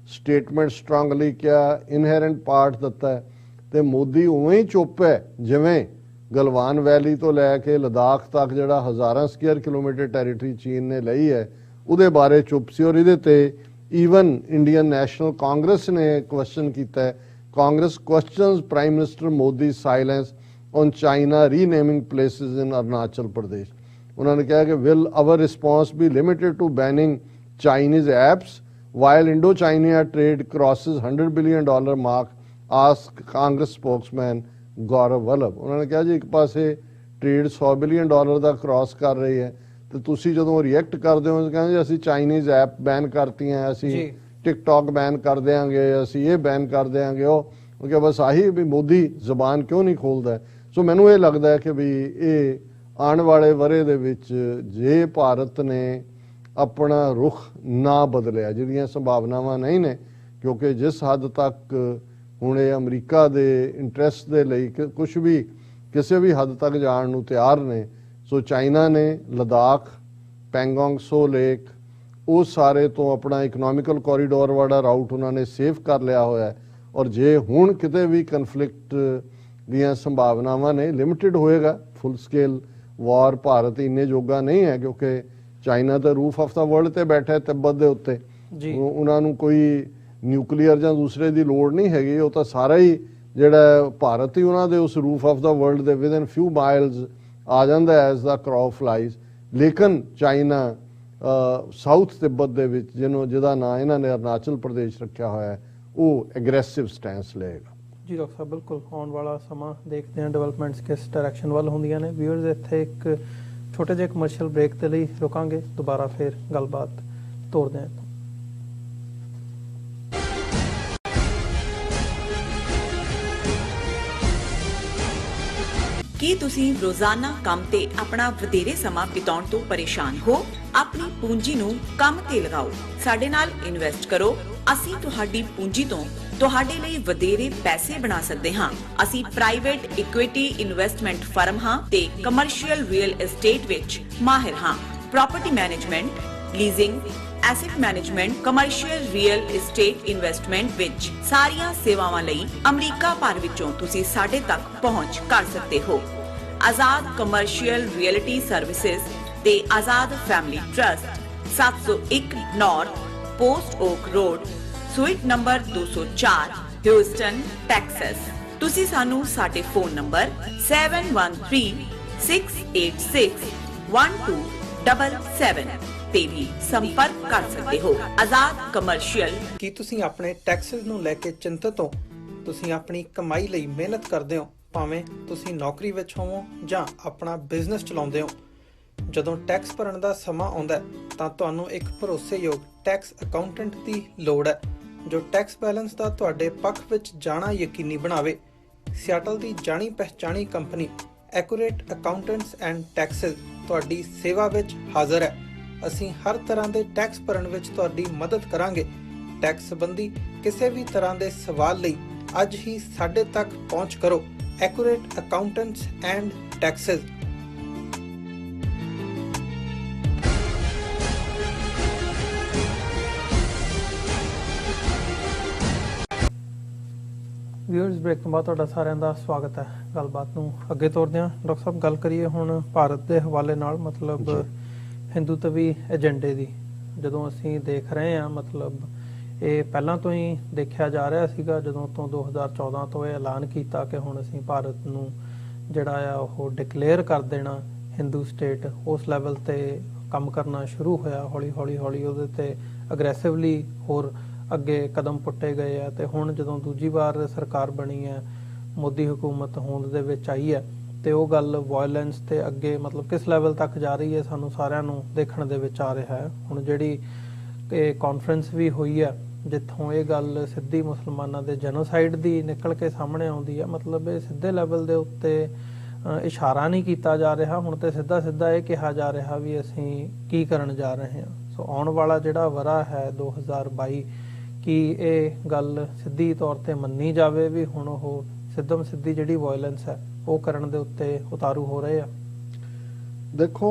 ਸਟੇਟਮੈਂਟ ਸਟਰੋਂਗਲੀ ਕਿਹਾ, ਇਨਹੈਰੈਂਟ ਪਾਰਟ ਦਿੱਤਾ ਹੈ, ਤੇ ਮੋਦੀ ਉਵੇਂ ਹੀ ਚੁੱਪ ਹੈ ਜਿਵੇਂ ਗਲਵਾਨ ਵੈਲੀ ਤੋਂ ਲੈ ਕੇ ਲਦਾਖ ਤੱਕ ਜਿਹੜਾ ਹਜ਼ਾਰਾਂ ਸਕੁਅਰ ਕਿਲੋਮੀਟਰ ਟੈਰੀਟਰੀ ਚੀਨ ਨੇ ਲਈ ਹੈ ਉਹਦੇ ਬਾਰੇ ਚੁੱਪ ਸੀ। ਔਰ ਇਹਦੇ ਤੇ ਈਵਨ ਇੰਡੀਅਨ ਨੈਸ਼ਨਲ ਕਾਂਗਰਸ ਨੇ ਕੁਐਸਚਨ ਕੀਤਾ ਹੈ। Congress questions prime minister Modi silence on China renaming places in Arunachal Pradesh. ਉਹਨਾਂ ਨੇ ਕਿਹਾ ਕਿ will our response be limited to banning Chinese apps while Indo China trade crosses $100 billion mark, ask Congress spokesman Gaurav Vallabh. ਉਹਨਾਂ ਨੇ ਕਿਹਾ ਜੀ ਇੱਕ ਪਾਸੇ ਟ੍ਰੇਡ $100 ਬਿਲੀਅਨ ਦਾ ਕ੍ਰਾਸ ਕਰ ਰਹੀ ਹੈ, ਤੇ ਤੁਸੀਂ ਜਦੋਂ ਰਿਐਕਟ ਕਰਦੇ ਹੋ ਕਹਿੰਦੇ ਅਸੀਂ ਚਾਈਨੀਜ਼ ਐਪ ਬੈਨ ਕਰਤੀਆਂ, ਅਸੀਂ ਟਿਕਟੌਕ ਬੈਨ ਕਰ ਦਿਆਂਗੇ, ਅਸੀਂ ਇਹ ਬੈਨ ਕਰ ਦਿਆਂਗੇ। ਉਹ ਕਿ ਬਸ ਆਹੀ ਵੀ ਮੋਦੀ ਜ਼ਬਾਨ ਕਿਉਂ ਨਹੀਂ ਖੋਲਦਾ। ਸੋ ਮੈਨੂੰ ਇਹ ਲੱਗਦਾ ਹੈ ਕਿ ਵੀ ਇਹ ਆਉਣ ਵਾਲੇ ਵਰ੍ਹੇ ਦੇ ਵਿੱਚ ਜੇ ਭਾਰਤ ਨੇ ਆਪਣਾ ਰੁਖ ਨਾ ਬਦਲਿਆ, ਜਿਹਦੀਆਂ ਸੰਭਾਵਨਾਵਾਂ ਨਹੀਂ ਨੇ, ਕਿਉਂਕਿ ਜਿਸ ਹੱਦ ਤੱਕ ਹੁਣ ਇਹ ਅਮਰੀਕਾ ਦੇ ਇੰਟਰਸਟ ਦੇ ਲਈ ਕੁਝ ਵੀ ਕਿਸੇ ਵੀ ਹੱਦ ਤੱਕ ਜਾਣ ਨੂੰ ਤਿਆਰ ਨੇ। ਸੋ ਚਾਈਨਾ ਨੇ ਲਦਾਖ, ਪੈਂਗੋਂਗ ਸੋ ਲੇਕ, ਉਹ ਸਾਰੇ ਤੋਂ ਆਪਣਾ ਇਕਨੋਮਿਕਲ ਕੋਰੀਡੋਰ ਵਾਲਾ ਰਾਊਟ ਉਹਨਾਂ ਨੇ ਸੇਫ ਕਰ ਲਿਆ ਹੋਇਆ, ਔਰ ਜੇ ਹੁਣ ਕਿਤੇ ਵੀ ਕਨਫਲਿਕਟ ਦੀਆਂ ਸੰਭਾਵਨਾਵਾਂ ਨੇ, ਲਿਮਿਟਿਡ ਹੋਏਗਾ। ਫੁੱਲ ਸਕੇਲ ਵਾਰ ਭਾਰਤ ਇੰਨੇ ਜੋਗਾ ਨਹੀਂ ਹੈ, ਕਿਉਂਕਿ ਚਾਈਨਾ ਤਾਂ ਰੂਫ ਆਫ ਦਾ ਵਰਲਡ ਤੇ ਬੈਠਾ ਹੈ ਤਿੱਬਤ ਦੇ ਉੱਤੇ, ਉਹਨਾਂ ਨੂੰ ਕੋਈ ਨਿਊਕਲੀਅਰ ਜਾਂ ਦੂਸਰੇ ਦੀ ਲੋੜ ਨਹੀਂ ਹੈਗੀ। ਉਹ ਤਾਂ ਸਾਰਾ ਹੀ ਜਿਹੜਾ ਭਾਰਤ ਹੀ ਉਹਨਾਂ ਦੇ ਉਸ ਰੂਫ ਆਫ ਦਾ ਵਰਲਡ ਦੇ ਵਿਦਨ ਫਿਊ ਮਾਈਲਸ ਆ ਜਾਂਦਾ ਐਜ਼ ਦਾ ਕ੍ਰਾਓ ਫਲਾਈਜ਼। ਲੇਕਿਨ ਚਾਈਨਾ ਸਾਊਥ ਤਿੱਬਤ ਦੇ ਵਿੱਚ ਜਿਹਦਾ ਨਾਂ ਇਹਨਾਂ ਨੇ ਅਰੁਣਾਚਲ ਪ੍ਰਦੇਸ਼ ਰੱਖਿਆ ਹੋਇਆ ਹੈ, ਉਹ ਐਗਰੈਸਿਵ ਸਟੈਂਸ ਲਏਗਾ। ਜੀ ਡਾਕਟਰ ਸਾਹਿਬ, ਬਿਲਕੁਲ ਆਉਣ ਵਾਲਾ ਸਮਾਂ ਦੇਖਦੇ ਹਾਂ ਡਿਵੈਲਪਮੈਂਟਸ ਕਿਸ ਡਾਇਰੈਕਸ਼ਨ ਵੱਲ ਹੁੰਦੀਆਂ ਨੇ। ਵਿਊਅਰਸ, ਇੱਥੇ ਇੱਕ ਛੋਟੇ ਜਿਹੇ ਕਮਰਸ਼ੀਅਲ ਬ੍ਰੇਕ ਦੇ ਲਈ ਰੁਕਾਂਗੇ, ਦੁਬਾਰਾ ਫਿਰ ਗੱਲਬਾਤ ਤੋਰਦੇ ਹਾਂ। ਕੀ ਤੁਸੀਂ ਰੋਜ਼ਾਨਾ ਕੰਮ ਤੇ ਆਪਣਾ ਵਧੇਰੇ ਸਮਾਂ ਬਿਤਾਉਣ ਤੋਂ ਪਰੇਸ਼ਾਨ ਹੋ? ਆਪਣੀ ਪੂੰਜੀ ਨੂੰ ਕੰਮ ਤੇ ਲਗਾਓ, ਸਾਡੇ ਨਾਲ ਇਨਵੈਸਟ ਕਰੋ। ਅਸੀਂ ਤੁਹਾਡੀ ਪੂੰਜੀ ਤੋਂ ਤੁਹਾਡੇ ਲਈ ਵਧੇਰੇ ਪੈਸੇ ਬਣਾ ਸਕਦੇ ਹਾਂ। ਅਸੀਂ ਪ੍ਰਾਈਵੇਟ ਇਕੁਇਟੀ ਇਨਵੈਸਟਮੈਂਟ ਫਰਮ ਹਾਂ ਤੇ ਕਮਰਸ਼ੀਅਲ ਰੀਅਲ ਏਸਟੇਟ ਵਿੱਚ ਮਾਹਿਰ ਹਾਂ। Property management, leasing, asset management, commercial real estate investment ਵਿੱਚ ਸਾਰੀਆਂ ਸੇਵਾਵਾਂ ਲਈ ਅਮਰੀਕਾ ਭਰ ਵਿੱਚੋਂ ਤੁਸੀਂ ਸਾਡੇ ਤੱਕ ਪਹੁੰਚ ਕਰ ਸਕਦੇ ਹੋ। ਆਜ਼ਾਦ ਕਮਰਸ਼ੀਅਲ ਰੀਅਲਟੀ ਸਰਵਿਸਿਜ਼ ਤੇ Azad family trust, 701 North Post Oak Road, suite number 204, Houston, Texas. ਤੁਸੀਂ ਸਾਨੂੰ ਸਾਡੇ ਫੋਨ ਨੰਬਰ 7136861277 ਤੇ ਵੀ ਸੰਪਰਕ ਕਰ ਸਕਦੇ ਹੋ। ਆਜ਼ਾਦ ਕਮਰਸ਼ੀਅਲ। ਕੀ ਤੁਸੀਂ ਆਪਣੇ ਟੈਕਸਸ ਨੂੰ ਲੈ ਕੇ ਚਿੰਤਤ ਹੋ? ਤੁਸੀਂ ਆਪਣੀ ਕਮਾਈ ਲਈ ਮਿਹਨਤ ਕਰਦੇ ਹੋ, ਭਾਵੇਂ ਤੁਸੀਂ ਨੌਕਰੀ ਵਿੱਚ ਹੋਵੋ ਜਾਂ ਆਪਣਾ ਬਿਜ਼ਨਸ ਚਲਾਉਂਦੇ ਹੋ। ਜਦੋਂ ਟੈਕਸ ਭਰਨ ਦਾ ਸਮਾਂ ਆਉਂਦਾ ਹੈ ਤਾਂ ਤੁਹਾਨੂੰ ਇੱਕ ਭਰੋਸੇਯੋਗ ਟੈਕਸ ਅਕਾਊਂਟੈਂਟ ਦੀ ਲੋੜ ਹੈ ਜੋ ਟੈਕਸ ਬੈਲੈਂਸ ਦਾ ਤੁਹਾਡੇ ਪੱਖ ਵਿੱਚ ਜਾਣਾ ਯਕੀਨੀ ਬਣਾਵੇ। ਸਿਆਟਲ ਦੀ ਜਾਣੀ ਪਛਾਣੀ company Accurate accountants and Taxes ਤੁਹਾਡੀ ਸੇਵਾ ਵਿੱਚ ਹਾਜ਼ਰ ਹੈ। ਅਸੀਂ ਹਰ ਤਰ੍ਹਾਂ ਦੇ ਟੈਕਸ ਭਰਨ ਵਿੱਚ ਤੁਹਾਡੀ ਮਦਦ ਕਰਾਂਗੇ। ਟੈਕਸ ਸੰਬੰਧੀ ਕਿਸੇ ਵੀ ਤਰ੍ਹਾਂ ਦੇ ਸਵਾਲ ਲਈ ਅੱਜ ਹੀ ਸਾਡੇ ਤੱਕ ਪਹੁੰਚ ਕਰੋ। Accurate accountants and taxes. Viewers, break ਤੋਂ ਬਾਅਦ ਤੁਹਾਡਾ ਸਾਰਿਆਂ ਦਾ ਸਵਾਗਤ ਹੈ। ਗੱਲਬਾਤ ਨੂੰ ਅੱਗੇ ਤੋਰਦੇ ਹਾਂ। ਡਾਕਟਰ ਸਾਹਿਬ, ਗੱਲ ਕਰੀਏ ਹੁਣ ਭਾਰਤ ਦੇ ਹਵਾਲੇ ਨਾਲ, ਮਤਲਬ ਹਿੰਦੂਤਵੀ ਏਜੰਡੇ ਦੀ। ਜਦੋਂ ਅਸੀਂ ਦੇਖ ਰਹੇ ਹਾਂ, ਮਤਲਬ ਇਹ ਪਹਿਲਾਂ ਤੋਂ ਹੀ ਦੇਖਿਆ ਜਾ ਰਿਹਾ ਸੀਗਾ, ਜਦੋਂ ਤੋਂ 2014 ਤੋਂ ਇਹ ਐਲਾਨ ਕੀਤਾ ਕਿ ਹੁਣ ਅਸੀਂ ਭਾਰਤ ਨੂੰ ਜਿਹੜਾ ਆ ਉਹ ਡਿਕਲੇਅਰ ਕਰ ਦੇਣਾ ਹਿੰਦੂ ਸਟੇਟ, ਉਸ ਲੈਵਲ ਤੇ ਕੰਮ ਕਰਨਾ ਸ਼ੁਰੂ ਹੋਇਆ। ਹੌਲੀ ਹੌਲੀ ਹੌਲੀ ਉਹਦੇ ਤੇ ਅਗਰੈਸਿਵਲੀ ਹੋਰ ਅੱਗੇ ਕਦਮ ਪੁੱਟੇ ਗਏ ਆ। ਤੇ ਹੁਣ ਜਦੋਂ ਦੂਜੀ ਵਾਰ ਸਰਕਾਰ ਬਣੀ ਹੈ, ਮੋਦੀ ਹੁਕੂਮਤ ਹੋਂਦ ਦੇ ਵਿੱਚ ਆਈ ਹੈ, ਤੇ ਉਹ ਗੱਲ ਵਾਇਲੈਂਸ ਤੇ ਅੱਗੇ ਮਤਲਬ ਕਿਸ ਲੈਵਲ ਤੱਕ ਜਾ ਰਹੀ ਹੈ ਸਾਨੂੰ ਸਾਰਿਆਂ ਨੂੰ ਦੇਖਣ ਦੇ ਵਿੱਚ ਆ ਰਿਹਾ ਹੈ। ਹੁਣ ਜਿਹੜੀ ਇਹ ਕਾਨਫਰੰਸ ਵੀ ਹੋਈ ਹੈ ਜਿੱਥੋਂ ਇਹ ਗੱਲ ਸਿੱਧੀ ਮੁਸਲਮਾਨਾਂ ਦੇ ਜੈਨੋਸਾਈਡ ਦੀ ਨਿਕਲ ਕੇ ਸਾਹਮਣੇ ਆਉਂਦੀ ਹੈ, ਮਤਲਬ ਇਹ ਸਿੱਧੇ ਲੈਵਲ ਦੇ ਉੱਤੇ ਇਸ਼ਾਰਾ ਨਹੀਂ ਕੀਤਾ ਜਾ ਰਿਹਾ। ਹੁਣ ਤੇ ਸਿੱਧਾ ਸਿੱਧਾ ਇਹ ਕਿਹਾ ਜਾ ਰਿਹਾ ਵੀ ਅਸੀਂ ਕੀ ਕਰਨ ਜਾ ਰਹੇ ਹਾਂ। ਸੋ ਆਉਣ ਵਾਲਾ ਜਿਹੜਾ ਵਰ੍ਹਾ ਹੈ 2022, ਕੀ ਇਹ ਗੱਲ ਸਿੱਧੀ ਤੌਰ ਤੇ ਮੰਨੀ ਜਾਵੇ ਵੀ ਹੁਣ ਉਹ ਸਿੱਧਮ ਸਿੱਧੀ ਜਿਹੜੀ ਵਾਇਲੈਂਸ ਹੈ ਉਹ ਕਰਨ ਦੇ ਉੱਤੇ ਉਤਾਰੂ ਹੋ ਰਹੇ ਆ? ਦੇਖੋ,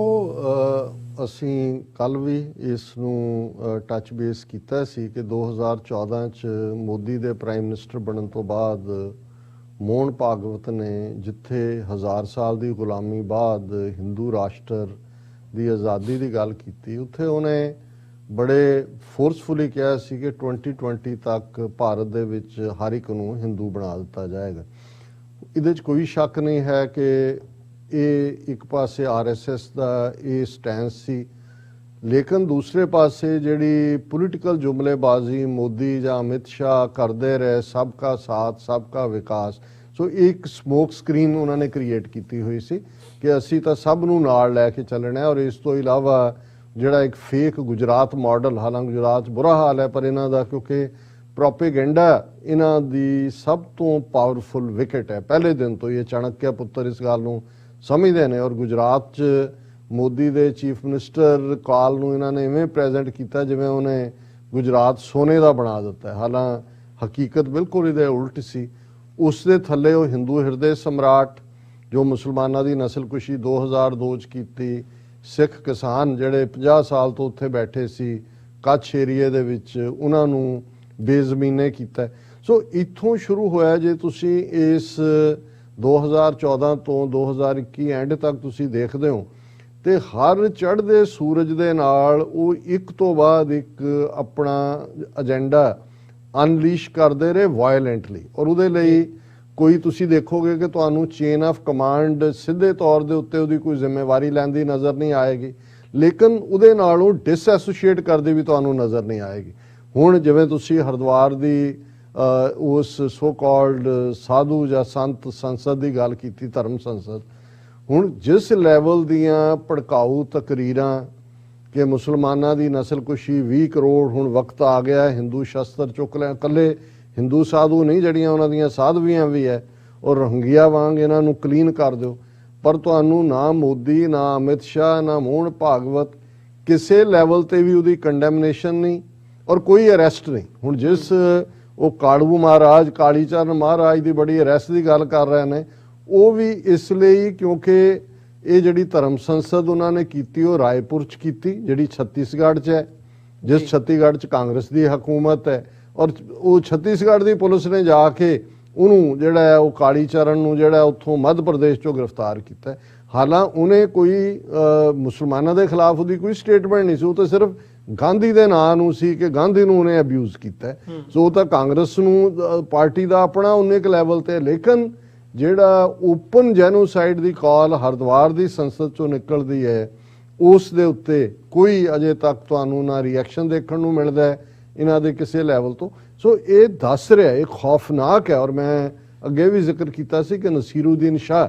ਅਸੀਂ ਕੱਲ ਵੀ ਇਸ ਨੂੰ ਟੱਚ ਬੇਸ ਕੀਤਾ ਸੀ ਕਿ 2014 ਚ ਮੋਦੀ ਦੇ ਪ੍ਰਾਈਮ ਮਿਨਿਸਟਰ ਬਣਨ ਤੋਂ ਬਾਅਦ ਮੋਹਨ ਭਾਗਵਤ ਨੇ ਜਿੱਥੇ 1000 ਸਾਲ ਦੀ ਗੁਲਾਮੀ ਬਾਅਦ ਹਿੰਦੂ ਰਾਸ਼ਟਰ ਦੀ ਆਜ਼ਾਦੀ ਦੀ ਗੱਲ ਕੀਤੀ, ਉੱਥੇ ਉਹਨੇ ਬੜੇ ਫੋਰਸਫੁਲੀ ਕਿਹਾ ਸੀ ਕਿ 2020 ਤੱਕ ਭਾਰਤ ਦੇ ਵਿੱਚ ਹਰ ਇੱਕ ਨੂੰ ਹਿੰਦੂ ਬਣਾ ਦਿੱਤਾ ਜਾਏਗਾ। ਇਹਦੇ 'ਚ ਕੋਈ ਸ਼ੱਕ ਨਹੀਂ ਹੈ ਕਿ ਇਹ ਇੱਕ ਪਾਸੇ RSS ਦਾ ਇਹ ਸਟੈਂਸ ਸੀ, ਲੇਕਿਨ ਦੂਸਰੇ ਪਾਸੇ ਜਿਹੜੀ ਪੋਲੀਟੀਕਲ ਜੁਮਲੇਬਾਜ਼ੀ ਮੋਦੀ ਜਾਂ ਅਮਿਤ ਸ਼ਾਹ ਕਰਦੇ ਰਹੇ, ਸਭ ਕਾ ਸਾਥ ਸਭ ਕਾ ਵਿਕਾਸ, ਸੋ ਇੱਕ ਸਮੋਕ ਸਕਰੀਨ ਉਹਨਾਂ ਨੇ ਕ੍ਰੀਏਟ ਕੀਤੀ ਹੋਈ ਸੀ ਕਿ ਅਸੀਂ ਤਾਂ ਸਭ ਨੂੰ ਨਾਲ ਲੈ ਕੇ ਚੱਲਣਾ ਹੈ। ਔਰ ਇਸ ਤੋਂ ਇਲਾਵਾ ਜਿਹੜਾ ਇੱਕ ਫੇਕ ਗੁਜਰਾਤ ਮਾਡਲ, ਹਾਲਾਂਕਿ ਗੁਜਰਾਤ ਬੁਰਾ ਹਾਲ ਹੈ ਪਰ ਇਹਨਾਂ ਦਾ ਕਿਉਂਕਿ ਪ੍ਰੋਪੇਗੈਂਡਾ ਇਹਨਾਂ ਦੀ ਸਭ ਤੋਂ ਪਾਵਰਫੁਲ ਵਿਕਟ ਹੈ। ਪਹਿਲੇ ਦਿਨ ਤੋਂ ਇਹ ਚਾਣਕਿਆ ਪੁੱਤਰ ਇਸ ਗੱਲ ਨੂੰ ਸਮਝਦੇ ਨੇ। ਔਰ ਗੁਜਰਾਤ 'ਚ ਮੋਦੀ ਦੇ ਚੀਫ ਮਿਨਿਸਟਰ ਕਾਲ ਨੂੰ ਇਹਨਾਂ ਨੇ ਇਵੇਂ ਪ੍ਰੈਜ਼ੈਂਟ ਕੀਤਾ ਜਿਵੇਂ ਉਹਨੇ ਗੁਜਰਾਤ ਸੋਨੇ ਦਾ ਬਣਾ ਦਿੱਤਾ। ਹਾਲਾਂ ਹਕੀਕਤ ਬਿਲਕੁਲ ਇਹਦੇ ਉਲਟ ਸੀ। ਉਸ ਦੇ ਥੱਲੇ ਉਹ ਹਿੰਦੂ ਹਿਰਦੇ ਸਮਰਾਟ ਜੋ ਮੁਸਲਮਾਨਾਂ ਦੀ ਨਸਲਕੁਸ਼ੀ 2002 'ਚ ਕੀਤੀ, ਸਿੱਖ ਕਿਸਾਨ ਜਿਹੜੇ 50 ਸਾਲ ਤੋਂ ਉੱਥੇ ਬੈਠੇ ਸੀ ਕੱਛ ਏਰੀਏ ਦੇ ਵਿੱਚ, ਉਹਨਾਂ ਨੂੰ ਬੇਜ਼ਮੀਨੇ ਕੀਤਾ। ਸੋ ਇੱਥੋਂ ਸ਼ੁਰੂ ਹੋਇਆ। ਜੇ ਤੁਸੀਂ ਇਸ 2014 ਤੋਂ 2021 ਐਂਡ ਤੱਕ ਤੁਸੀਂ ਦੇਖਦੇ ਹੋ ਤੇ ਹਰ ਚੜ੍ਹਦੇ ਸੂਰਜ ਦੇ ਨਾਲ ਉਹ ਇੱਕ ਤੋਂ ਬਾਅਦ ਇੱਕ ਆਪਣਾ ਏਜੰਡਾ ਅਨਲੀਸ਼ ਕਰਦੇ ਰਹੇ ਵਾਇਲੈਂਟਲੀ। ਔਰ ਉਹਦੇ ਲਈ ਕੋਈ ਤੁਸੀਂ ਦੇਖੋਗੇ ਕਿ ਤੁਹਾਨੂੰ ਚੇਨ ਆਫ ਕਮਾਂਡ ਸਿੱਧੇ ਤੌਰ ਦੇ ਉੱਤੇ ਉਹਦੀ ਕੋਈ ਜ਼ਿੰਮੇਵਾਰੀ ਲੈਂਦੀ ਨਜ਼ਰ ਨਹੀਂ ਆਏਗੀ, ਲੇਕਿਨ ਉਹਦੇ ਨਾਲ ਉਹ ਡਿਸਐਸੋਸੀਏਟ ਕਰਦੀ ਵੀ ਤੁਹਾਨੂੰ ਨਜ਼ਰ ਨਹੀਂ ਆਏਗੀ। ਹੁਣ ਜਿਵੇਂ ਤੁਸੀਂ ਹਰਿਦੁਆਰ ਦੀ ਉਸ ਸੋ ਕਾਲਡ ਸਾਧੂ ਜਾਂ ਸੰਤ ਸੰਸਦ ਦੀ ਗੱਲ ਕੀਤੀ, ਧਰਮ ਸੰਸਦ, ਹੁਣ ਜਿਸ ਲੈਵਲ ਦੀਆਂ ਭੜਕਾਊ ਤਕਰੀਰਾਂ ਕਿ ਮੁਸਲਮਾਨਾਂ ਦੀ ਨਸਲਕੁਸ਼ੀ 20 ਕਰੋੜ, ਹੁਣ ਵਕਤ ਆ ਗਿਆ ਹਿੰਦੂ ਸ਼ਸਤਰ ਚੁੱਕ ਲੈ, ਇਕੱਲੇ ਹਿੰਦੂ ਸਾਧੂ ਨਹੀਂ, ਜਿਹੜੀਆਂ ਉਹਨਾਂ ਦੀਆਂ ਸਾਧਵੀਆਂ ਵੀ ਹੈ, ਔਰ ਰੋਹਿੰਗਿਆ ਵਾਂਗ ਇਹਨਾਂ ਨੂੰ ਕਲੀਨ ਕਰ ਦਿਓ। ਪਰ ਤੁਹਾਨੂੰ ਨਾ ਮੋਦੀ, ਨਾ ਅਮਿਤ ਸ਼ਾਹ, ਨਾ ਮੋਹਨ ਭਾਗਵਤ ਕਿਸੇ ਲੈਵਲ ਤੇ ਵੀ ਉਹਦੀ ਕੰਡੈਮਨੇਸ਼ਨ ਨਹੀਂ ਔਰ ਕੋਈ ਅਰੈਸਟ ਨਹੀਂ। ਹੁਣ ਜਿਸ ਉਹ ਕਾਲੂ ਮਹਾਰਾਜ, ਕਾਲੀਚਰਨ ਮਹਾਰਾਜ ਦੀ ਬੜੀ ਅਰੈਸਟ ਦੀ ਗੱਲ ਕਰ ਰਹੇ ਨੇ, ਉਹ ਵੀ ਇਸ ਲਈ ਕਿਉਂਕਿ ਇਹ ਜਿਹੜੀ ਧਰਮ ਸੰਸਦ ਉਹਨਾਂ ਨੇ ਕੀਤੀ ਉਹ ਰਾਏਪੁਰ 'ਚ ਕੀਤੀ, ਜਿਹੜੀ ਛੱਤੀਸਗੜ੍ਹ 'ਚ ਹੈ, ਜਿਸ ਛੱਤੀਸਗੜ੍ਹ 'ਚ ਕਾਂਗਰਸ ਦੀ ਹਕੂਮਤ ਹੈ। ਔਰ ਉਹ ਛੱਤੀਸਗੜ੍ਹ ਦੀ ਪੁਲਿਸ ਨੇ ਜਾ ਕੇ ਉਹਨੂੰ ਜਿਹੜਾ ਹੈ ਉਹ ਕਾਲੀਚਰਨ ਨੂੰ ਜਿਹੜਾ ਉੱਥੋਂ ਮੱਧ ਪ੍ਰਦੇਸ਼ 'ਚੋਂ ਗ੍ਰਿਫਤਾਰ ਕੀਤਾ। ਹਾਲਾਂਕਿ ਉਹਨੇ ਕੋਈ ਮੁਸਲਮਾਨਾਂ ਦੇ ਖਿਲਾਫ ਉਹਦੀ ਕੋਈ ਸਟੇਟਮੈਂਟ ਨਹੀਂ ਸੀ, ਉਹ ਤਾਂ ਸਿਰਫ ਗਾਂਧੀ ਦੇ ਨਾਂ ਨੂੰ ਸੀ ਕਿ ਗਾਂਧੀ ਨੂੰ ਉਹਨੇ ਅਬਿਊਜ਼ ਕੀਤਾ। ਸੋ ਉਹ ਤਾਂ ਕਾਂਗਰਸ ਨੂੰ ਪਾਰਟੀ ਦਾ ਆਪਣਾ ਉਨੇ ਕੁ ਲੈਵਲ ਤੇ, ਲੇਕਿਨ ਜਿਹੜਾ ਓਪਨ ਜੈਨੋਸਾਈਡ ਦੀ ਕਾਲ ਹਰਿਦੁਆਰ ਦੀ ਸੰਸਦ ਚੋਂ ਨਿਕਲਦੀ ਹੈ ਉਸ ਦੇ ਉੱਤੇ ਕੋਈ ਅਜੇ ਤੱਕ ਤੁਹਾਨੂੰ ਨਾ ਰਿਐਕਸ਼ਨ ਦੇਖਣ ਨੂੰ ਮਿਲਦਾ ਹੈ ਇਹਨਾਂ ਦੇ ਕਿਸੇ ਲੈਵਲ ਤੋਂ। ਸੋ ਇਹ ਦੱਸ ਰਿਹਾ ਇਹ ਖੌਫਨਾਕ ਹੈ। ਔਰ ਮੈਂ ਅੱਗੇ ਵੀ ਜ਼ਿਕਰ ਕੀਤਾ ਸੀ ਕਿ ਨਸੀਰੁਦੀਨ ਸ਼ਾਹ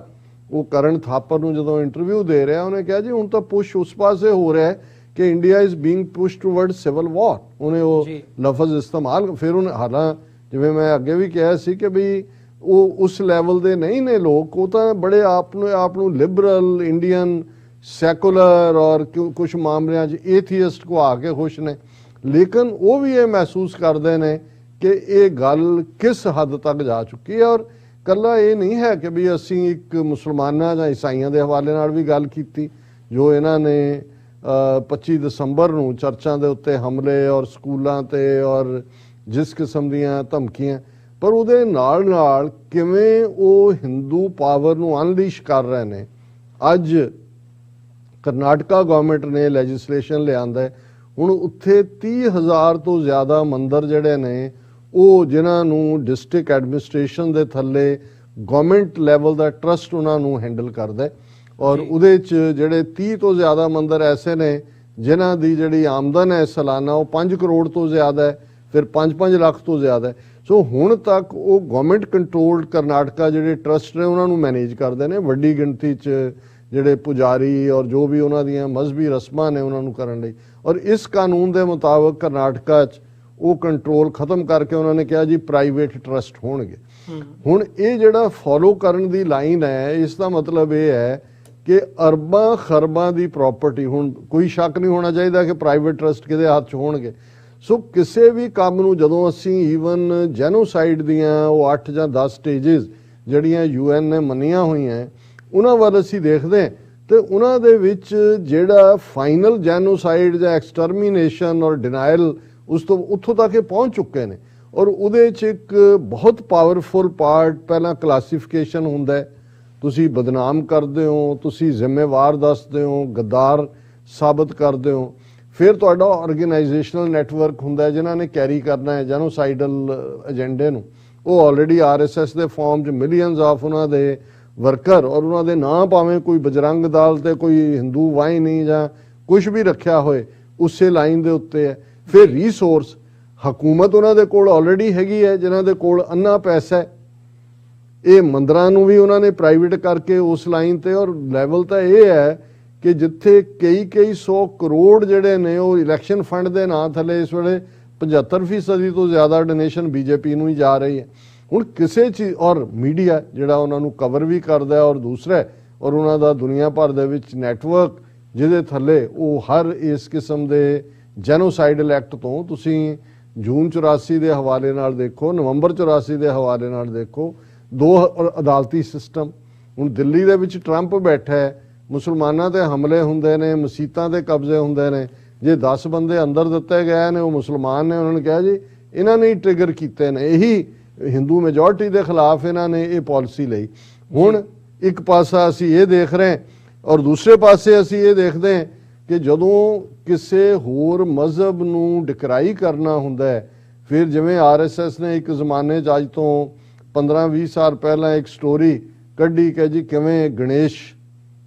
ਉਹ ਕਰਨ ਥਾਪਰ ਨੂੰ ਜਦੋਂ ਇੰਟਰਵਿਊ ਦੇ ਰਿਹਾ ਉਹਨੇ ਕਿਹਾ ਜੀ ਹੁਣ ਤਾਂ ਪੁਸ਼ ਉਸ ਪਾਸੇ ਹੋ ਰਿਹਾ ਹੈ ਕਿ India is being push toward civil war. ਉਹਨੇ ਉਹ ਲਫ਼ਜ਼ ਇਸਤੇਮਾਲ ਫਿਰ ਉਹਨੇ, ਹਾਲਾਂ ਜਿਵੇਂ ਮੈਂ ਅੱਗੇ ਵੀ ਕਿਹਾ ਸੀ ਕਿ ਵੀ ਉਹ ਉਸ ਲੈਵਲ ਦੇ ਨਹੀਂ ਨੇ ਲੋਕ, ਉਹ ਤਾਂ ਬੜੇ ਆਪ ਨੂੰ ਲਿਬਰਲ, ਇੰਡੀਅਨ, ਸੈਕੂਲਰ ਔਰ ਕੁਝ ਮਾਮਲਿਆਂ 'ਚ ਏਥੀਇਸਟ ਕੋ ਆ ਕੇ ਖੁਸ਼ ਨੇ। ਲੇਕਿਨ ਉਹ ਵੀ ਇਹ ਮਹਿਸੂਸ ਕਰਦੇ ਨੇ ਕਿ ਇਹ ਗੱਲ ਕਿਸ ਹੱਦ ਤੱਕ ਜਾ ਚੁੱਕੀ ਹੈ। ਔਰ ਕੱਲਾ ਇਹ ਨਹੀਂ ਹੈ ਕਿ ਵੀ ਅਸੀਂ ਇੱਕ ਮੁਸਲਮਾਨਾਂ ਜਾਂ ਈਸਾਈਆਂ ਦੇ ਹਵਾਲੇ ਨਾਲ ਵੀ ਗੱਲ ਕੀਤੀ, ਜੋ ਇਹਨਾਂ ਨੇ 25 ਦਸੰਬਰ ਨੂੰ ਚਰਚਾਂ ਦੇ ਉੱਤੇ ਹਮਲੇ ਔਰ ਸਕੂਲਾਂ ਤੇ ਔਰ ਜਿਸ ਕਿਸਮ ਦੀਆਂ ਧਮਕੀਆਂ, ਪਰ ਉਹਦੇ ਨਾਲ ਕਿਵੇਂ ਉਹ ਹਿੰਦੂ ਪਾਵਰ ਨੂੰ ਅਨਲੀਸ਼ ਕਰ ਰਹੇ ਨੇ। ਅੱਜ ਕਰਨਾਟਕਾ ਗਵਰਨਮੈਂਟ ਨੇ ਲੈਜਿਸਲੇਸ਼ਨ ਲਿਆਂਦਾ, ਹੁਣ ਉੱਥੇ 30,000 ਤੋਂ ਜ਼ਿਆਦਾ ਮੰਦਰ ਜਿਹੜੇ ਨੇ ਉਹ ਜਿਨ੍ਹਾਂ ਨੂੰ ਡਿਸਟ੍ਰਿਕਟ ਐਡਮਿਨਿਸਟ੍ਰੇਸ਼ਨ ਦੇ ਥੱਲੇ ਗਵਰਨਮੈਂਟ ਲੈਵਲ ਦਾ ਟਰਸਟ ਉਹਨਾਂ ਨੂੰ ਹੈਂਡਲ ਕਰਦਾ ਔਰ ਉਹਦੇ 'ਚ ਜਿਹੜੇ 30 ਤੋਂ ਜ਼ਿਆਦਾ ਮੰਦਰ ਐਸੇ ਨੇ ਜਿਨ੍ਹਾਂ ਦੀ ਜਿਹੜੀ ਆਮਦਨ ਹੈ ਸਾਲਾਨਾ ਉਹ 5 ਕਰੋੜ ਤੋਂ ਜ਼ਿਆਦਾ ਹੈ, ਫਿਰ 5-5 ਲੱਖ ਤੋਂ ਜ਼ਿਆਦਾ ਹੈ। ਸੋ ਹੁਣ ਤੱਕ ਉਹ ਗਵਰਨਮੈਂਟ ਕੰਟਰੋਲਡ ਕਰਨਾਟਕਾ ਜਿਹੜੇ ਟਰਸਟ ਨੇ ਉਹਨਾਂ ਨੂੰ ਮੈਨੇਜ ਕਰਦੇ ਨੇ, ਵੱਡੀ ਗਿਣਤੀ 'ਚ ਜਿਹੜੇ ਪੁਜਾਰੀ ਔਰ ਜੋ ਵੀ ਉਹਨਾਂ ਦੀਆਂ ਮਜ਼ਹਬੀ ਰਸਮਾਂ ਨੇ ਉਹਨਾਂ ਨੂੰ ਕਰਨ ਲਈ। ਔਰ ਇਸ ਕਾਨੂੰਨ ਦੇ ਮੁਤਾਬਕ ਕਰਨਾਟਕਾ 'ਚ ਉਹ ਕੰਟਰੋਲ ਖਤਮ ਕਰਕੇ ਉਹਨਾਂ ਨੇ ਕਿਹਾ ਜੀ ਪ੍ਰਾਈਵੇਟ ਟਰਸਟ ਹੋਣਗੇ। ਹੁਣ ਇਹ ਜਿਹੜਾ ਫੋਲੋ ਕਰਨ ਦੀ ਲਾਈਨ ਹੈ, ਇਸ ਦਾ ਮਤਲਬ ਇਹ ਹੈ ਕਿ ਅਰਬਾਂ ਖਰਬਾਂ ਦੀ ਪ੍ਰਾਪਰਟੀ, ਹੁਣ ਕੋਈ ਸ਼ੱਕ ਨਹੀਂ ਹੋਣਾ ਚਾਹੀਦਾ ਕਿ ਪ੍ਰਾਈਵੇਟ ਟਰਸਟ ਕਿਹਦੇ ਹੱਥ 'ਚ ਹੋਣਗੇ। ਸੋ ਕਿਸੇ ਵੀ ਕੰਮ ਨੂੰ ਜਦੋਂ ਅਸੀਂ ਈਵਨ ਜੈਨੋਸਾਈਡ ਦੀਆਂ ਉਹ 8 ਜਾਂ 10 ਸਟੇਜਸ ਜਿਹੜੀਆਂ UN ਨੇ ਮੰਨੀਆਂ ਹੋਈਆਂ ਉਹਨਾਂ ਵੱਲ ਅਸੀਂ ਦੇਖਦੇ ਹਾਂ ਤੇ ਉਹਨਾਂ ਦੇ ਵਿੱਚ ਜਿਹੜਾ ਫਾਈਨਲ ਜੈਨੋਸਾਈਡ ਜਾਂ ਐਕਸਟਰਮੀਨੇਸ਼ਨ ਔਰ ਡਿਨਾਇਲ ਉਸ ਤੋਂ ਉੱਥੋਂ ਤੱਕ ਇਹ ਪਹੁੰਚ ਚੁੱਕੇ ਨੇ। ਔਰ ਉਹਦੇ 'ਚ ਇੱਕ ਬਹੁਤ ਪਾਵਰਫੁਲ ਪਾਰਟ ਪਹਿਲਾਂ ਕਲਾਸੀਫਿਕੇਸ਼ਨ ਹੁੰਦਾ ਹੈ, ਤੁਸੀਂ ਬਦਨਾਮ ਕਰਦੇ ਹੋ, ਤੁਸੀਂ ਜ਼ਿੰਮੇਵਾਰ ਦੱਸਦੇ ਹੋ, ਗੱਦਾਰ ਸਾਬਤ ਕਰਦੇ ਹੋ। ਫਿਰ ਤੁਹਾਡਾ ਆਰਗੇਨਾਈਜੇਸ਼ਨਲ ਨੈਟਵਰਕ ਹੁੰਦਾ ਹੈ ਜਿਨ੍ਹਾਂ ਨੇ ਕੈਰੀ ਕਰਨਾ ਹੈ ਜੈਨੋਸਾਈਡਲ ਏਜੰਡੇ ਨੂੰ। ਉਹ ਆਲਰੇਡੀ RSS ਦੇ ਫਾਰਮ 'ਚ ਮਿਲੀਅਨਸ ਆਫ ਉਹਨਾਂ ਦੇ ਵਰਕਰ ਔਰ ਉਹਨਾਂ ਦੇ ਨਾਂ ਭਾਵੇਂ ਕੋਈ ਬਜਰੰਗ ਦਲ ਤੇ ਕੋਈ ਹਿੰਦੂ ਵਾਹਿਨੀ ਜਾਂ ਕੁਝ ਵੀ ਰੱਖਿਆ ਹੋਏ ਉਸੇ ਲਾਈਨ ਦੇ ਉੱਤੇ ਹੈ। ਫਿਰ ਰਿਸੋਰਸ ਹਕੂਮਤ ਉਹਨਾਂ ਦੇ ਕੋਲ ਆਲਰੇਡੀ ਹੈਗੀ ਹੈ ਜਿਨ੍ਹਾਂ ਦੇ ਕੋਲ ਅੰਨਾ ਪੈਸਾ ਹੈ। ਇਹ ਮੰਦਰਾਂ ਨੂੰ ਵੀ ਉਹਨਾਂ ਨੇ ਪ੍ਰਾਈਵੇਟ ਕਰਕੇ ਉਸ ਲਾਈਨ ਤੇ, ਔਰ ਲੈਵਲ ਤਾਂ ਇਹ ਹੈ ਕਿ ਜਿੱਥੇ ਕਈ 100 ਕਰੋੜ ਜਿਹੜੇ ਨੇ ਉਹ ਇਲੈਕਸ਼ਨ ਫੰਡ ਦੇ ਨਾਂ ਥੱਲੇ ਇਸ ਵੇਲੇ 75% ਤੋਂ ਜ਼ਿਆਦਾ ਡੋਨੇਸ਼ਨ BJP ਨੂੰ ਹੀ ਜਾ ਰਹੀ ਹੈ। ਹੁਣ ਕਿਸੇ ਚੀਜ਼ ਔਰ ਮੀਡੀਆ ਜਿਹੜਾ ਉਹਨਾਂ ਨੂੰ ਕਵਰ ਵੀ ਕਰਦਾ ਔਰ ਦੂਸਰਾ ਔਰ ਉਹਨਾਂ ਦਾ ਦੁਨੀਆ ਭਰ ਦੇ ਵਿੱਚ ਨੈਟਵਰਕ ਜਿਹਦੇ ਥੱਲੇ ਉਹ ਹਰ ਇਸ ਕਿਸਮ ਦੇ ਜੈਨੋਸਾਈਡਲ ਐਕਟ ਤੋਂ ਤੁਸੀਂ ਜੂਨ 84 ਦੇ ਹਵਾਲੇ ਨਾਲ ਦੇਖੋ, ਨਵੰਬਰ 84 ਦੇ ਹਵਾਲੇ ਨਾਲ ਦੇਖੋ, 2 ਅਦਾਲਤੀ ਸਿਸਟਮ। ਹੁਣ ਦਿੱਲੀ ਦੇ ਵਿੱਚ ਟਰੰਪ ਬੈਠਾ ਹੈ, ਮੁਸਲਮਾਨਾਂ ਤੇ ਹਮਲੇ ਹੁੰਦੇ ਨੇ, ਮਸੀਤਾਂ ਤੇ ਕਬਜ਼ੇ ਹੁੰਦੇ ਨੇ, ਜੇ 10 ਬੰਦੇ ਅੰਦਰ ਦਿੱਤੇ ਗਏ ਨੇ ਉਹ ਮੁਸਲਮਾਨ ਨੇ, ਉਹਨਾਂ ਨੇ ਕਿਹਾ ਜੀ ਇਹਨਾਂ ਨੇ ਟ੍ਰਿਗਰ ਕੀਤੇ ਨੇ, ਇਹੀ ਹਿੰਦੂ ਮੈਜੋਰਟੀ ਦੇ ਖਿਲਾਫ ਇਹਨਾਂ ਨੇ ਇਹ ਪਾਲਿਸੀ ਲਈ। ਹੁਣ ਇੱਕ ਪਾਸਾ ਅਸੀਂ ਇਹ ਦੇਖ ਰਹੇ ਔਰ ਦੂਸਰੇ ਪਾਸੇ ਅਸੀਂ ਇਹ ਦੇਖਦੇ ਹਾਂ ਕਿ ਜਦੋਂ ਕਿਸੇ ਹੋਰ ਮਜ਼ਹਬ ਨੂੰ ਡਿਕਰਾਈ ਕਰਨਾ ਹੁੰਦਾ ਹੈ, ਫਿਰ ਜਿਵੇਂ RSS ਨੇ ਇੱਕ ਜ਼ਮਾਨੇ 'ਚ ਅੱਜ ਤੋਂ 15-20 ਸਾਲ ਪਹਿਲਾਂ ਇੱਕ ਸਟੋਰੀ ਕੱਢੀ ਕਿ ਜੀ ਕਿਵੇਂ ਗਣੇਸ਼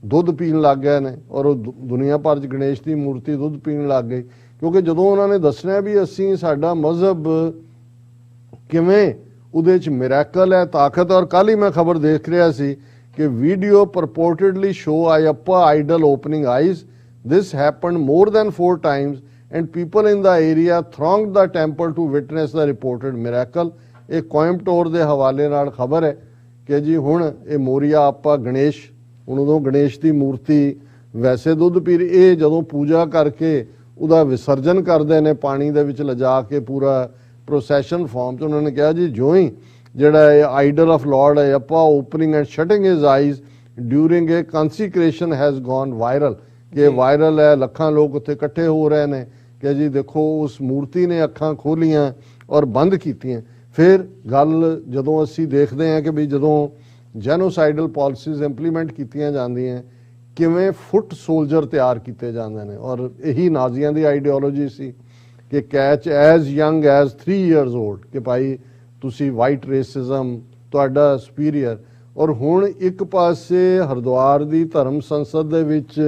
ਦੁੱਧ ਪੀਣ ਲੱਗ ਗਏ ਨੇ ਔਰ ਉਹ ਦੁਨੀਆ ਭਰ 'ਚ ਗਣੇਸ਼ ਦੀ ਮੂਰਤੀ ਦੁੱਧ ਪੀਣ ਲੱਗ ਗਈ, ਕਿਉਂਕਿ ਜਦੋਂ ਉਹਨਾਂ ਨੇ ਦੱਸਣਾ ਵੀ ਅਸੀਂ ਸਾਡਾ ਮਜ਼ਹਬ ਕਿਵੇਂ ਉਹਦੇ 'ਚ ਮਿਰੈਕਲ ਹੈ, ਤਾਕਤ। ਔਰ ਕੱਲ੍ਹ ਹੀ ਮੈਂ ਖਬਰ ਦੇਖ ਰਿਹਾ ਸੀ ਕਿ video purportedly show Ayyappa idol opening eyes, this happened more than 4 times and people in the area thronged the temple to witness the reported miracle। ਇਹ ਕੋਇੰਬਟੋਰ ਦੇ ਹਵਾਲੇ ਨਾਲ ਖਬਰ ਹੈ ਕਿ ਜੀ ਹੁਣ ਇਹ ਮੋਰੀਆ ਆਪਾ ਗਣੇਸ਼ ਹੁਣ ਉਦੋਂ ਗਣੇਸ਼ ਦੀ ਮੂਰਤੀ ਵੈਸੇ ਦੁੱਧ ਪੀ ਰਹੀ, ਇਹ ਜਦੋਂ ਪੂਜਾ ਕਰਕੇ ਉਹਦਾ ਵਿਸਰਜਨ ਕਰਦੇ ਨੇ ਪਾਣੀ ਦੇ ਵਿੱਚ ਲਿਜਾ ਕੇ ਪੂਰਾ ਪ੍ਰੋਸੈਸ਼ਨ ਫਾਰਮ 'ਚ, ਉਹਨਾਂ ਨੇ ਕਿਹਾ ਜੀ ਜਿਉਂ ਹੀ ਜਿਹੜਾ ਇਹ idol of Lord Ayyappa opening and shutting his eyes during a consecration has gone viral, ਕਿ ਵਾਇਰਲ ਹੈ, ਲੱਖਾਂ ਲੋਕ ਉੱਥੇ ਇਕੱਠੇ ਹੋ ਰਹੇ ਨੇ ਕਿ ਜੀ ਦੇਖੋ ਉਸ ਮੂਰਤੀ ਨੇ ਅੱਖਾਂ ਖੋਲੀਆਂ ਔਰ ਬੰਦ ਕੀਤੀਆਂ। ਫਿਰ ਗੱਲ ਜਦੋਂ ਅਸੀਂ ਦੇਖਦੇ ਹਾਂ ਕਿ ਵੀ ਜਦੋਂ ਜੈਨੋਸਾਈਡਲ ਪਾਲਿਸੀਜ਼ ਇੰਪਲੀਮੈਂਟ ਕੀਤੀਆਂ ਜਾਂਦੀਆਂ ਕਿਵੇਂ ਫੁੱਟ ਸੋਲਜਰ ਤਿਆਰ ਕੀਤੇ ਜਾਂਦੇ ਨੇ, ਔਰ ਇਹੀ ਨਾਜ਼ੀਆਂ ਦੀ ਆਈਡੀਓਲੋਜੀ ਸੀ ਕਿ catch as young as 3 years old, ਕਿ ਭਾਈ ਤੁਸੀਂ ਵਾਈਟ ਰੇਸਿਜ਼ਮ ਤੁਹਾਡਾ ਸੁਪੀਰੀਅਰ। ਔਰ ਹੁਣ ਇੱਕ ਪਾਸੇ ਹਰਿਦੁਆਰ ਦੀ ਧਰਮ ਸੰਸਦ ਦੇ ਵਿੱਚ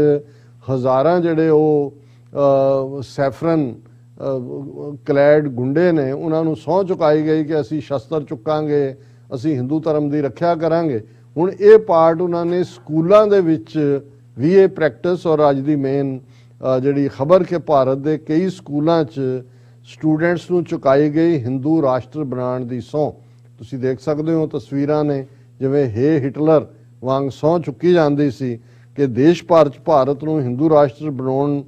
ਹਜ਼ਾਰਾਂ ਜਿਹੜੇ ਉਹ ਸੈਫਰਨ ਕਲੈਡ ਗੁੰਡੇ ਨੇ, ਉਹਨਾਂ ਨੂੰ ਸਹੁੰ ਚੁਕਾਈ ਗਈ ਕਿ ਅਸੀਂ ਸ਼ਸਤਰ ਚੁੱਕਾਂਗੇ, ਅਸੀਂ ਹਿੰਦੂ ਧਰਮ ਦੀ ਰੱਖਿਆ ਕਰਾਂਗੇ। ਹੁਣ ਇਹ ਪਾਰਟ ਉਹਨਾਂ ਨੇ ਸਕੂਲਾਂ ਦੇ ਵਿੱਚ ਵੀ ਇਹ ਪ੍ਰੈਕਟਿਸ, ਔਰ ਅੱਜ ਦੀ ਮੇਨ ਜਿਹੜੀ ਖਬਰ ਕਿ ਭਾਰਤ ਦੇ ਕਈ ਸਕੂਲਾਂ 'ਚ ਸਟੂਡੈਂਟਸ ਨੂੰ ਚੁਕਾਈ ਗਈ ਹਿੰਦੂ ਰਾਸ਼ਟਰ ਬਣਾਉਣ ਦੀ ਸਹੁੰ। ਤੁਸੀਂ ਦੇਖ ਸਕਦੇ ਹੋ ਤਸਵੀਰਾਂ ਨੇ, ਜਿਵੇਂ ਹੇ ਹਿਟਲਰ ਵਾਂਗ ਸਹੁੰ ਚੁੱਕੀ ਜਾਂਦੀ ਸੀ ਕਿ ਦੇਸ਼ ਭਰ 'ਚ ਭਾਰਤ ਨੂੰ ਹਿੰਦੂ ਰਾਸ਼ਟਰ ਬਣਾਉਣ,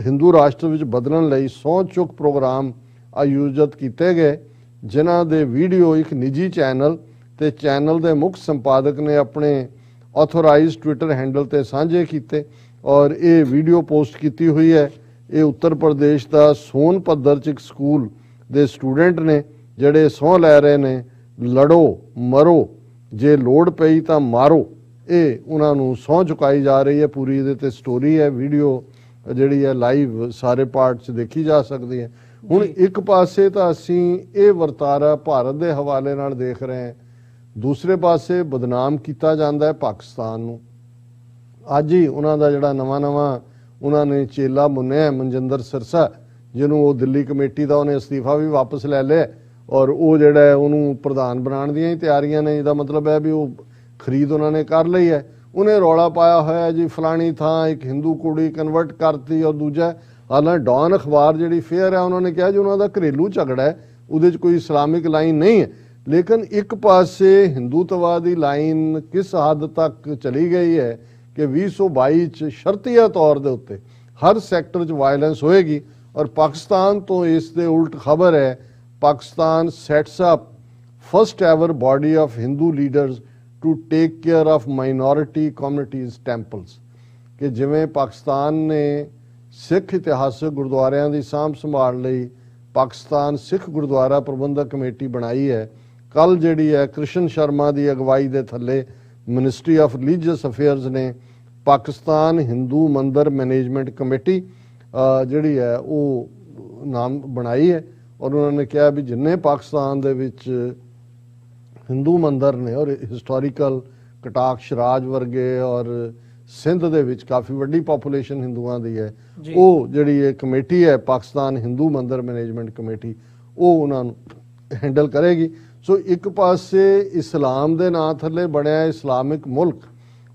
ਹਿੰਦੂ ਰਾਸ਼ਟਰ ਵਿੱਚ ਬਦਲਣ ਲਈ ਸਹੁੰ ਚੁੱਕ ਪ੍ਰੋਗਰਾਮ ਆਯੋਜਿਤ ਕੀਤੇ ਗਏ, ਜਿਨ੍ਹਾਂ ਦੇ ਵੀਡੀਓ ਇੱਕ ਨਿੱਜੀ ਚੈਨਲ ਤੇ ਚੈਨਲ ਦੇ ਮੁੱਖ ਸੰਪਾਦਕ ਨੇ ਆਪਣੇ ਆਥੋਰਾਈਜ਼ਡ ਟਵਿੱਟਰ ਹੈਂਡਲ ਤੇ ਸਾਂਝੇ ਕੀਤੇ। ਔਰ ਇਹ ਵੀਡੀਓ ਪੋਸਟ ਕੀਤੀ ਹੋਈ ਹੈ। ਇਹ ਉੱਤਰ ਪ੍ਰਦੇਸ਼ ਦਾ ਸੋਨ ਪੱਧਰ 'ਚ ਇੱਕ ਸਕੂਲ ਦੇ ਸਟੂਡੈਂਟ ਨੇ ਜਿਹੜੇ ਸਹੁੰ ਲੈ ਰਹੇ ਨੇ, ਲੜੋ ਮਰੋ ਜੇ ਲੋੜ ਪਈ ਤਾਂ ਮਾਰੋ। ਇਹ ਉਹਨਾਂ ਨੂੰ ਸਹੁੰ ਚੁਕਾਈ ਜਾ ਰਹੀ ਹੈ। ਪੂਰੀ ਇਹਦੇ ਤੇ ਸਟੋਰੀ ਹੈ, ਵੀਡੀਓ ਜਿਹੜੀ ਹੈ ਲਾਈਵ ਸਾਰੇ ਪਾਰਟ 'ਚ ਦੇਖੀ ਜਾ ਸਕਦੀ ਹੈ। ਹੁਣ ਇੱਕ ਪਾਸੇ ਤਾਂ ਅਸੀਂ ਇਹ ਵਰਤਾਰਾ ਭਾਰਤ ਦੇ ਹਵਾਲੇ ਨਾਲ ਦੇਖ ਰਹੇ ਹਾਂ, ਦੂਸਰੇ ਪਾਸੇ ਬਦਨਾਮ ਕੀਤਾ ਜਾਂਦਾ ਹੈ ਪਾਕਿਸਤਾਨ ਨੂੰ। ਅੱਜ ਹੀ ਉਹਨਾਂ ਦਾ ਜਿਹੜਾ ਨਵਾਂ ਉਹਨਾਂ ਨੇ ਚੇਲਾ ਮੁੰਨਿਆ ਮਨਜਿੰਦਰ ਸਿਰਸਾ, ਜਿਹਨੂੰ ਉਹ ਦਿੱਲੀ ਕਮੇਟੀ ਦਾ ਉਹਨੇ ਅਸਤੀਫਾ ਵੀ ਵਾਪਸ ਲੈ ਲਿਆ, ਔਰ ਉਹ ਜਿਹੜਾ ਉਹਨੂੰ ਪ੍ਰਧਾਨ ਬਣਾਉਣ ਦੀਆਂ ਹੀ ਤਿਆਰੀਆਂ ਨੇ। ਇਹਦਾ ਮਤਲਬ ਹੈ ਵੀ ਉਹ ਖਰੀਦ ਉਹਨਾਂ ਨੇ ਕਰ ਲਈ ਹੈ। ਉਹਨੇ ਰੌਲਾ ਪਾਇਆ ਹੋਇਆ ਜੀ ਫਲਾਣੀ ਥਾਂ ਇੱਕ ਹਿੰਦੂ ਕੁੜੀ ਕਨਵਰਟ ਕਰਤੀ, ਔਰ ਦੂਜਾ ਹਾਲਾਂ ਡੌਨ ਅਖਬਾਰ ਜਿਹੜੀ ਫੇਅਰ ਹੈ ਉਹਨਾਂ ਨੇ ਕਿਹਾ ਜੀ ਉਹਨਾਂ ਦਾ ਘਰੇਲੂ ਝਗੜਾ ਹੈ, ਉਹਦੇ 'ਚ ਕੋਈ ਇਸਲਾਮਿਕ ਲਾਈਨ ਨਹੀਂ ਹੈ। ਲੇਕਿਨ ਇੱਕ ਪਾਸੇ ਹਿੰਦੂਤਵਾ ਦੀ ਲਾਈਨ ਕਿਸ ਹੱਦ ਤੱਕ ਚਲੀ ਗਈ ਹੈ ਕਿ 2022 'ਚ ਸ਼ਰਤੀਆ ਤੌਰ ਦੇ ਉੱਤੇ ਹਰ ਸੈਕਟਰ 'ਚ ਵਾਇਲੈਂਸ ਹੋਏਗੀ। ਔਰ ਪਾਕਿਸਤਾਨ ਤੋਂ ਇਸ ਦੇ ਉਲਟ ਖਬਰ ਹੈ, Pakistan sets up first ever body of Hindu leaders to take care of minority communities temples, ਕਿ ਜਿਵੇਂ ਪਾਕਿਸਤਾਨ ਨੇ ਸਿੱਖ ਇਤਿਹਾਸਕ ਗੁਰਦੁਆਰਿਆਂ ਦੀ ਸਾਂਭ ਸੰਭਾਲ ਲਈ ਪਾਕਿਸਤਾਨ ਸਿੱਖ ਗੁਰਦੁਆਰਾ ਪ੍ਰਬੰਧਕ ਕਮੇਟੀ ਬਣਾਈ ਹੈ। ਕੱਲ ਜਿਹੜੀ ਹੈ ਕ੍ਰਿਸ਼ਨ ਸ਼ਰਮਾ ਦੀ ਅਗਵਾਈ ਦੇ ਥੱਲੇ ਮਿਨਿਸਟਰੀ ਆਫ ਰਿਲੀਜੀਅਸ ਅਫੇਅਰਸ ਨੇ ਪਾਕਿਸਤਾਨ ਹਿੰਦੂ ਮੰਦਰ ਮੈਨੇਜਮੈਂਟ ਕਮੇਟੀ ਜਿਹੜੀ ਹੈ ਉਹ ਨਾਮ ਬਣਾਈ ਹੈ। ਔਰ ਉਹਨਾਂ ਨੇ ਕਿਹਾ ਵੀ ਜਿੰਨੇ ਪਾਕਿਸਤਾਨ ਦੇ ਵਿੱਚ ਹਿੰਦੂ ਮੰਦਰ ਨੇ, ਔਰ ਹਿਸਟੋਰੀਕਲ ਕਟਾਕਸ਼ ਰਾਜ ਵਰਗੇ ਔਰ ਸਿੰਧ ਦੇ ਵਿੱਚ ਕਾਫੀ ਵੱਡੀ ਪਾਪੂਲੇਸ਼ਨ ਹਿੰਦੂਆਂ ਦੀ ਹੈ, ਉਹ ਜਿਹੜੀ ਇਹ ਕਮੇਟੀ ਹੈ ਪਾਕਿਸਤਾਨ ਹਿੰਦੂ ਮੰਦਰ ਮੈਨੇਜਮੈਂਟ ਕਮੇਟੀ, ਉਹ ਉਹਨਾਂ ਨੂੰ ਹੈਂਡਲ ਕਰੇਗੀ। ਸੋ ਇੱਕ ਪਾਸੇ ਇਸਲਾਮ ਦੇ ਨਾਂ ਥੱਲੇ ਬਣਿਆ ਇਸਲਾਮਿਕ ਮੁਲਕ,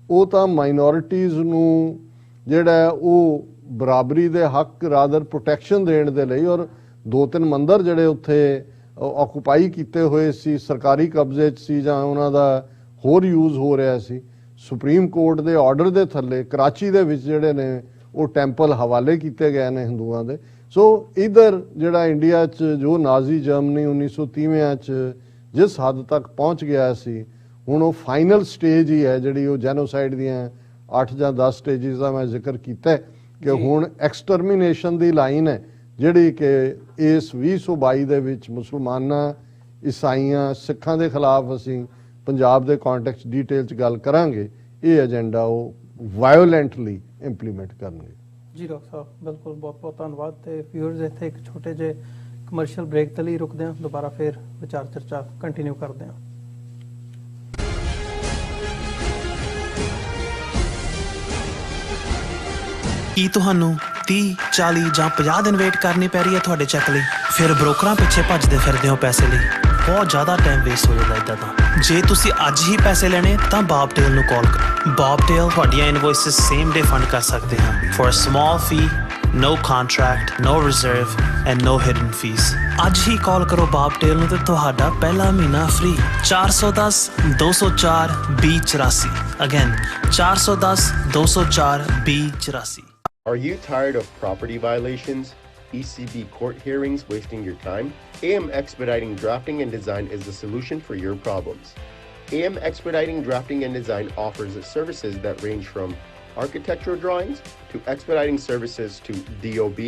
ਉਹ ਤਾਂ ਮਾਈਨੋਰਿਟੀਜ਼ ਨੂੰ ਜਿਹੜਾ ਉਹ ਬਰਾਬਰੀ ਦੇ ਹੱਕ ਰਾਦਰ ਪ੍ਰੋਟੈਕਸ਼ਨ ਦੇਣ ਦੇ ਲਈ, ਔਰ 2-3 ਮੰਦਰ ਜਿਹੜੇ ਉੱਥੇ ਆਕੂਪਾਈ ਕੀਤੇ ਹੋਏ ਸੀ, ਸਰਕਾਰੀ ਕਬਜ਼ੇ 'ਚ ਸੀ ਜਾਂ ਉਹਨਾਂ ਦਾ ਹੋਰ ਯੂਜ਼ ਹੋ ਰਿਹਾ ਸੀ, ਸੁਪਰੀਮ ਕੋਰਟ ਦੇ ਆਰਡਰ ਦੇ ਥੱਲੇ ਕਰਾਚੀ ਦੇ ਵਿੱਚ ਜਿਹੜੇ ਨੇ ਉਹ ਟੈਂਪਲ ਹਵਾਲੇ ਕੀਤੇ ਗਏ ਨੇ ਹਿੰਦੂਆਂ ਦੇ। ਸੋ ਇਧਰ ਜਿਹੜਾ ਇੰਡੀਆ 'ਚ ਜੋ ਨਾਜ਼ੀ ਜਰਮਨੀ 1930 'ਚ ਜਿਸ ਹੱਦ ਤੱਕ ਪਹੁੰਚ ਗਿਆ ਸੀ, ਹੁਣ ਉਹ ਫਾਈਨਲ ਸਟੇਜ ਹੀ ਹੈ ਜਿਹੜੀ ਉਹ ਜੈਨੋਸਾਈਡ ਦੀਆਂ 8 ਜਾਂ 10 ਸਟੇਜਿਸ ਦਾ ਮੈਂ ਜ਼ਿਕਰ ਕੀਤਾ ਕਿ ਹੁਣ ਐਕਸਟਰਮੀਨੇਸ਼ਨ ਦੀ ਲਾਈਨ ਹੈ ਜਿਹੜੀ ਕਿ ਇਸ 2022 ਦੇ ਵਿੱਚ ਮੁਸਲਮਾਨਾਂ, ਈਸਾਈਆਂ, ਸਿੱਖਾਂ ਦੇ ਖਿਲਾਫ ਅਸੀਂ ਪੰਜਾਬ ਦੇ ਕੰਟੈਕਸਟ ਡਿਟੇਲ 'ਚ ਗੱਲ ਕਰਾਂਗੇ। ਇਹ ਏਜੰਡਾ ਉਹ ਵਾਇਓਲੈਂਟਲੀ ਇੰਪਲੀਮੈਂਟ ਕਰਨਗੇ। ਜੀ ਡਾਕਟਰ ਸਾਹਿਬ ਬਿਲਕੁਲ, ਬਹੁਤ ਬਹੁਤ ਧੰਨਵਾਦ। ਤੇ ਵਿਊਅਰਸ ਇੱਥੇ ਇੱਕ ਛੋਟੇ ਜਿਹੇ ਕਮਰਸ਼ੀਅਲ ਬ੍ਰੇਕ ਤੇ ਲਈ ਰੁਕਦੇ ਹਾਂ, ਦੁਬਾਰਾ ਫਿਰ ਵਿਚਾਰ ਚਰਚਾ ਕੰਟੀਨਿਊ ਕਰਦੇ ਹਾਂ। ਕੀ ਤੁਹਾਨੂੰ 30, 40 ਜਾਂ 50 ਦਿਨ ਵੇਟ ਕਰਨੀ ਪੈ ਰਹੀ ਹੈ ਤੁਹਾਡੇ ਚੈੱਕ ਲਈ? ਫਿਰ ਬ੍ਰੋਕਰਾਂ ਪਿੱਛੇ ਭੱਜਦੇ ਫਿਰਦੇ ਹੋ ਪੈਸੇ ਲਈ, ਬਹੁਤ ਜ਼ਿਆਦਾ ਟਾਈਮ ਵੇਸਟ ਹੋ ਜਾਂਦਾ ਇੱਦਾਂ ਤਾਂ। ਜੇ ਤੁਸੀਂ ਅੱਜ ਹੀ ਪੈਸੇ ਲੈਣੇ ਤਾਂ ਬੌਬਟੇਲ ਨੂੰ ਕਾਲ ਕਰੋ। ਬੌਬਟੇਲ ਤੁਹਾਡੀਆਂ ਇਨਵੋਇਸਿਸ ਸੇਮ ਡੇ ਫੰਡ ਕਰ ਸਕਦੇ ਹਨ for a small fee No contract, no reserve and no hidden fees. ਅੱਜ ਹੀ ਕਾਲ ਕਰੋ ਬਾਬਟੇਲ ਨੂੰ ਤੇ ਤੁਹਾਡਾ ਪਹਿਲਾ ਮਹੀਨਾ free. 410 204 2084 Again 410 204 2084। Are you tired of property violations, ECB court hearings wasting your time? AM Expediting Drafting and Design is the solution for your problems. AM Expediting Drafting and Design offers services that range from architectural drawings to expediting services to DOB,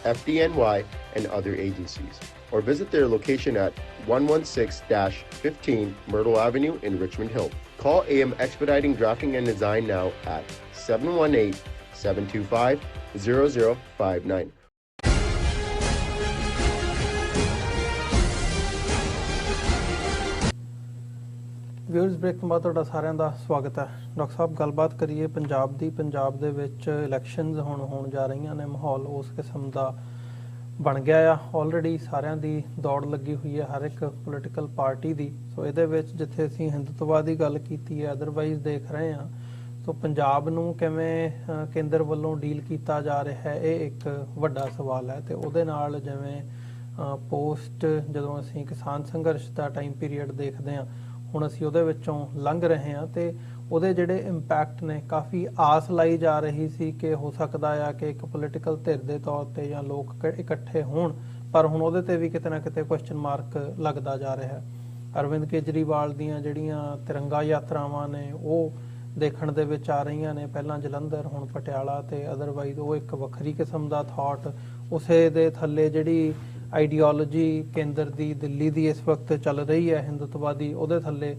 FDNY, and other agencies. Or visit their location at 116-15 Myrtle Avenue in Richmond Hill. Call AM Expediting Drafting and Design now at 718-725-0059. Viewers break ਤੋਂ ਬਾਅਦ ਤੁਹਾਡਾ ਸਾਰਿਆਂ ਦਾ ਸਵਾਗਤ ਹੈ। ਡਾਕਟਰ ਸਾਹਿਬ, ਗੱਲਬਾਤ ਕਰੀਏ ਪੰਜਾਬ ਦੀ। ਪੰਜਾਬ ਦੇ ਵਿੱਚ ਇਲੈਕਸ਼ਨਸ ਹੁਣ ਹੋਣ ਜਾ ਰਹੀਆਂ ਨੇ, ਮਾਹੌਲ ਉਸ ਕਿਸਮ ਦਾ ਬਣ ਗਿਆ ਆ। ਆਲਰੇਡੀ ਸਾਰਿਆਂ ਦੀ ਦੌੜ ਲੱਗੀ ਹੋਈ ਹੈ, ਹਰ ਇੱਕ ਪੋਲੀਟੀਕਲ ਪਾਰਟੀ ਦੀ। ਸੋ ਇਹਦੇ ਵਿੱਚ ਜਿੱਥੇ ਅਸੀਂ ਹਿੰਦੂਤਵ ਦੀ ਗੱਲ ਕੀਤੀ ਹੈ, ਅਦਰਵਾਈਜ਼ ਦੇਖ ਰਹੇ ਹਾਂ, ਸੋ ਪੰਜਾਬ ਨੂੰ ਕਿਵੇਂ ਕੇਂਦਰ ਵੱਲੋਂ ਡੀਲ ਕੀਤਾ ਜਾ ਰਿਹਾ ਹੈ, ਇਹ ਇੱਕ ਵੱਡਾ ਸਵਾਲ ਹੈ। ਤੇ ਉਹਦੇ ਨਾਲ ਜਿਵੇਂ ਪੋਸਟ ਜਦੋਂ ਅਸੀਂ ਕਿਸਾਨ ਸੰਘਰਸ਼ ਦਾ ਟਾਈਮ ਪੀਰੀਅਡ ਦੇਖਦੇ ਹਾਂ, ਹੁਣ ਅਸੀਂ ਉਹਦੇ ਵਿੱਚੋਂ ਲੰਘ ਰਹੇ ਹਾਂ, ਤੇ ਉਹਦੇ ਜਿਹੜੇ ਇੰਪੈਕਟ ਨੇ ਕਾਫੀ ਆਸ ਲਾਈ ਜਾ ਰਹੀ ਸੀ ਕਿ ਹੋ ਸਕਦਾ ਆ ਕਿ ਇੱਕ ਪੋਲੀਟੀਕਲ ਧਿਰ ਦੇ ਤੌਰ ਤੇ ਜਾਂ ਲੋਕ ਇਕੱਠੇ ਹੋਣ, ਪਰ ਹੁਣ ਉਹਦੇ ਤੇ ਵੀ ਕਿਤੇ ਨਾ ਕਿਤੇ ਕੁਐਸਚਨ ਮਾਰਕ ਲੱਗਦਾ ਜਾ ਰਿਹਾ ਹੈ। ਅਰਵਿੰਦ ਕੇਜਰੀਵਾਲ ਦੀਆਂ ਜਿਹੜੀਆਂ ਤਿਰੰਗਾ ਯਾਤਰਾਵਾਂ ਨੇ ਉਹ ਦੇਖਣ ਦੇ ਵਿੱਚ ਆ ਰਹੀਆਂ ਨੇ, ਪਹਿਲਾਂ ਜਲੰਧਰ, ਹੁਣ ਪਟਿਆਲਾ, ਤੇ ਅਦਰਵਾਈਜ਼ ਉਹ ਇੱਕ ਵੱਖਰੀ ਕਿਸਮ ਦਾ ਥਾਟ। ਉਸੇ ਦੇ ਥੱਲੇ ਜਿਹੜੀ ਆਈਡੀਓਲੋਜੀ ਕੇਂਦਰ ਦੀ ਦਿੱਲੀ ਦੀ ਇਸ ਵਕਤ ਚੱਲ ਰਹੀ ਹੈ ਹਿੰਦੂਤਵਾਦੀ, ਉਹਦੇ ਥੱਲੇ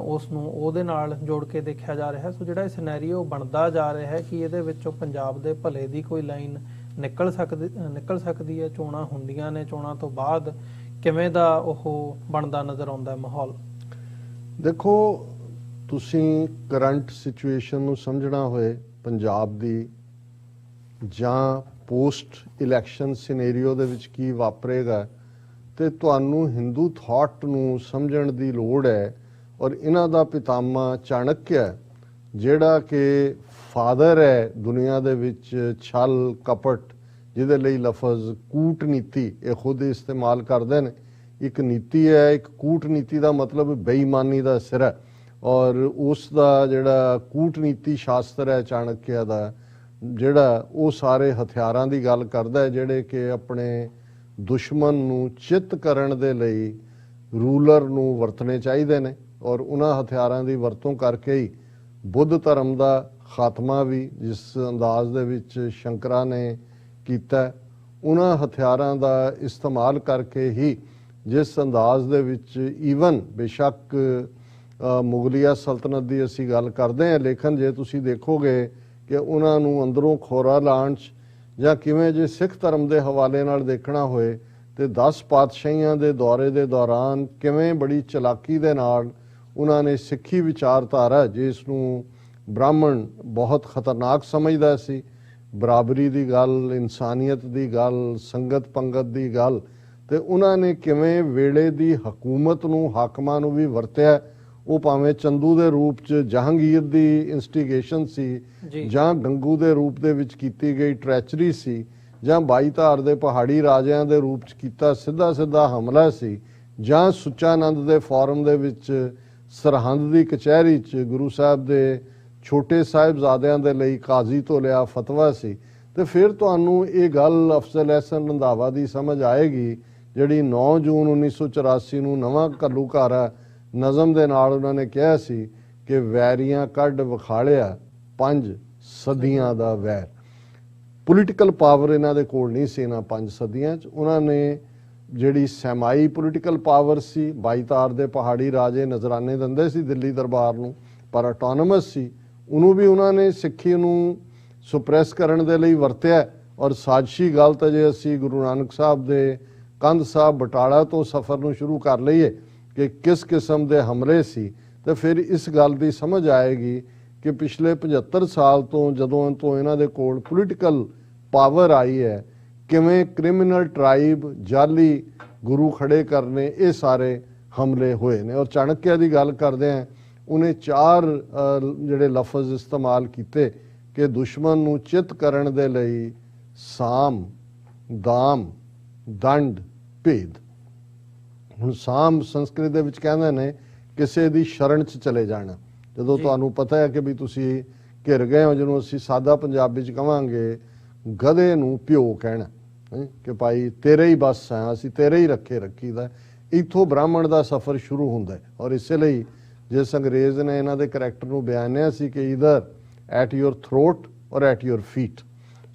ਉਸ ਨੂੰ ਉਹਦੇ ਨਾਲ ਜੋੜ ਕੇ ਦੇਖਿਆ ਜਾ ਰਿਹਾ। ਸੋ ਜਿਹੜਾ ਇਹ ਸਿਨੈਰੀਓ ਬਣਦਾ ਜਾ ਰਿਹਾ ਹੈ ਕਿ ਇਹਦੇ ਵਿੱਚੋਂ ਪੰਜਾਬ ਦੇ ਭਲੇ ਦੀ ਕੋਈ ਲਾਈਨ ਨਿਕਲ ਸਕਦੀ ਹੈ। ਚੋਣਾਂ ਹੁੰਦੀਆਂ ਨੇ, ਚੋਣਾਂ ਤੋਂ ਬਾਅਦ ਕਿਵੇਂ ਦਾ ਉਹ ਬਣਦਾ ਨਜ਼ਰ ਆਉਂਦਾ ਮਾਹੌਲ? ਦੇਖੋ, ਤੁਸੀਂ ਕਰੰਟ ਸਿਚੁਏਸ਼ਨ ਨੂੰ ਸਮਝਣਾ ਹੋਏ ਪੰਜਾਬ ਦੀ, ਜਾਂ ਪੋਸਟ ਇਲੈਕਸ਼ਨ ਸਿਨੈਰੀਓ ਦੇ ਵਿੱਚ ਕੀ ਵਾਪਰੇਗਾ, ਤੇ ਤੁਹਾਨੂੰ ਹਿੰਦੂ ਥਾਟ ਨੂੰ ਸਮਝਣ ਦੀ ਲੋੜ ਹੈ। ਔਰ ਇਹਨਾਂ ਦਾ ਪਿਤਾਮਾ ਚਾਣਕਿਆ, ਜਿਹੜਾ ਕਿ ਫਾਦਰ ਹੈ ਦੁਨੀਆ ਦੇ ਵਿੱਚ ਛਲ ਕਪਟ, ਜਿਹਦੇ ਲਈ ਲਫ਼ਜ਼ ਕੂਟਨੀਤੀ ਇਹ ਖੁਦ ਇਸਤੇਮਾਲ ਕਰਦੇ ਨੇ। ਇੱਕ ਨੀਤੀ ਹੈ, ਇੱਕ ਕੂਟਨੀਤੀ ਦਾ ਮਤਲਬ ਬੇਈਮਾਨੀ ਦਾ ਸਿਰਾ, ਔਰ ਉਸ ਦਾ ਜਿਹੜਾ ਕੂਟਨੀਤੀ ਸ਼ਾਸਤਰ ਹੈ ਚਾਣਕਿਆ ਦਾ, ਜਿਹੜਾ ਉਹ ਸਾਰੇ ਹਥਿਆਰਾਂ ਦੀ ਗੱਲ ਕਰਦਾ ਹੈ ਜਿਹੜੇ ਕਿ ਆਪਣੇ ਦੁਸ਼ਮਣ ਨੂੰ ਚਿੱਤ ਕਰਨ ਦੇ ਲਈ ਰੂਲਰ ਨੂੰ ਵਰਤਣੇ ਚਾਹੀਦੇ ਨੇ। ਔਰ ਉਹਨਾਂ ਹਥਿਆਰਾਂ ਦੀ ਵਰਤੋਂ ਕਰਕੇ ਹੀ ਬੁੱਧ ਧਰਮ ਦਾ ਖਾਤਮਾ ਵੀ, ਜਿਸ ਅੰਦਾਜ਼ ਦੇ ਵਿੱਚ ਸ਼ੰਕਰਾਂ ਨੇ ਕੀਤਾ, ਉਹਨਾਂ ਹਥਿਆਰਾਂ ਦਾ ਇਸਤੇਮਾਲ ਕਰਕੇ ਹੀ, ਜਿਸ ਅੰਦਾਜ਼ ਦੇ ਵਿੱਚ ਈਵਨ ਬੇਸ਼ੱਕ ਮੁਗਲਿਆ ਸਲਤਨਤ ਦੀ ਅਸੀਂ ਗੱਲ ਕਰਦੇ ਹਾਂ, ਲੇਕਿਨ ਜੇ ਤੁਸੀਂ ਦੇਖੋਗੇ ਕਿ ਉਹਨਾਂ ਨੂੰ ਅੰਦਰੋਂ ਖੋਰਾ ਲਾਉਣ 'ਚ, ਜਾਂ ਕਿਵੇਂ ਜੇ ਸਿੱਖ ਧਰਮ ਦੇ ਹਵਾਲੇ ਨਾਲ ਦੇਖਣਾ ਹੋਏ ਤੇ 10 ਪਾਤਸ਼ਾਹੀਆਂ ਦੇ ਦੌਰੇ ਦੇ ਦੌਰਾਨ ਕਿਵੇਂ ਬੜੀ ਚਲਾਕੀ ਦੇ ਨਾਲ ਉਹਨਾਂ ਨੇ ਸਿੱਖੀ ਵਿਚਾਰਧਾਰਾ, ਜਿਸ ਨੂੰ ਬ੍ਰਾਹਮਣ ਬਹੁਤ ਖਤਰਨਾਕ ਸਮਝਦਾ ਸੀ, ਬਰਾਬਰੀ ਦੀ ਗੱਲ, ਇਨਸਾਨੀਅਤ ਦੀ ਗੱਲ, ਸੰਗਤ ਪੰਗਤ ਦੀ ਗੱਲ, ਤੇ ਉਹਨਾਂ ਨੇ ਕਿਵੇਂ ਵੇਲੇ ਦੀ ਹਕੂਮਤ ਨੂੰ, ਹਾਕਮਾਂ ਨੂੰ ਵੀ ਵਰਤਿਆ। ਉਹ ਭਾਵੇਂ ਚੰਦੂ ਦੇ ਰੂਪ 'ਚ ਜਹਾਂਗੀਰ ਦੀ ਇਨਸਟੀਗੇਸ਼ਨ ਸੀ, ਜਾਂ ਗੰਗੂ ਦੇ ਰੂਪ ਦੇ ਵਿੱਚ ਕੀਤੀ ਗਈ ਟ੍ਰੈਚਰੀ ਸੀ, ਜਾਂ ਬਾਈ ਧਾਰ ਦੇ ਪਹਾੜੀ ਰਾਜਿਆਂ ਦੇ ਰੂਪ 'ਚ ਕੀਤਾ ਸਿੱਧਾ ਹਮਲਾ ਸੀ, ਜਾਂ ਸੁੱਚਾਨੰਦ ਦੇ ਫੋਰਮ ਦੇ ਵਿੱਚ ਸਰਹੰਦ ਦੀ ਕਚਹਿਰੀ 'ਚ ਗੁਰੂ ਸਾਹਿਬ ਦੇ ਛੋਟੇ ਸਾਹਿਬਜ਼ਾਦਿਆਂ ਦੇ ਲਈ ਕਾਜ਼ੀ ਤੋਂ ਲਿਆ ਫਤਵਾ ਸੀ। ਤੇ ਫਿਰ ਤੁਹਾਨੂੰ ਇਹ ਗੱਲ ਅਫਜ਼ਲ ਅਹਿਸਨ ਰੰਧਾਵਾ ਦੀ ਸਮਝ ਆਏਗੀ, ਜਿਹੜੀ 9 ਜੂਨ 1984 ਨੂੰ ਨਵਾਂ ਘੱਲੂਘਾਰਾ ਨਜ਼ਮ ਦੇ ਨਾਲ ਉਹਨਾਂ ਨੇ ਕਿਹਾ ਸੀ ਕਿ ਵੈਰੀਆਂ ਕੱਢ ਵਿਖਾਲਿਆ 5 ਸਦੀਆਂ ਦਾ ਵੈਰ। ਪੋਲੀਟੀਕਲ ਪਾਵਰ ਇਹਨਾਂ ਦੇ ਕੋਲ ਨਹੀਂ ਸੀ ਇਹਨਾਂ 5 ਸਦੀਆਂ 'ਚ। ਉਹਨਾਂ ਨੇ ਜਿਹੜੀ ਸੈਮਾਈ ਪੋਲੀਟੀਕਲ ਪਾਵਰ ਸੀ, ਬਾਈ ਤਾਰ ਦੇ ਪਹਾੜੀ ਰਾਜੇ ਨਜ਼ਰਾਨੇ ਦਿੰਦੇ ਸੀ ਦਿੱਲੀ ਦਰਬਾਰ ਨੂੰ, ਪਰ ਆਟੋਨਮਸ ਸੀ, ਉਹਨੂੰ ਵੀ ਉਹਨਾਂ ਨੇ ਸਿੱਖੀ ਨੂੰ ਸੁਪਰੈਸ ਕਰਨ ਦੇ ਲਈ ਵਰਤਿਆ। ਔਰ ਸਾਜ਼ਿਸ਼ੀ ਗੱਲ ਤਾਂ ਜੇ ਅਸੀਂ ਗੁਰੂ ਨਾਨਕ ਸਾਹਿਬ ਦੇ ਕੰਧ ਸਾਹਿਬ ਬਟਾਲਾ ਤੋਂ ਸਫ਼ਰ ਨੂੰ ਸ਼ੁਰੂ ਕਰ ਲਈਏ ਕਿ ਕਿਸ ਕਿਸਮ ਦੇ ਹਮਲੇ ਸੀ, ਤੇ ਫਿਰ ਇਸ ਗੱਲ ਦੀ ਸਮਝ ਆਏਗੀ ਕਿ ਪਿਛਲੇ 75 ਸਾਲ ਤੋਂ ਜਦੋਂ ਤੋਂ ਇਹਨਾਂ ਦੇ ਕੋਲ ਪੋਲੀਟੀਕਲ ਪਾਵਰ ਆਈ ਹੈ, ਕਿਵੇਂ ਕ੍ਰਿਮੀਨਲ ਟ੍ਰਾਈਬ, ਜਾਲੀ ਗੁਰੂ ਖੜੇ ਕਰਨੇ, ਇਹ ਸਾਰੇ ਹਮਲੇ ਹੋਏ ਨੇ। ਔਰ ਚਾਣਕਿਆ ਦੀ ਗੱਲ ਕਰਦੇ ਹਾਂ, ਉਹਨੇ 4 ਜਿਹੜੇ ਲਫ਼ਜ਼ ਇਸਤੇਮਾਲ ਕੀਤੇ ਕਿ ਦੁਸ਼ਮਣ ਨੂੰ ਚਿੱਤ ਕਰਨ ਦੇ ਲਈ ਸਾਮ, ਦਾਮ, ਦੰਡ, ਭੇਦ। ਹੁਣ ਸਾਮ ਸੰਸਕ੍ਰਿਤ ਦੇ ਵਿੱਚ ਕਹਿੰਦੇ ਨੇ ਕਿਸੇ ਦੀ ਸ਼ਰਨ 'ਚ ਚਲੇ ਜਾਣਾ। ਜਦੋਂ ਤੁਹਾਨੂੰ ਪਤਾ ਹੈ ਕਿ ਵੀ ਤੁਸੀਂ ਘਿਰ ਗਏ ਹੋ, ਜਿਹਨੂੰ ਅਸੀਂ ਸਾਦਾ ਪੰਜਾਬੀ 'ਚ ਕਵਾਂਗੇ ਗਧੇ ਨੂੰ ਪਿਓ ਕਹਿਣਾ ਕਿ ਭਾਈ ਤੇਰੇ ਹੀ ਬਸ ਹੈ, ਅਸੀਂ ਤੇਰੇ ਹੀ ਰੱਖੀਦਾ। ਇੱਥੋਂ ਬ੍ਰਾਹਮਣ ਦਾ ਸਫ਼ਰ ਸ਼ੁਰੂ ਹੁੰਦਾ। ਔਰ ਇਸੇ ਲਈ ਜਿਸ ਅੰਗਰੇਜ਼ ਨੇ ਇਹਨਾਂ ਦੇ ਕਰੈਕਟਰ ਨੂੰ ਬਿਆਨਿਆ ਸੀ ਕਿ ਈਦਰ ਐਟ ਯੂਰ ਥਰੋਟ ਔਰ at your feet.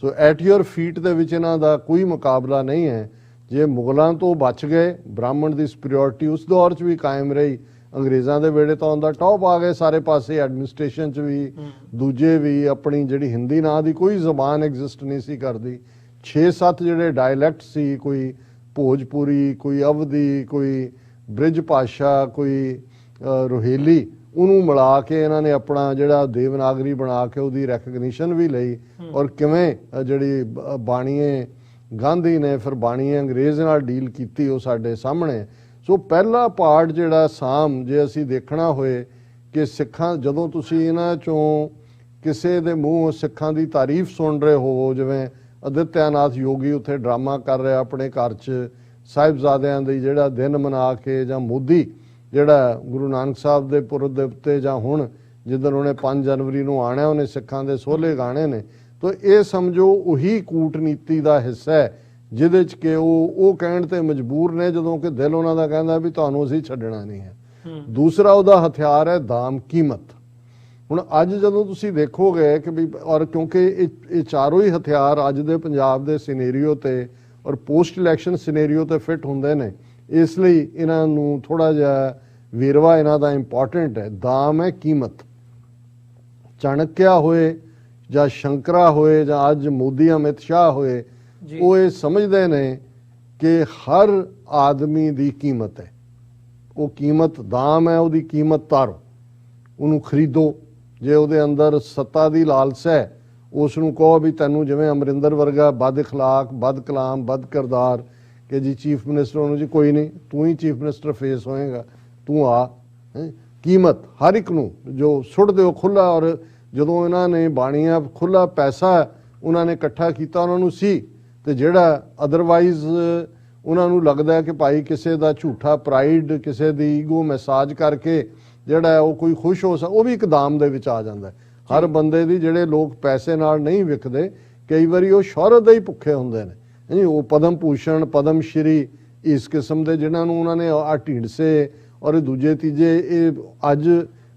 So at your feet ਦੇ ਵਿੱਚ ਇਹਨਾਂ ਦਾ ਕੋਈ ਮੁਕਾਬਲਾ ਨਹੀਂ ਹੈ। ਜੇ ਮੁਗਲਾਂ ਤੋਂ ਬਚ ਗਏ, ਬ੍ਰਾਹਮਣ ਦੀ ਸੁਪੀਰੀਅਰਿਟੀ ਉਸ ਦੌਰ 'ਚ ਵੀ ਕਾਇਮ ਰਹੀ। ਅੰਗਰੇਜ਼ਾਂ ਦੇ ਵੇੜੇ ਤਾਂ ਉਹਦਾ ਟੌਪ ਆ ਗਏ ਸਾਰੇ ਪਾਸੇ, ਐਡਮਿਨਿਸਟ੍ਰੇਸ਼ਨ 'ਚ ਵੀ, ਦੂਜੇ ਵੀ। ਆਪਣੀ ਜਿਹੜੀ ਹਿੰਦੀ ਨਾਂ ਦੀ ਕੋਈ ਜ਼ਬਾਨ ਐਗਜ਼ਿਸਟ ਨਹੀਂ ਸੀ ਕਰਦੀ। 6-7 ਜਿਹੜੇ ਡਾਇਲੈਕਟ ਸੀ, ਕੋਈ ਭੋਜਪੁਰੀ, ਕੋਈ ਅਵਧੀ, ਕੋਈ ਬ੍ਰਿਜ ਭਾਸ਼ਾ, ਕੋਈ ਰੋਹੇਲੀ, ਉਹਨੂੰ ਮਿਲਾ ਕੇ ਇਹਨਾਂ ਨੇ ਆਪਣਾ ਜਿਹੜਾ ਦੇਵਨਾਗਰੀ ਬਣਾ ਕੇ ਉਹਦੀ ਰੈਕਗਨੀਸ਼ਨ ਵੀ ਲਈ। ਔਰ ਕਿਵੇਂ ਜਿਹੜੀ ਬਾਣੀਏ ਗਾਂਧੀ ਨੇ ਫਿਰ ਬਾਣੀਏ ਅੰਗਰੇਜ਼ ਨਾਲ ਡੀਲ ਕੀਤੀ, ਉਹ ਸਾਡੇ ਸਾਹਮਣੇ। ਸੋ ਪਹਿਲਾ ਪਾਰਟ ਜਿਹੜਾ ਸਾਮ, ਜੇ ਅਸੀਂ ਦੇਖਣਾ ਹੋਏ ਕਿ ਸਿੱਖਾਂ, ਜਦੋਂ ਤੁਸੀਂ ਇਹਨਾਂ 'ਚੋਂ ਕਿਸੇ ਦੇ ਮੂੰਹ ਸਿੱਖਾਂ ਦੀ ਤਾਰੀਫ ਸੁਣ ਰਹੇ ਹੋ, ਜਿਵੇਂ ਅਦਿੱਤਿਆਨਾਥ ਯੋਗੀ ਉੱਥੇ ਡਰਾਮਾ ਕਰ ਰਿਹਾ ਆਪਣੇ ਘਰ 'ਚ ਸਾਹਿਬਜ਼ਾਦਿਆਂ ਦੀ ਜਿਹੜਾ ਦਿਨ ਮਨਾ ਕੇ, ਜਾਂ ਮੋਦੀ ਜਿਹੜਾ ਗੁਰੂ ਨਾਨਕ ਸਾਹਿਬ ਦੇ ਪੁਰਬ ਦੇ ਉੱਤੇ, ਜਾਂ ਹੁਣ ਜਿੱਦਣ ਉਹਨੇ 5 ਜਨਵਰੀ ਨੂੰ ਆਉਣਾ, ਉਹਨੇ ਸਿੱਖਾਂ ਦੇ ਸੋਹਲੇ ਗਾਣੇ ਨੇ। ਤਾਂ ਇਹ ਸਮਝੋ ਉਹੀ ਕੂਟਨੀਤੀ ਦਾ ਹਿੱਸਾ ਹੈ ਜਿਹਦੇ 'ਚ ਕਿ ਉਹ ਕਹਿਣ ਤੇ ਮਜਬੂਰ ਨੇ, ਜਦੋਂ ਕਿ ਦਿਲ ਉਹਨਾਂ ਦਾ ਕਹਿੰਦਾ ਵੀ ਤੁਹਾਨੂੰ ਅਸੀਂ ਛੱਡਣਾ ਨਹੀਂ ਹੈ। ਦੂਸਰਾ ਉਹਦਾ ਹਥਿਆਰ ਹੈ ਦਾਮ, ਕੀਮਤ। ਹੁਣ ਅੱਜ ਜਦੋਂ ਤੁਸੀਂ ਦੇਖੋਗੇ ਕਿ ਵੀ, ਔਰ ਕਿਉਂਕਿ ਇਹ ਚਾਰੋਂ ਹੀ ਹਥਿਆਰ ਅੱਜ ਦੇ ਪੰਜਾਬ ਦੇ ਸਿਨੇਰੀਓ ਤੇ ਔਰ ਪੋਸਟ ਇਲੈਕਸ਼ਨ ਸਿਨੇਰੀਓ ਤੇ ਫਿੱਟ ਹੁੰਦੇ ਨੇ, ਇਸ ਲਈ ਇਹਨਾਂ ਨੂੰ ਥੋੜਾ ਜਿਹਾ ਵੇਰਵਾ ਇਹਨਾਂ ਦਾ ਇੰਪੋਰਟੈਂਟ ਹੈ। ਦਾਮ ਹੈ ਕੀਮਤ। ਚਾਣਕਿਆ ਹੋਏ ਜਾਂ ਸ਼ੰਕਰਾ ਹੋਏ ਜਾਂ ਅੱਜ ਮੋਦੀ ਅਮਿਤ ਸ਼ਾਹ ਹੋਏ, ਉਹ ਇਹ ਸਮਝਦੇ ਨੇ ਕਿ ਹਰ ਆਦਮੀ ਦੀ ਕੀਮਤ ਹੈ। ਉਹ ਕੀਮਤ ਦਾਮ ਹੈ, ਉਹਦੀ ਕੀਮਤ ਤਾਰੋ, ਉਹਨੂੰ ਖਰੀਦੋ। ਜੇ ਉਹਦੇ ਅੰਦਰ ਸੱਤਾ ਦੀ ਲਾਲਸਾ ਹੈ, ਉਸ ਨੂੰ ਕਹੋ ਵੀ ਤੈਨੂੰ, ਜਿਵੇਂ ਅਮਰਿੰਦਰ ਵਰਗਾ ਬਦ ਅਖਲਾਕ, ਬਦ ਕਲਾਮ, ਬਦ ਕਿਰਦਾਰ, ਕਿ ਜੀ ਚੀਫ ਮਿਨਿਸਟਰ ਉਹਨੂੰ, ਜੀ ਕੋਈ ਨਹੀਂ, ਤੂੰ ਹੀ ਚੀਫ ਮਿਨਿਸਟਰ ਫੇਸ ਹੋਏਗਾ, ਤੂੰ ਆ। ਕੀਮਤ ਹਰ ਇੱਕ ਨੂੰ ਜੋ ਸੁੱਟ ਦਿਓ ਖੁੱਲ੍ਹਾ। ਔਰ ਜਦੋਂ ਇਹਨਾਂ ਨੇ ਬਾਣੀਆਂ ਖੁੱਲ੍ਹਾ ਪੈਸਾ ਉਹਨਾਂ ਨੇ ਇਕੱਠਾ ਕੀਤਾ, ਉਹਨਾਂ ਨੂੰ ਸੀ, ਤੇ ਜਿਹੜਾ ਅਦਰਵਾਈਜ਼ ਉਹਨਾਂ ਨੂੰ ਲੱਗਦਾ ਕਿ ਭਾਈ ਕਿਸੇ ਦਾ ਝੂਠਾ ਪ੍ਰਾਈਡ, ਕਿਸੇ ਦੀ ਈਗੋ ਮੈਸਾਜ ਕਰਕੇ ਜਿਹੜਾ ਉਹ ਕੋਈ ਖੁਸ਼ ਹੋ ਉਹ ਵੀ ਇੱਕ ਦਾਮ ਦੇ ਵਿੱਚ ਆ ਜਾਂਦਾ। ਹਰ ਬੰਦੇ ਦੀ, ਜਿਹੜੇ ਲੋਕ ਪੈਸੇ ਨਾਲ ਨਹੀਂ ਵਿਕਦੇ, ਕਈ ਵਾਰੀ ਉਹ ਸ਼ੌਹਰਤ ਦੇ ਹੀ ਭੁੱਖੇ ਹੁੰਦੇ ਨੇ। ਉਹ ਪਦਮ ਭੂਸ਼ਣ, ਪਦਮ ਸ਼੍ਰੀ, ਇਸ ਕਿਸਮ ਦੇ ਜਿਨ੍ਹਾਂ ਨੂੰ ਉਹਨਾਂ ਨੇ ਆ ਢੀਂਡਸੇ ਔਰ ਦੂਜੇ ਤੀਜੇ, ਇਹ ਅੱਜ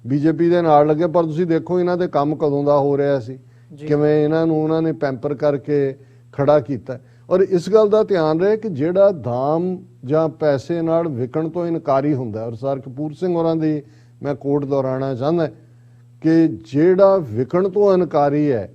ਬੀਜੇਪੀ ਦੇ ਨਾਲ ਲੱਗੇ। ਪਰ ਤੁਸੀਂ ਦੇਖੋ ਇਹਨਾਂ ਦੇ ਕੰਮ ਕਦੋਂ ਦਾ ਹੋ ਰਿਹਾ ਸੀ, ਕਿਵੇਂ ਇਹਨਾਂ ਨੂੰ ਉਹਨਾਂ ਨੇ ਪੈਂਪਰ ਕਰਕੇ ਖੜਾ ਕੀਤਾ। ਔਰ ਇਸ ਗੱਲ ਦਾ ਧਿਆਨ ਰਹੇ ਕਿ ਜਿਹੜਾ ਦਾਮ ਜਾਂ ਪੈਸੇ ਨਾਲ ਵਿਕਣ ਤੋਂ ਇਨਕਾਰੀ ਹੁੰਦਾ, ਔਰ ਸਰ ਕਪੂਰ ਸਿੰਘ ਹੋਰਾਂ ਦੀ ਮੈਂ ਕੋਟ ਦੁਹਰਾਉਣਾ ਚਾਹੁੰਦਾ ਕਿ ਜਿਹੜਾ ਵਿਕਣ ਤੋਂ ਇਨਕਾਰੀ ਹੈ,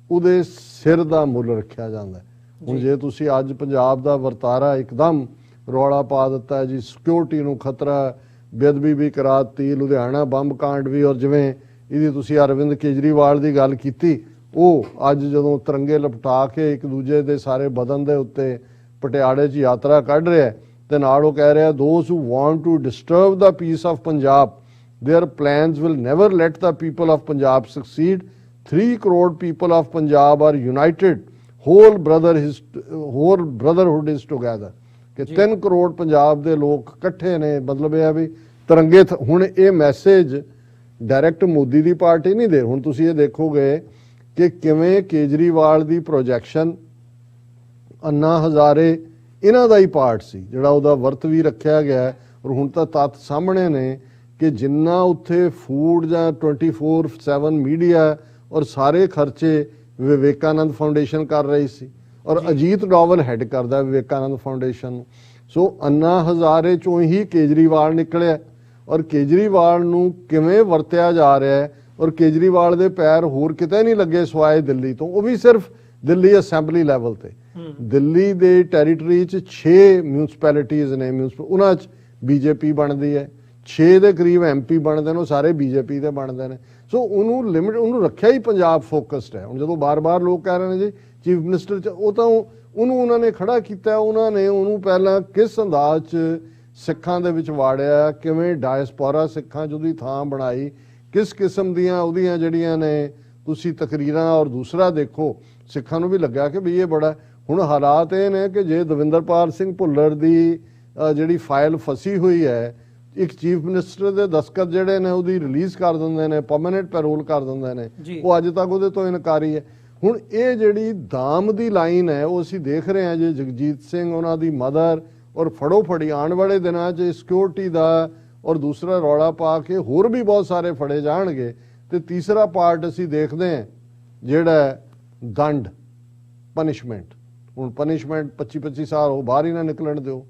ਉਹਦੇ ਸਿਰ ਦਾ ਮੁੱਲ ਰੱਖਿਆ ਜਾਂਦਾ। ਹੁਣ ਜੇ ਤੁਸੀਂ ਅੱਜ ਪੰਜਾਬ ਦਾ ਵਰਤਾਰਾ ਇੱਕਦਮ ਰੌਲਾ ਪਾ ਦਿੱਤਾ ਜੀ, ਸਿਕਿਉਰਿਟੀ ਨੂੰ ਖਤਰਾ, ਬੇਅਦਬੀ ਵੀ ਕਰਾਤੀ, ਲੁਧਿਆਣਾ ਬੰਬ ਕਾਂਡ ਵੀ, ਔਰ ਜਿਵੇਂ ਇਹਦੀ ਤੁਸੀਂ ਅਰਵਿੰਦ ਕੇਜਰੀਵਾਲ ਦੀ ਗੱਲ ਕੀਤੀ, ਉਹ ਅੱਜ ਜਦੋਂ ਤਿਰੰਗੇ ਲਪਟਾ ਕੇ ਇੱਕ ਦੂਜੇ ਦੇ ਸਾਰੇ ਬਦਨ ਦੇ ਉੱਤੇ ਪਟਿਆਲੇ 'ਚ ਯਾਤਰਾ ਕੱਢ ਰਿਹਾ, ਤੇ ਨਾਲ ਉਹ ਕਹਿ ਰਿਹਾ, those who want to disturb the peace of Punjab, their plans will never let the people of Punjab succeed. 3 crore people of Punjab are united. Whole brotherhood is together. ਕਿ 3 ਕਰੋੜ ਪੰਜਾਬ ਦੇ ਲੋਕ ਇਕੱਠੇ ਨੇ। ਮਤਲਬ ਇਹ ਆ ਵੀ ਤਿਰੰਗੇ। ਹੁਣ ਇਹ ਮੈਸੇਜ ਡਾਇਰੈਕਟ ਮੋਦੀ ਦੀ ਪਾਰਟੀ ਨਹੀਂ ਦੇ। ਹੁਣ ਤੁਸੀਂ ਇਹ ਦੇਖੋਗੇ ਕਿ ਕਿਵੇਂ ਕੇਜਰੀਵਾਲ ਦੀ ਪ੍ਰੋਜੈਕਸ਼ਨ, ਅੰਨਾ ਹਜ਼ਾਰੇ ਇਹਨਾਂ ਦਾ ਹੀ ਪਾਰਟ ਸੀ, ਜਿਹੜਾ ਉਹਦਾ ਵਰਤ ਵੀ ਰੱਖਿਆ ਗਿਆ। ਔਰ ਹੁਣ ਤਾਂ ਤੱਥ ਸਾਹਮਣੇ ਨੇ ਕਿ ਜਿੰਨਾ ਉੱਥੇ ਫੂਡ ਜਾਂ 24/7 ਮੀਡੀਆ ਔਰ ਸਾਰੇ ਖਰਚੇ ਵਿਵੇਕਾਨੰਦ ਫਾਊਂਡੇਸ਼ਨ ਕਰ ਰਹੀ ਸੀ, ਔਰ ਅਜੀਤ ਡੋਵਲ ਹੈਡ ਕਰਦਾ ਵਿਵੇਕਾਨੰਦ ਫਾਊਂਡੇਸ਼ਨ ਨੂੰ। ਸੋ ਅੰਨਾ ਹਜ਼ਾਰੇ ਚੋਂ ਹੀ ਕੇਜਰੀਵਾਲ ਨਿਕਲਿਆ, ਔਰ ਕੇਜਰੀਵਾਲ ਨੂੰ ਕਿਵੇਂ ਵਰਤਿਆ ਜਾ ਰਿਹਾ ਹੈ। ਔਰ ਕੇਜਰੀਵਾਲ ਦੇ ਪੈਰ ਹੋਰ ਕਿਤੇ ਨਹੀਂ ਲੱਗੇ ਸਵਾਏ ਦਿੱਲੀ ਤੋਂ, ਉਹ ਵੀ ਸਿਰਫ ਦਿੱਲੀ ਅਸੈਂਬਲੀ ਲੈਵਲ ਤੇ। ਦਿੱਲੀ ਦੇ ਟੈਰੀਟਰੀ 'ਚ 6 ਮਿਊਨਿਸਪੈਲਿਟੀਜ਼ ਨੇ, ਉਹਨਾਂ 'ਚ ਬੀਜੇਪੀ ਬਣਦੀ ਹੈ। 6 ਦੇ ਕਰੀਬ MP ਬਣਦੇ ਨੇ, ਉਹ ਸਾਰੇ ਬੀਜੇਪੀ ਦੇ ਬਣਦੇ ਨੇ। ਸੋ ਉਹਨੂੰ ਲਿਮਿਟ, ਉਹਨੂੰ ਰੱਖਿਆ ਹੀ ਪੰਜਾਬ ਫੋਕਸਡ ਹੈ। ਹੁਣ ਜਦੋਂ ਬਾਰ-ਬਾਰ ਲੋਕ ਕਹਿ ਰਹੇ ਨੇ ਜੀ ਚੀਫ ਮਿਨਿਸਟਰ 'ਚ, ਉਹ ਤਾਂ ਉਹਨੂੰ ਉਹਨਾਂ ਨੇ ਖੜਾ ਕੀਤਾ। ਉਹਨਾਂ ਨੇ ਉਹਨੂੰ ਪਹਿਲਾਂ ਕਿਸ ਅੰਦਾਜ਼ 'ਚ ਸਿੱਖਾਂ ਦੇ ਵਿੱਚ ਵਾੜਿਆ, ਕਿਵੇਂ ਡਾਇਸਪੋਰਾ ਸਿੱਖਾਂ 'ਚ ਉਹਦੀ ਥਾਂ ਬਣਾਈ, ਕਿਸ ਕਿਸਮ ਦੀਆਂ ਉਹਦੀਆਂ ਜਿਹੜੀਆਂ ਨੇ ਤੁਸੀਂ ਤਕਰੀਰਾਂ ਔਰ ਦੂਸਰਾ ਦੇਖੋ, ਸਿੱਖਾਂ ਨੂੰ ਵੀ ਲੱਗਾ ਕਿ ਵੀ ਇਹ ਬੜਾ। ਹੁਣ ਹਾਲਾਤ ਇਹ ਨੇ ਕਿ ਜੇ ਦਵਿੰਦਰਪਾਲ ਸਿੰਘ ਭੁੱਲਰ ਦੀ ਜਿਹੜੀ ਫਾਈਲ ਫਸੀ ਹੋਈ ਹੈ, ਇੱਕ ਚੀਫ ਮਿਨਿਸਟਰ ਦੇ ਦਸਤਖਤ ਜਿਹੜੇ ਨੇ ਉਹਦੀ ਰਿਲੀਜ਼ ਕਰ ਦਿੰਦੇ ਨੇ, ਪਰਮਾਨੈਂਟ ਪੈਰੋਲ ਕਰ ਦਿੰਦੇ ਨੇ, ਉਹ ਅੱਜ ਤੱਕ ਉਹਦੇ ਤੋਂ ਇਨਕਾਰੀ ਹੈ। ਹੁਣ ਇਹ ਜਿਹੜੀ ਦਾਮ ਦੀ ਲਾਈਨ ਹੈ ਉਹ ਅਸੀਂ ਦੇਖ ਰਹੇ ਹਾਂ ਜੇ ਜਗਜੀਤ ਸਿੰਘ, ਉਹਨਾਂ ਦੀ ਮਦਰ, ਔਰ ਫੜੋ ਫੜੀ ਆਉਣ ਵਾਲੇ ਦਿਨਾਂ 'ਚ ਸਿਕਿਉਰਿਟੀ ਦਾ ਔਰ ਦੂਸਰਾ ਰੌਲਾ ਪਾ ਕੇ ਹੋਰ ਵੀ ਬਹੁਤ ਸਾਰੇ ਫੜੇ ਜਾਣਗੇ। ਤੇ ਤੀਸਰਾ ਪਾਰਟ ਅਸੀਂ ਦੇਖਦੇ ਹਾਂ ਜਿਹੜਾ ਦੰਡ, ਪਨਿਸ਼ਮੈਂਟ। ਹੁਣ ਪਨਿਸ਼ਮੈਂਟ 25-25 ਸਾਲ ਉਹ ਬਾਹਰ ਹੀ ਨਾ ਨਿਕਲਣ ਦਿਓ,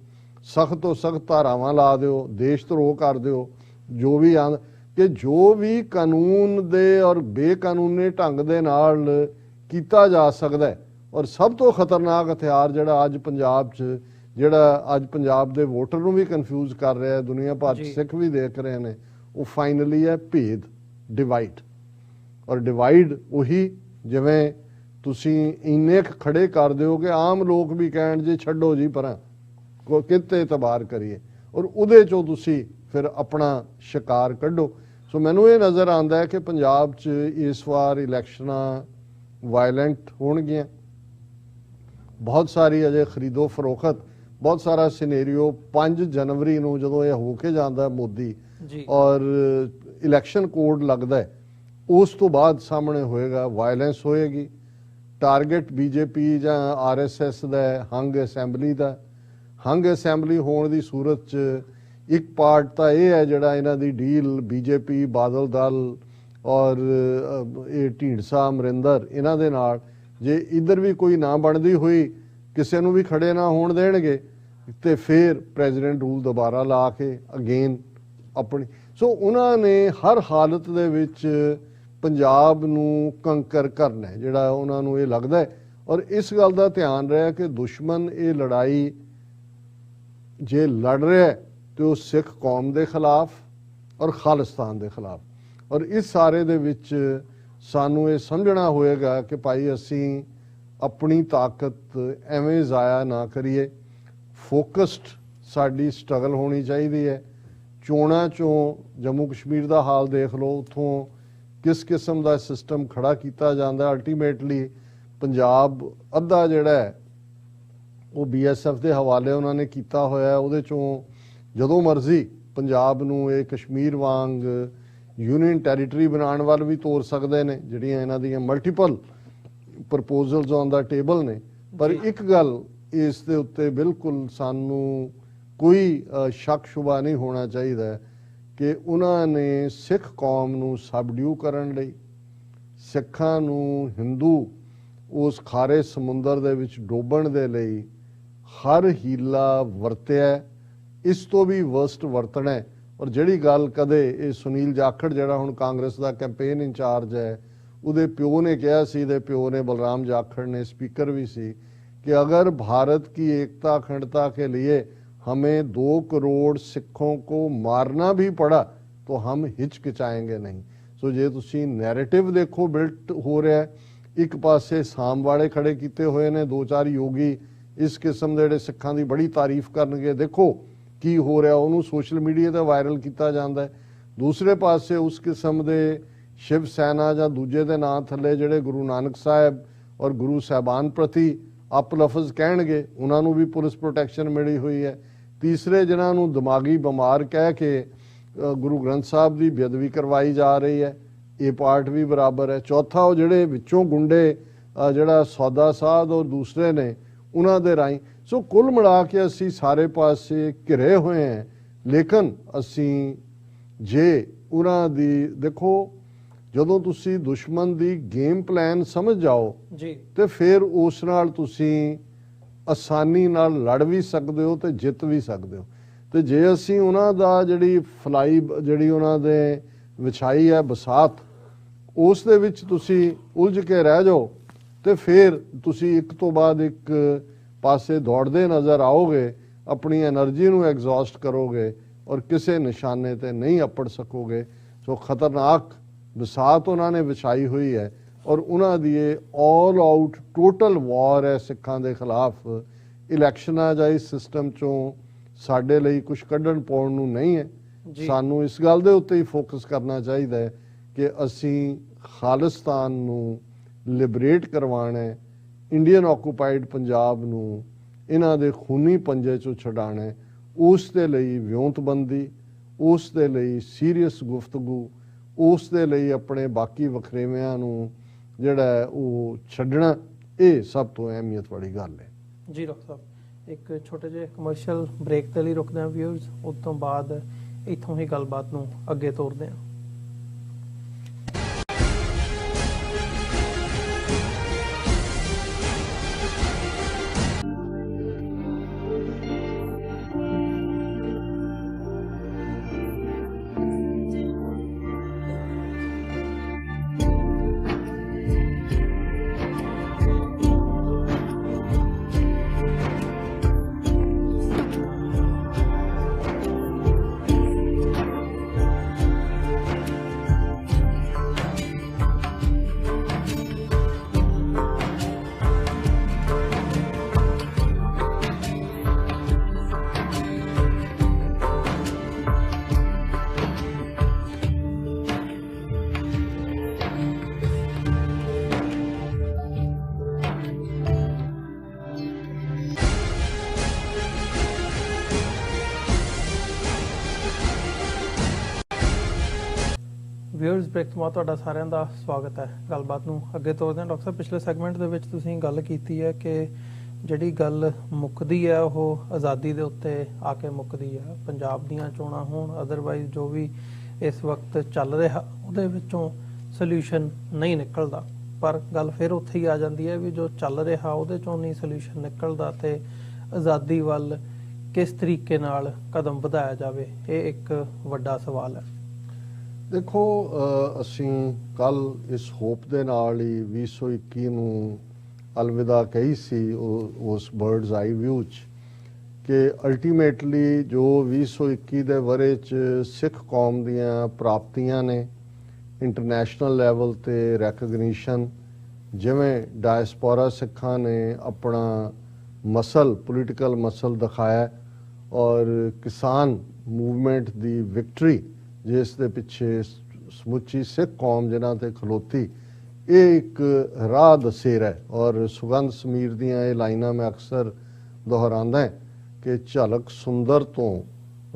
ਸਖਤ ਤੋਂ ਸਖਤ ਧਾਰਾਵਾਂ ਲਾ ਦਿਓ, ਦੇਸ਼ ਧਰੋਹ ਕਰ ਦਿਓ, ਜੋ ਵੀ ਕਿ ਜੋ ਵੀ ਕਾਨੂੰਨ ਦੇ ਔਰ ਬੇਕਾਨੂੰਨੀ ਢੰਗ ਦੇ ਨਾਲ ਕੀਤਾ ਜਾ ਸਕਦਾ। ਔਰ ਸਭ ਤੋਂ ਖਤਰਨਾਕ ਹਥਿਆਰ ਜਿਹੜਾ ਅੱਜ ਪੰਜਾਬ 'ਚ, ਜਿਹੜਾ ਅੱਜ ਪੰਜਾਬ ਦੇ ਵੋਟਰ ਨੂੰ ਵੀ ਕਨਫਿਊਜ਼ ਕਰ ਰਿਹਾ, ਦੁਨੀਆ ਭਰ 'ਚ ਸਿੱਖ ਵੀ ਦੇਖ ਰਹੇ ਨੇ, ਉਹ ਫਾਈਨਲੀ ਹੈ ਭੇਦ, ਡਿਵਾਈਡ। ਔਰ ਡਿਵਾਈਡ ਉਹੀ ਜਿਵੇਂ ਤੁਸੀਂ ਇੰਨੇ ਖੜੇ ਕਰ ਦਿਓ ਕਿ ਆਮ ਲੋਕ ਵੀ ਕਹਿਣ ਜੀ ਛੱਡੋ ਜੀ ਪਰਾਂ, ਕਿਤੇ ਇਤਬਾਰ ਕਰੀਏ, ਔਰ ਉਹਦੇ 'ਚੋਂ ਤੁਸੀਂ ਫਿਰ ਆਪਣਾ ਸ਼ਿਕਾਰ ਕੱਢੋ। ਸੋ ਮੈਨੂੰ ਇਹ ਨਜ਼ਰ ਆਉਂਦਾ ਹੈ ਕਿ ਪੰਜਾਬ 'ਚ ਇਸ ਵਾਰ ਇਲੈਕਸ਼ਨਾਂ ਵਾਇਲੈਂਟ ਹੋਣਗੀਆਂ। ਬਹੁਤ ਸਾਰੀ ਅਜੇ ਖਰੀਦੋ ਫਰੋਖਤ, ਬਹੁਤ ਸਾਰਾ ਸਿਨੇਰੀਓ 5 ਜਨਵਰੀ ਨੂੰ ਜਦੋਂ ਇਹ ਹੋ ਕੇ ਜਾਂਦਾ ਮੋਦੀ ਔਰ ਇਲੈਕਸ਼ਨ ਕੋਡ ਲੱਗਦਾ, ਉਸ ਤੋਂ ਬਾਅਦ ਸਾਹਮਣੇ ਹੋਏਗਾ, ਵਾਇਲੈਂਸ ਹੋਏਗੀ। ਟਾਰਗੇਟ ਬੀਜੇਪੀ ਜਾਂ RSS ਦਾ, ਹੰਗ ਅਸੈਂਬਲੀ ਦਾ। ਹੰਗ ਅਸੈਂਬਲੀ ਹੋਣ ਦੀ ਸੂਰਤ 'ਚ ਇੱਕ ਪਾਰਟ ਤਾਂ ਇਹ ਹੈ ਜਿਹੜਾ ਇਹਨਾਂ ਦੀ ਡੀਲ ਬੀਜੇਪੀ, ਬਾਦਲ ਦਲ ਔਰ ਇਹ ਢੀਂਡਸਾ, ਅਮਰਿੰਦਰ, ਇਹਨਾਂ ਦੇ ਨਾਲ ਜੇ ਇੱਧਰ ਵੀ ਕੋਈ ਨਾ ਬਣਦੀ ਹੋਈ, ਕਿਸੇ ਨੂੰ ਵੀ ਖੜੇ ਨਾ ਹੋਣ ਦੇਣਗੇ, ਤੇ ਫਿਰ ਪ੍ਰੈਜ਼ੀਡੈਂਟ ਰੂਲ ਦੁਬਾਰਾ ਲਾ ਕੇ ਅਗੇਨ ਆਪਣੀ। ਸੋ ਉਹਨਾਂ ਨੇ ਹਰ ਹਾਲਤ ਦੇ ਵਿੱਚ ਪੰਜਾਬ ਨੂੰ ਕੰਕਰ ਕਰਨਾ, ਜਿਹੜਾ ਉਹਨਾਂ ਨੂੰ ਇਹ ਲੱਗਦਾ। ਔਰ ਇਸ ਗੱਲ ਦਾ ਧਿਆਨ ਰਿਹਾ ਕਿ ਦੁਸ਼ਮਣ ਇਹ ਲੜਾਈ ਜੇ ਲੜ ਰਿਹਾ ਤੇ ਉਹ ਸਿੱਖ ਕੌਮ ਦੇ ਖਿਲਾਫ ਔਰ ਖਾਲਿਸਤਾਨ ਦੇ ਖਿਲਾਫ। ਔਰ ਇਸ ਸਾਰੇ ਦੇ ਵਿੱਚ ਸਾਨੂੰ ਇਹ ਸਮਝਣਾ ਹੋਏਗਾ ਕਿ ਭਾਈ ਅਸੀਂ ਆਪਣੀ ਤਾਕਤ ਐਵੇਂ ਜ਼ਾਇਆ ਨਾ ਕਰੀਏ। ਫੋਕਸਡ ਸਾਡੀ ਸਟਰਗਲ ਹੋਣੀ ਚਾਹੀਦੀ ਹੈ। ਚੋਣਾਂ 'ਚੋਂ ਜੰਮੂ ਕਸ਼ਮੀਰ ਦਾ ਹਾਲ ਦੇਖ ਲਓ, ਉੱਥੋਂ ਕਿਸ ਕਿਸਮ ਦਾ ਸਿਸਟਮ ਖੜਾ ਕੀਤਾ ਜਾਂਦਾ। ਅਲਟੀਮੇਟਲੀ ਪੰਜਾਬ ਅੱਧਾ ਜਿਹੜਾ ਹੈ ਉਹ BSF ਦੇ ਹਵਾਲੇ ਉਹਨਾਂ ਨੇ ਕੀਤਾ ਹੋਇਆ। ਉਹਦੇ 'ਚੋਂ ਜਦੋਂ ਮਰਜ਼ੀ ਪੰਜਾਬ ਨੂੰ ਇਹ ਕਸ਼ਮੀਰ ਵਾਂਗ ਯੂਨੀਅਨ ਟੈਰੀਟਰੀ ਬਣਾਉਣ ਵੱਲ ਵੀ ਤੋਰ ਸਕਦੇ ਨੇ, ਜਿਹੜੀਆਂ ਇਹਨਾਂ ਦੀਆਂ multiple proposals on the table ਨੇ। ਪਰ ਇੱਕ ਗੱਲ ਇਸ ਦੇ ਉੱਤੇ ਬਿਲਕੁਲ ਸਾਨੂੰ ਕੋਈ ਸ਼ੱਕ ਸ਼ੁਬਾ ਨਹੀਂ ਹੋਣਾ ਚਾਹੀਦਾ ਕਿ ਉਹਨਾਂ ਨੇ ਸਿੱਖ ਕੌਮ ਨੂੰ ਸਬਡਿਊ ਕਰਨ ਲਈ, ਸਿੱਖਾਂ ਨੂੰ ਹਿੰਦੂ ਉਸ ਖਾਰੇ ਸਮੁੰਦਰ ਦੇ ਵਿੱਚ ਡੋਬਣ ਦੇ ਲਈ ਹਰ ਹੀਲਾ ਵਰਤਿਆ। ਇਸ ਤੋਂ ਵੀ ਵਰਸਟ ਵਰਤਣਾ। ਔਰ ਜਿਹੜੀ ਗੱਲ ਕਦੇ ਇਹ ਸੁਨੀਲ ਜਾਖੜ ਜਿਹੜਾ ਹੁਣ ਕਾਂਗਰਸ ਦਾ ਕੈਂਪੇਨ ਇੰਚਾਰਜ ਹੈ, ਉਹਦੇ ਪਿਓ ਨੇ ਕਿਹਾ ਸੀ, ਦੇ ਪਿਓ ਨੇ ਬਲਰਾਮ ਜਾਖੜ ਨੇ, ਸਪੀਕਰ ਵੀ ਸੀ, कि अगर भारत की एकता अखंडता के लिए हमें 2 करोड़ सिखों को मारना भी पड़ा तो हम हिचकिचाएंगे नहीं। सो जे तुसी नैरेटिव देखो बिल्ट हो रहा है, एक पासे साम वाले खड़े किए हुए ने, 2-4 योगी इस किस्म के जिहड़े सिखां दी बड़ी तारीफ करनगे, देखो की हो रहा उन्होंने सोशल मीडिया ते वायरल किया जाता है। दूसरे पासे उस किस्म के शिव सेना या दूजे के नाम थले जिहड़े गुरु नानक साहब और गुरु साहबान प्रति अप लफज कहणगे, उन्होंने भी पुलिस प्रोटैक्शन मिली हुई है। तीसरे जिन्होंने दिमागी बीमार कह के गुरु ग्रंथ साहब की बेअदबी करवाई जा रही है, ये पार्ट भी बराबर है। चौथा वो जिहड़े विचों गुंडे जिहड़ा सौदा साध और दूसरे ने उन्हां दे राही। सो कुल मिला के असी सारे पासे घिरे हुए हैं, लेकिन असी जे उन्हां दी देखो ਜਦੋਂ ਤੁਸੀਂ ਦੁਸ਼ਮਣ ਦੀ ਗੇਮ ਪਲਾਨ ਸਮਝ ਜਾਓ ਜੀ ਤੇ ਫਿਰ ਉਸ ਨਾਲ ਤੁਸੀਂ ਆਸਾਨੀ ਨਾਲ ਲੜ ਵੀ ਸਕਦੇ ਹੋ ਤੇ ਜਿੱਤ ਵੀ ਸਕਦੇ ਹੋ। ਤੇ ਜੇ ਅਸੀਂ ਉਹਨਾਂ ਦਾ ਜਿਹੜੀ ਫਲਾਈ ਜਿਹੜੀ ਉਹਨਾਂ ਦੇ ਵਿਛਾਈ ਹੈ ਬਸਾਤ, ਉਸ ਦੇ ਵਿੱਚ ਤੁਸੀਂ ਉਲਝ ਕੇ ਰਹਿ ਜਾਓ ਤੇ ਫਿਰ ਤੁਸੀਂ ਇੱਕ ਤੋਂ ਬਾਅਦ ਇੱਕ ਪਾਸੇ ਦੌੜਦੇ ਨਜ਼ਰ ਆਓਗੇ, ਆਪਣੀ એનર્ਜੀ ਨੂੰ ਐਗਜ਼ੌਸਟ ਕਰੋਗੇ ਔਰ ਕਿਸੇ ਨਿਸ਼ਾਨੇ ਤੇ ਨਹੀਂ ਅਪੜ ਸਕੋਗੇ। ਸੋ ਖਤਰਨਾਕ बसात उन्होंने विछाई हुई है और उन्होंने ये ऑल आउट टोटल वॉर है सिखां दे खिलाफ। इलैक्शनां जां इस सिस्टम चों साडे लई कुछ कड्ढण पाउण नूं नहीं है। सानू इस गल दे उत्ते ही फोकस करना चाहिए कि असीं ਖਾਲਿਸਤਾਨ ਨੂੰ ਲਿਬਰੇਟ ਕਰਵਾਉਣਾ ਹੈ, ਇੰਡੀਅਨ ਆਕੂਪਾਈਡ ਪੰਜਾਬ ਨੂੰ ਇਹਨਾਂ ਦੇ ਖੂਨੀ ਪੰਜੇ 'ਚੋਂ ਛਡਾਉਣਾ ਹੈ, ਉਸ ਦੇ ਲਈ ਵਿਉਂਤਬੰਦੀ, ਉਸ ਦੇ ਲਈ ਸੀਰੀਅਸ ਗੁਫ਼ਤਗੂ, ਉਸ ਦੇ ਲਈ ਆਪਣੇ ਬਾਕੀ ਵਖਰੇਵਿਆਂ ਨੂੰ ਜਿਹੜਾ ਉਹ ਛੱਡਣਾ, ਇਹ ਸਭ ਤੋਂ ਅਹਿਮੀਅਤ ਵਾਲੀ ਗੱਲ ਹੈ। ਜੀ ਡਾਕਟਰ ਸਾਹਿਬ, ਇੱਕ ਛੋਟੇ ਜਿਹੇ ਕਮਰਸ਼ੀਅਲ ਬ੍ਰੇਕ ਦੇ ਲਈ ਰੁਕਦੇ ਹਾਂ ਵਿਊਅਰਸ, ਉਸ ਤੋਂ ਬਾਅਦ ਇੱਥੋਂ ਹੀ ਗੱਲਬਾਤ ਨੂੰ ਅੱਗੇ ਤੋਰਦੇ ਹਾਂ। ਵਿਊਅਰਸ, ਬ੍ਰੇਕ ਤੋਂ ਬਾਅਦ ਤੁਹਾਡਾ ਸਾਰਿਆਂ ਦਾ ਸਵਾਗਤ ਹੈ। ਗੱਲਬਾਤ ਨੂੰ ਅੱਗੇ ਤੋਰਦੇ ਹਾਂ। ਡਾਕਟਰ ਸਾਹਿਬ, ਪਿਛਲੇ ਸੈਗਮੈਂਟ ਦੇ ਵਿੱਚ ਤੁਸੀਂ ਗੱਲ ਕੀਤੀ ਹੈ ਕਿ ਜਿਹੜੀ ਗੱਲ ਮੁੱਕਦੀ ਹੈ ਉਹ ਆਜ਼ਾਦੀ ਦੇ ਉੱਤੇ ਆ ਕੇ ਮੁੱਕਦੀ ਹੈ। ਪੰਜਾਬ ਦੀਆਂ ਚੋਣਾਂ ਹੋਣ, ਅਦਰਵਾਈਜ਼ ਜੋ ਵੀ ਇਸ ਵਕਤ ਚੱਲ ਰਿਹਾ ਉਹਦੇ ਵਿੱਚੋਂ ਸੋਲਿਊਸ਼ਨ ਨਹੀਂ ਨਿਕਲਦਾ। ਪਰ ਗੱਲ ਫਿਰ ਉੱਥੇ ਹੀ ਆ ਜਾਂਦੀ ਹੈ ਵੀ ਜੋ ਚੱਲ ਰਿਹਾ ਉਹਦੇ ਚੋਂ ਨਹੀਂ ਸੋਲਿਊਸ਼ਨ ਨਿਕਲਦਾ ਤੇ ਆਜ਼ਾਦੀ ਵੱਲ ਕਿਸ ਤਰੀਕੇ ਨਾਲ ਕਦਮ ਵਧਾਇਆ ਜਾਵੇ, ਇਹ ਇੱਕ ਵੱਡਾ ਸਵਾਲ ਹੈ। ਦੇਖੋ, ਅਸੀਂ ਕੱਲ੍ਹ ਇਸ ਹੋਪ ਦੇ ਨਾਲ ਹੀ 2021 ਨੂੰ ਅਲਵਿਦਾ ਕਹੀ ਸੀ ਉਸ ਬਰਡਸ ਆਈ ਵਿਊ 'ਚ ਕਿ ਅਲਟੀਮੇਟਲੀ ਜੋ 2021 ਦੇ ਵਰ੍ਹੇ 'ਚ ਸਿੱਖ ਕੌਮ ਦੀਆਂ ਪ੍ਰਾਪਤੀਆਂ ਨੇ, ਇੰਟਰਨੈਸ਼ਨਲ ਲੈਵਲ ਤੇ ਰੈਕਗਨੀਸ਼ਨ, ਜਿਵੇਂ ਡਾਇਸਪੋਰਾ ਸਿੱਖਾਂ ਨੇ ਆਪਣਾ ਮਸਲ, ਪੋਲੀਟੀਕਲ ਮਸਲ ਦਿਖਾਇਆ ਔਰ ਕਿਸਾਨ ਮੂਵਮੈਂਟ ਦੀ ਵਿਕਟਰੀ ਜਿਸ ਦੇ ਪਿੱਛੇ ਸਮੁੱਚੀ ਸਿੱਖ ਕੌਮ ਜਿਨ੍ਹਾਂ ਤੇ ਖਲੋਤੀ, ਇਹ ਇੱਕ ਰਾਹ ਦਸੇਰਾ ਹੈ। ਔਰ ਸੁਗੰਧ ਸਮੀਰ ਦੀਆਂ ਇਹ ਲਾਈਨਾਂ ਮੈਂ ਅਕਸਰ ਦੁਹਰਾਉਂਦਾ ਕਿ ਝਲਕ ਸੁੰਦਰ ਤੋਂ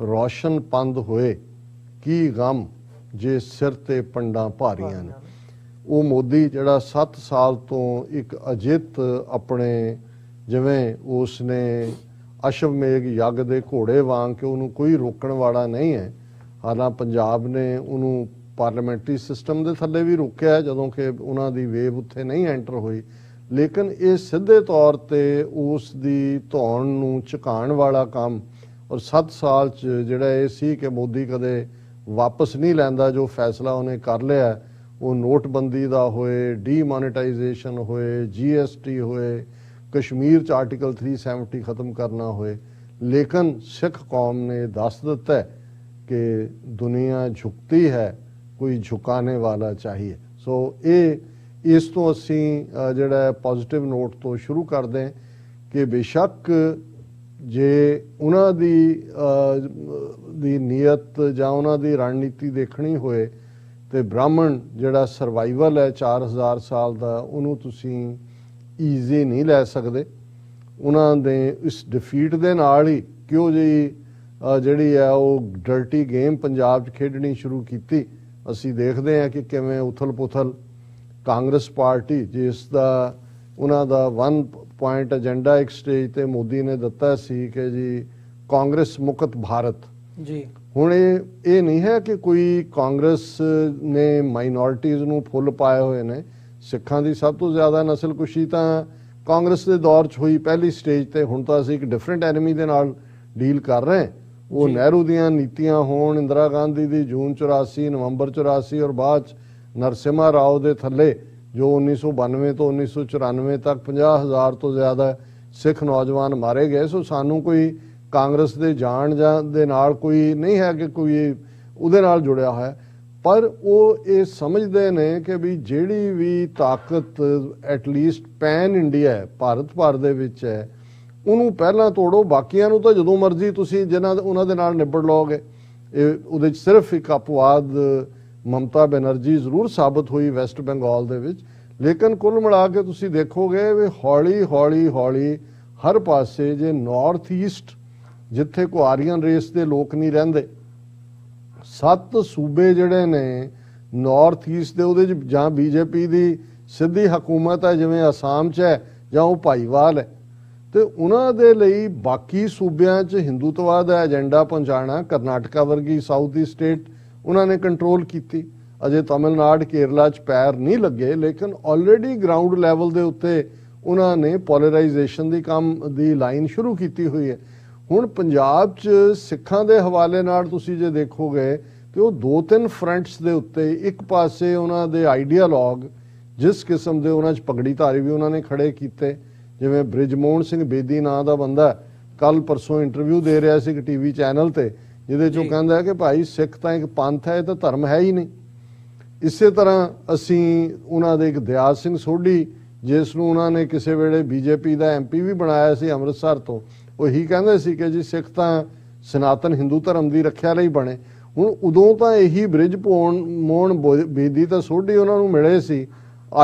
ਰੋਸ਼ਨ ਪੰਧ ਹੋਏ, ਕੀ ਗਮ ਜੇ ਸਿਰ ਤੇ ਪੰਡਾਂ ਭਾਰੀਆਂ ਨੇ। ਉਹ ਮੋਦੀ ਜਿਹੜਾ 7 ਸਾਲ ਤੋਂ ਇੱਕ ਅਜਿੱਤ ਆਪਣੇ, ਜਿਵੇਂ ਉਸ ਨੇ ਅਸ਼ਵਮੇਘ ਯੱਗ ਦੇ ਘੋੜੇ ਵਾਂਗ ਕਿ ਉਹਨੂੰ ਕੋਈ ਰੋਕਣ ਵਾਲਾ ਨਹੀਂ ਹੈ। ਹਾਲਾਂਕਿ ਪੰਜਾਬ ਨੇ ਉਹਨੂੰ ਪਾਰਲੀਮੈਂਟਰੀ ਸਿਸਟਮ ਦੇ ਥੱਲੇ ਵੀ ਰੋਕਿਆ ਜਦੋਂ ਕਿ ਉਹਨਾਂ ਦੀ ਵੇਵ ਉੱਥੇ ਨਹੀਂ ਐਂਟਰ ਹੋਈ, ਲੇਕਿਨ ਇਹ ਸਿੱਧੇ ਤੌਰ ਤੇ ਉਸ ਦੀ ਧੌਣ ਨੂੰ ਝੁਕਾਉਣ ਵਾਲਾ ਕੰਮ, ਔਰ 7 ਸਾਲ 'ਚ ਜਿਹੜਾ ਇਹ ਸੀ ਕਿ ਮੋਦੀ ਕਦੇ ਵਾਪਸ ਨਹੀਂ ਲੈਂਦਾ ਜੋ ਫੈਸਲਾ ਉਹਨੇ ਕਰ ਲਿਆ, ਉਹ ਨੋਟਬੰਦੀ ਦਾ ਹੋਏ, ਡੀਮੋਨੇਟਾਈਜੇਸ਼ਨ ਹੋਏ, GST ਹੋਏ, ਕਸ਼ਮੀਰ 'ਚ ਆਰਟੀਕਲ 370 ਖਤਮ ਕਰਨਾ ਹੋਏ। ਲੇਕਿਨ ਸਿੱਖ ਕੌਮ ਨੇ ਦੱਸ ਦਿੱਤਾ ਕਿ ਦੁਨੀਆ ਝੁਕਤੀ ਹੈ, ਕੋਈ ਝੁਕਾने ਵਾਲਾ ਚਾਹੀਏ। ਸੋ ਇਸ ਤੋਂ ਅਸੀਂ ਜਿਹੜਾ ਪੋਜ਼ਿਟਿਵ ਨੋਟ ਤੋਂ ਸ਼ੁਰੂ ਕਰਦੇ ਕਿ ਬੇਸ਼ੱਕ ਜੇ ਉਹਨਾਂ ਦੀ ਨੀਅਤ ਜਾਂ ਉਹਨਾਂ ਦੀ ਰਣਨੀਤੀ ਦੇਖਣੀ ਹੋਏ ਤੇ ਬ੍ਰਾਹਮਣ ਜਿਹੜਾ ਸਰਵਾਈਵਲ ਹੈ 4000 ਸਾਲ ਦਾ, ਉਹਨੂੰ ਤੁਸੀਂ ਈਜ਼ੀ ਨਹੀਂ ਲੈ ਸਕਦੇ। ਉਹਨਾਂ ਦੇ ਇਸ ਡਿਫੀਟ ਦੇ ਨਾਲ ਹੀ ਕਿਉਂ ਜਿਹੀ ਜਿਹੜੀ ਹੈ ਉਹ ਡਰਟੀ ਗੇਮ ਪੰਜਾਬ 'ਚ ਖੇਡਣੀ ਸ਼ੁਰੂ ਕੀਤੀ। ਅਸੀਂ ਦੇਖਦੇ ਹਾਂ ਕਿ ਕਿਵੇਂ ਉਥਲ ਪੁਥਲ ਕਾਂਗਰਸ ਪਾਰਟੀ, ਜਿਸ ਦਾ ਉਹਨਾਂ ਦਾ 1 ਪੁਆਇੰਟ ਏਜੰਡਾ ਇੱਕ ਸਟੇਜ ਤੇ ਮੋਦੀ ਨੇ ਦਿੱਤਾ ਸੀ ਕਿ ਜੀ ਕਾਂਗਰਸ ਮੁਕਤ ਭਾਰਤ ਜੀ। ਹੁਣ ਇਹ ਨਹੀਂ ਹੈ ਕਿ ਕੋਈ ਕਾਂਗਰਸ ਨੇ ਮਾਈਨੋਰਿਟੀਜ਼ ਨੂੰ ਫੁੱਲ ਪਾਏ ਹੋਏ ਨੇ। ਸਿੱਖਾਂ ਦੀ ਸਭ ਤੋਂ ਜ਼ਿਆਦਾ ਨਸਲਕੁਸ਼ੀ ਤਾਂ ਕਾਂਗਰਸ ਦੇ ਦੌਰ 'ਚ ਹੋਈ ਪਹਿਲੀ ਸਟੇਜ ਤੇ। ਹੁਣ ਤਾਂ ਅਸੀਂ ਇੱਕ ਡਿਫਰੈਂਟ ਐਨਮੀ ਦੇ ਨਾਲ ਡੀਲ ਕਰ ਰਹੇ। ਉਹ ਨਹਿਰੂ ਦੀਆਂ ਨੀਤੀਆਂ ਹੋਣ, ਇੰਦਰਾ ਗਾਂਧੀ ਦੀ ਜੂਨ 84, ਨਵੰਬਰ 84 ਔਰ ਬਾਅਦ 'ਚ ਨਰਸਿਮਹਾ ਰਾਓ ਦੇ ਥੱਲੇ ਜੋ 1992 ਤੋਂ 1994 ਤੱਕ 50,000 ਤੋਂ ਜ਼ਿਆਦਾ ਸਿੱਖ ਨੌਜਵਾਨ ਮਾਰੇ ਗਏ। ਸੋ ਸਾਨੂੰ ਕੋਈ ਕਾਂਗਰਸ ਦੇ ਜਾਣ ਜਾਂ ਦੇ ਨਾਲ ਕੋਈ ਨਹੀਂ ਹੈ ਕਿ ਕੋਈ ਉਹਦੇ ਨਾਲ ਜੁੜਿਆ ਹੋਇਆ, ਪਰ ਉਹ ਇਹ ਸਮਝਦੇ ਨੇ ਕਿ ਵੀ ਜਿਹੜੀ ਵੀ ਤਾਕਤ ਐਟਲੀਸਟ ਪੈਨ ਇੰਡੀਆ ਹੈ, ਭਾਰਤ ਭਰ ਦੇ ਵਿੱਚ ਹੈ, ਉਹਨੂੰ ਪਹਿਲਾਂ ਤੋੜੋ, ਬਾਕੀਆਂ ਨੂੰ ਤਾਂ ਜਦੋਂ ਮਰਜ਼ੀ ਤੁਸੀਂ ਉਹਨਾਂ ਦੇ ਨਾਲ ਨਿਬੜ ਲਓਗੇ। ਉਹਦੇ 'ਚ ਸਿਰਫ ਇੱਕ ਅਪਵਾਦ ਮਮਤਾ ਬੈਨਰਜੀ ਜ਼ਰੂਰ ਸਾਬਤ ਹੋਈ ਵੈਸਟ ਬੰਗਾਲ ਦੇ ਵਿੱਚ, ਲੇਕਿਨ ਕੁੱਲ ਮਿਲਾ ਕੇ ਤੁਸੀਂ ਦੇਖੋਗੇ ਵੀ ਹੌਲੀ ਹੌਲੀ ਹੌਲੀ ਹਰ ਪਾਸੇ ਜੇ ਨਾਰਥ ਈਸਟ ਜਿੱਥੇ ਕੋਈ ਆਰੀਅਨ ਰੇਸ ਦੇ ਲੋਕ ਨਹੀਂ ਰਹਿੰਦੇ, 7 ਸੂਬੇ ਜਿਹੜੇ ਨੇ ਨਾਰਥ ਈਸਟ ਦੇ ਉਹਦੇ 'ਚ ਜਾਂ ਬੀਜੇਪੀ ਦੀ ਸਿੱਧੀ ਹਕੂਮਤ ਹੈ ਜਿਵੇਂ ਅਸਾਮ 'ਚ ਹੈ ਜਾਂ ਉਹ ਭਾਈਵਾਲ ਹੈ, ਤੇ ਉਹਨਾਂ ਦੇ ਲਈ ਬਾਕੀ ਸੂਬਿਆਂ 'ਚ ਹਿੰਦੂਤਵਾਦ ਦਾ ਏਜੰਡਾ ਪਹੁੰਚਾਉਣਾ, ਕਰਨਾਟਕਾ ਵਰਗੀ ਸਾਊਥ ਦੀ ਸਟੇਟ ਉਹਨਾਂ ਨੇ ਕੰਟਰੋਲ ਕੀਤੀ। ਅਜੇ ਤਮਿਲਨਾਡੂ ਕੇਰਲਾ 'ਚ ਪੈਰ ਨਹੀਂ ਲੱਗੇ, ਲੇਕਿਨ ਆਲਰੇਡੀ ਗਰਾਊਂਡ ਲੈਵਲ ਦੇ ਉੱਤੇ ਉਹਨਾਂ ਨੇ ਪੋਲਰਾਈਜੇਸ਼ਨ ਦੀ ਕੰਮ ਦੀ ਲਾਈਨ ਸ਼ੁਰੂ ਕੀਤੀ ਹੋਈ ਹੈ। ਹੁਣ ਪੰਜਾਬ 'ਚ ਸਿੱਖਾਂ ਦੇ ਹਵਾਲੇ ਨਾਲ ਤੁਸੀਂ ਜੇ ਦੇਖੋਗੇ ਤੇ ਉਹ 2-3 ਫਰੰਟਸ ਦੇ ਉੱਤੇ, ਇੱਕ ਪਾਸੇ ਉਹਨਾਂ ਦੇ ਆਈਡੀਆਲੋਗ ਜਿਸ ਕਿਸਮ ਦੇ ਉਹਨਾਂ 'ਚ ਪਗੜੀਧਾਰੀ ਵੀ ਉਹਨਾਂ ਨੇ ਖੜੇ ਕੀਤੇ, ਜਿਵੇਂ ਬ੍ਰਿਜਮੋਹਨ ਸਿੰਘ ਬੇਦੀ ਨਾਂ ਦਾ ਬੰਦਾ ਕੱਲ ਪਰਸੋਂ ਇੰਟਰਵਿਊ ਦੇ ਰਿਹਾ ਸੀ ਇੱਕ ਟੀਵੀ ਚੈਨਲ ਤੇ, ਜਿਹਦੇ 'ਚੋਂ ਕਹਿੰਦਾ ਕਿ ਭਾਈ ਸਿੱਖ ਤਾਂ ਇੱਕ ਪੰਥ ਹੈ, ਇਹ ਤਾਂ ਧਰਮ ਹੈ ਹੀ ਨਹੀਂ। ਇਸੇ ਤਰ੍ਹਾਂ ਅਸੀਂ ਉਹਨਾਂ ਦੇ ਇੱਕ ਦਿਆਲ ਸਿੰਘ ਸੋਢੀ, ਜਿਸ ਨੂੰ ਉਹਨਾਂ ਨੇ ਕਿਸੇ ਵੇਲੇ ਬੀਜੇਪੀ ਦਾ MP ਵੀ ਬਣਾਇਆ ਸੀ ਅੰਮ੍ਰਿਤਸਰ ਤੋਂ, ਉਹ ਇਹੀ ਕਹਿੰਦੇ ਸੀ ਕਿ ਜੀ ਸਿੱਖ ਤਾਂ ਸਨਾਤਨ ਹਿੰਦੂ ਧਰਮ ਦੀ ਰੱਖਿਆ ਲਈ ਬਣੇ। ਹੁਣ ਉਦੋਂ ਤਾਂ ਇਹੀ ਬ੍ਰਿਜਮੋਹਨ ਬੇਦੀ ਤਾਂ ਸੋਢੀ ਉਹਨਾਂ ਨੂੰ ਮਿਲੇ ਸੀ,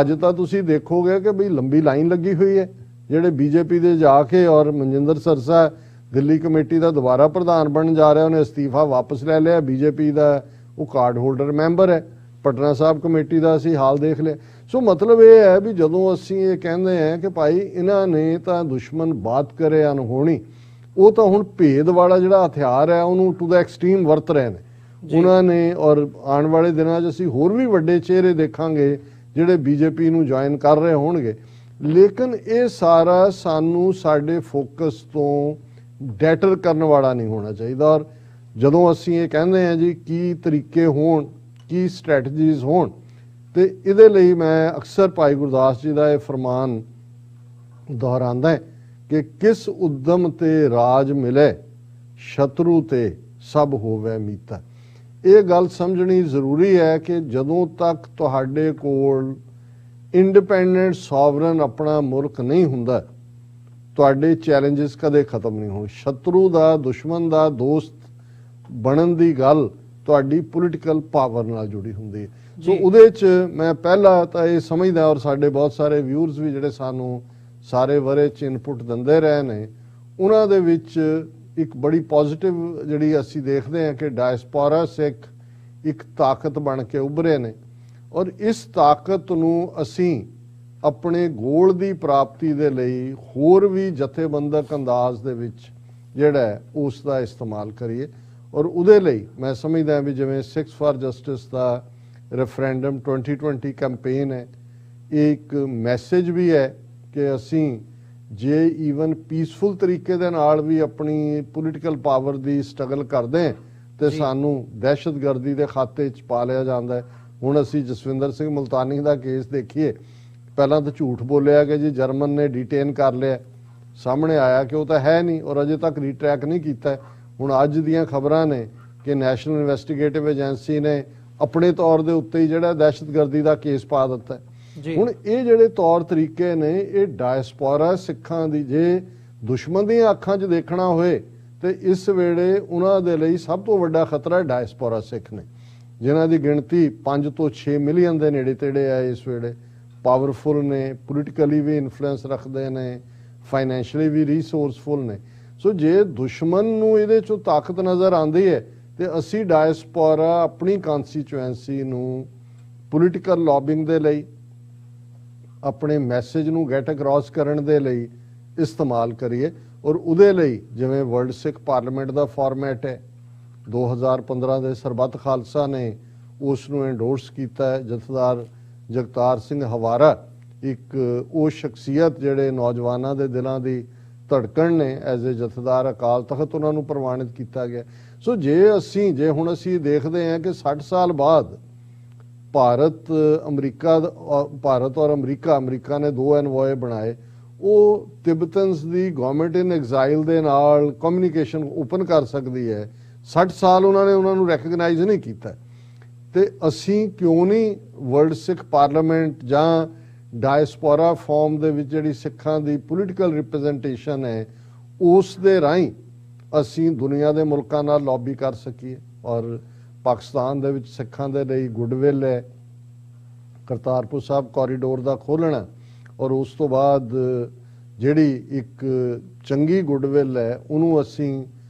ਅੱਜ ਤਾਂ ਤੁਸੀਂ ਦੇਖੋਗੇ ਕਿ ਬਈ ਲੰਬੀ ਲਾਈਨ ਲੱਗੀ ਹੋਈ ਹੈ ਜਿਹੜੇ ਬੀਜੇਪੀ ਦੇ ਜਾ ਕੇ, ਔਰ ਮਨਜਿੰਦਰ ਸਰਸਾ ਦਿੱਲੀ ਕਮੇਟੀ ਦਾ ਦੁਬਾਰਾ ਪ੍ਰਧਾਨ ਬਣਨ ਜਾ ਰਿਹਾ, ਉਹਨੇ ਅਸਤੀਫਾ ਵਾਪਸ ਲੈ ਲਿਆ, ਬੀਜੇਪੀ ਦਾ ਉਹ ਕਾਰਡ ਹੋਲਡਰ ਮੈਂਬਰ ਹੈ, ਪਟਨਾ ਸਾਹਿਬ ਕਮੇਟੀ ਦਾ ਅਸੀਂ ਹਾਲ ਦੇਖ ਲਿਆ। ਸੋ ਮਤਲਬ ਇਹ ਹੈ ਵੀ ਜਦੋਂ ਅਸੀਂ ਇਹ ਕਹਿੰਦੇ ਹਾਂ ਕਿ ਭਾਈ ਇਹਨਾਂ ਨੇ ਤਾਂ ਦੁਸ਼ਮਣ ਬਾਤ ਕਰੇ ਅਨਹੋਣੀ, ਉਹ ਤਾਂ ਹੁਣ ਭੇਦ ਵਾਲਾ ਜਿਹੜਾ ਹਥਿਆਰ ਹੈ ਉਹਨੂੰ ਟੂ ਦਾ ਐਕਸਟ੍ਰੀਮ ਵਰਤ ਰਹੇ ਨੇ ਉਹਨਾਂ ਨੇ। ਔਰ ਆਉਣ ਵਾਲੇ ਦਿਨਾਂ 'ਚ ਅਸੀਂ ਹੋਰ ਵੀ ਵੱਡੇ ਚਿਹਰੇ ਦੇਖਾਂਗੇ ਜਿਹੜੇ ਬੀਜੇਪੀ ਨੂੰ ਜੁਆਇਨ ਕਰ ਰਹੇ ਹੋਣਗੇ, ਲੇਕਿਨ ਇਹ ਸਾਰਾ ਸਾਨੂੰ ਸਾਡੇ ਫੋਕਸ ਤੋਂ ਡੈਟਰ ਕਰਨ ਵਾਲਾ ਨਹੀਂ ਹੋਣਾ ਚਾਹੀਦਾ। ਔਰ ਜਦੋਂ ਅਸੀਂ ਇਹ ਕਹਿੰਦੇ ਹਾਂ ਜੀ ਕੀ ਤਰੀਕੇ ਹੋਣ, ਕੀ ਸਟ੍ਰੈਟਜੀਜ਼ ਹੋਣ, ਤੇ ਇਹਦੇ ਲਈ ਮੈਂ ਅਕਸਰ ਭਾਈ ਗੁਰਦਾਸ ਜੀ ਦਾ ਇਹ ਫਰਮਾਨ ਦੁਹਰਾਉਂਦਾ ਕਿ ਕਿਸ ਉਦਮ ਤੇ ਰਾਜ ਮਿਲੇ, ਸ਼ਤਰੂ ਤੇ ਸਭ ਹੋਵੇ ਮੀਤਾ। ਇਹ ਗੱਲ ਸਮਝਣੀ ਜ਼ਰੂਰੀ ਹੈ ਕਿ ਜਦੋਂ ਤੱਕ ਤੁਹਾਡੇ ਕੋਲ ਇੰਡੀਪੈਂਡੈਂਟ ਸੋਵਰਨ ਆਪਣਾ ਮੁਲਕ ਨਹੀਂ ਹੁੰਦਾ, ਤੁਹਾਡੇ ਚੈਲੰਜਸ ਕਦੇ ਖਤਮ ਨਹੀਂ ਹੋਣ। ਸ਼ਤਰੂ ਦਾ, ਦੁਸ਼ਮਣ ਦਾ ਦੋਸਤ ਬਣਨ ਦੀ ਗੱਲ ਤੁਹਾਡੀ ਪੋਲੀਟੀਕਲ ਪਾਵਰ ਨਾਲ ਜੁੜੀ ਹੁੰਦੀ ਹੈ। ਸੋ ਉਹਦੇ 'ਚ ਮੈਂ ਪਹਿਲਾਂ ਤਾਂ ਇਹ ਸਮਝਦਾ, ਔਰ ਸਾਡੇ ਬਹੁਤ ਸਾਰੇ ਵਿਊਅਰਸ ਵੀ ਜਿਹੜੇ ਸਾਨੂੰ ਸਾਰੇ ਵਰੇ 'ਚ ਇਨਪੁਟ ਦਿੰਦੇ ਰਹੇ ਨੇ, ਉਹਨਾਂ ਦੇ ਵਿੱਚ ਇੱਕ ਬੜੀ ਪੋਜ਼ਿਟਿਵ ਜਿਹੜੀ ਅਸੀਂ ਦੇਖਦੇ ਹਾਂ ਕਿ ਡਾਇਸਪੋਰਾ ਸਿੱਖ ਇੱਕ ਤਾਕਤ ਬਣ ਕੇ ਉੱਭਰੇ ਨੇ, ਔਰ ਇਸ ਤਾਕਤ ਨੂੰ ਅਸੀਂ ਆਪਣੇ ਗੋਲ ਦੀ ਪ੍ਰਾਪਤੀ ਦੇ ਲਈ ਹੋਰ ਵੀ ਜਥੇਬੰਦਕ ਅੰਦਾਜ਼ ਦੇ ਵਿੱਚ ਜਿਹੜਾ ਉਸ ਦਾ ਇਸਤੇਮਾਲ ਕਰੀਏ। ਔਰ ਉਹਦੇ ਲਈ ਮੈਂ ਸਮਝਦਾ ਵੀ ਜਿਵੇਂ Sikhs for justice the referendum 2020 campaign ਹੈ, ਇਹ ਇੱਕ ਮੈਸੇਜ ਵੀ ਹੈ ਕਿ ਅਸੀਂ ਜੇ ਈਵਨ ਪੀਸਫੁਲ ਤਰੀਕੇ ਦੇ ਨਾਲ ਵੀ ਆਪਣੀ ਪੋਲੀਟੀਕਲ ਪਾਵਰ ਦੀ ਸਟਰਗਲ ਕਰਦੇ ਹਾਂ ਤੇ ਸਾਨੂੰ ਦਹਿਸ਼ਤਗਰਦੀ ਦੇ ਖਾਤੇ 'ਚ ਪਾ ਲਿਆ ਜਾਂਦਾ ਹੈ। ਹੁਣ ਅਸੀਂ ਜਸਵਿੰਦਰ ਸਿੰਘ ਮੁਲਤਾਨੀ ਦਾ ਕੇਸ ਦੇਖੀਏ, ਪਹਿਲਾਂ ਤਾਂ ਝੂਠ ਬੋਲਿਆ ਕਿ ਜੀ ਜਰਮਨ ਨੇ ਡਿਟੇਨ ਕਰ ਲਿਆ, ਸਾਹਮਣੇ ਆਇਆ ਕਿ ਉਹ ਤਾਂ ਹੈ ਨਹੀਂ, ਔਰ ਅਜੇ ਤੱਕ ਰੀਟਰੈਕ ਨਹੀਂ ਕੀਤਾ। ਹੁਣ ਅੱਜ ਦੀਆਂ ਖਬਰਾਂ ਨੇ ਕਿ ਨੈਸ਼ਨਲ ਇਨਵੈਸਟੀਗੇਟਿਵ ਏਜੰਸੀ ਨੇ ਆਪਣੇ ਤੌਰ ਦੇ ਉੱਤੇ ਹੀ ਜਿਹੜਾ ਦਹਿਸ਼ਤਗਰਦੀ ਦਾ ਕੇਸ ਪਾ ਦਿੱਤਾ। ਹੁਣ ਇਹ ਜਿਹੜੇ ਤੌਰ ਤਰੀਕੇ ਨੇ, ਇਹ ਡਾਇਸਪੋਰਾ ਸਿੱਖਾਂ ਦੀ ਜੇ ਦੁਸ਼ਮਣ ਦੀਆਂ ਅੱਖਾਂ 'ਚ ਦੇਖਣਾ ਹੋਏ ਤੇ ਇਸ ਵੇਲੇ ਉਹਨਾਂ ਦੇ ਲਈ ਸਭ ਤੋਂ ਵੱਡਾ ਖਤਰਾ ਡਾਇਸਪੋਰਾ ਸਿੱਖ ਨੇ, ਜਿਨ੍ਹਾਂ ਦੀ ਗਿਣਤੀ 5 ਤੋਂ 6 ਮਿਲੀਅਨ ਦੇ ਨੇੜੇ ਤੇੜੇ ਹੈ ਇਸ ਵੇਲੇ, ਪਾਵਰਫੁਲ ਨੇ, ਪੋਲੀਟੀਕਲੀ ਵੀ ਇਨਫਲੂਐਂਸ ਰੱਖਦੇ ਨੇ, ਫਾਈਨੈਂਸ਼ੀਅਲੀ ਵੀ ਰਿਸੋਰਸਫੁਲ ਨੇ। ਸੋ ਜੇ ਦੁਸ਼ਮਣ ਨੂੰ ਇਹਦੇ 'ਚੋਂ ਤਾਕਤ ਨਜ਼ਰ ਆਉਂਦੀ ਹੈ ਤੇ ਅਸੀਂ ਡਾਇਸਪੋਰਾ ਆਪਣੀ ਕਨਸਟੀਚੁਐਂਸੀ ਨੂੰ ਪੋਲੀਟੀਕਲ ਲੌਬਿੰਗ ਦੇ ਲਈ, ਆਪਣੇ ਮੈਸੇਜ ਨੂੰ ਗੈਟ ਅਕ੍ਰੋਸ ਕਰਨ ਦੇ ਲਈ ਇਸਤੇਮਾਲ ਕਰੀਏ। ਔਰ ਉਹਦੇ ਲਈ ਜਿਵੇਂ ਵਰਲਡ ਸਿੱਖ ਪਾਰਲੀਮੈਂਟ ਦਾ ਫਾਰਮੈਟ ਹੈ, 2015 ਦੇ ਸਰਬੱਤ ਖਾਲਸਾ ਨੇ ਉਸ ਨੂੰ ਐਂਡੋਰਸ ਕੀਤਾ ਹੈ। ਜਥੇਦਾਰ ਜਗਤਾਰ ਸਿੰਘ ਹਵਾਰਾ ਇੱਕ ਉਹ ਸ਼ਖਸੀਅਤ ਜਿਹੜੇ ਨੌਜਵਾਨਾਂ ਦੇ ਦਿਲਾਂ ਦੀ ਧੜਕਣ ਨੇ, ਐਜ਼ ਏ ਜਥੇਦਾਰ ਅਕਾਲ ਤਖਤ ਉਹਨਾਂ ਨੂੰ ਪ੍ਰਵਾਨਿਤ ਕੀਤਾ ਗਿਆ। ਸੋ ਜੇ ਹੁਣ ਅਸੀਂ ਦੇਖਦੇ ਹਾਂ ਕਿ 60 ਸਾਲ ਬਾਅਦ ਭਾਰਤ ਔਰ ਅਮਰੀਕਾ ਨੇ 2 ਐਨਵੋਏ ਬਣਾਏ, ਉਹ ਤਿੱਬਤਨਸ ਦੀ ਗਵਰਨਮੈਂਟ ਇਨ ਐਗਜ਼ਾਈਲ ਦੇ ਨਾਲ ਕਮਿਊਨੀਕੇਸ਼ਨ ਓਪਨ ਕਰ ਸਕਦੀ ਹੈ। 60 ਸਾਲ ਉਹਨਾਂ ਨੂੰ ਰੈਕਗਨਾਈਜ਼ ਨਹੀਂ ਕੀਤਾ, ਤੇ ਅਸੀਂ ਕਿਉਂ ਨਹੀਂ ਵਰਲਡ ਸਿੱਖ ਪਾਰਲੀਮੈਂਟ ਜਾਂ ਡਾਇਸਪੋਰਾ ਫਾਰਮ ਦੇ ਵਿੱਚ ਜਿਹੜੀ ਸਿੱਖਾਂ ਦੀ ਪੋਲੀਟੀਕਲ ਰਿਪਰੈਜ਼ੈਂਟੇਸ਼ਨ ਹੈ ਉਸ ਦੇ ਰਾਹੀਂ ਅਸੀਂ ਦੁਨੀਆ ਦੇ ਮੁਲਕਾਂ ਨਾਲ ਲੌਬੀ ਕਰ ਸਕੀਏ। ਔਰ ਪਾਕਿਸਤਾਨ ਦੇ ਵਿੱਚ ਸਿੱਖਾਂ ਦੇ ਲਈ ਗੁੱਡਵਿਲ ਹੈ, ਕਰਤਾਰਪੁਰ ਸਾਹਿਬ ਕੋਰੀਡੋਰ ਦਾ ਖੋਲ੍ਹਣਾ, ਔਰ ਉਸ ਤੋਂ ਬਾਅਦ ਜਿਹੜੀ ਇੱਕ ਚੰਗੀ ਗੁੱਡਵਿਲ ਹੈ ਉਹਨੂੰ ਅਸੀਂ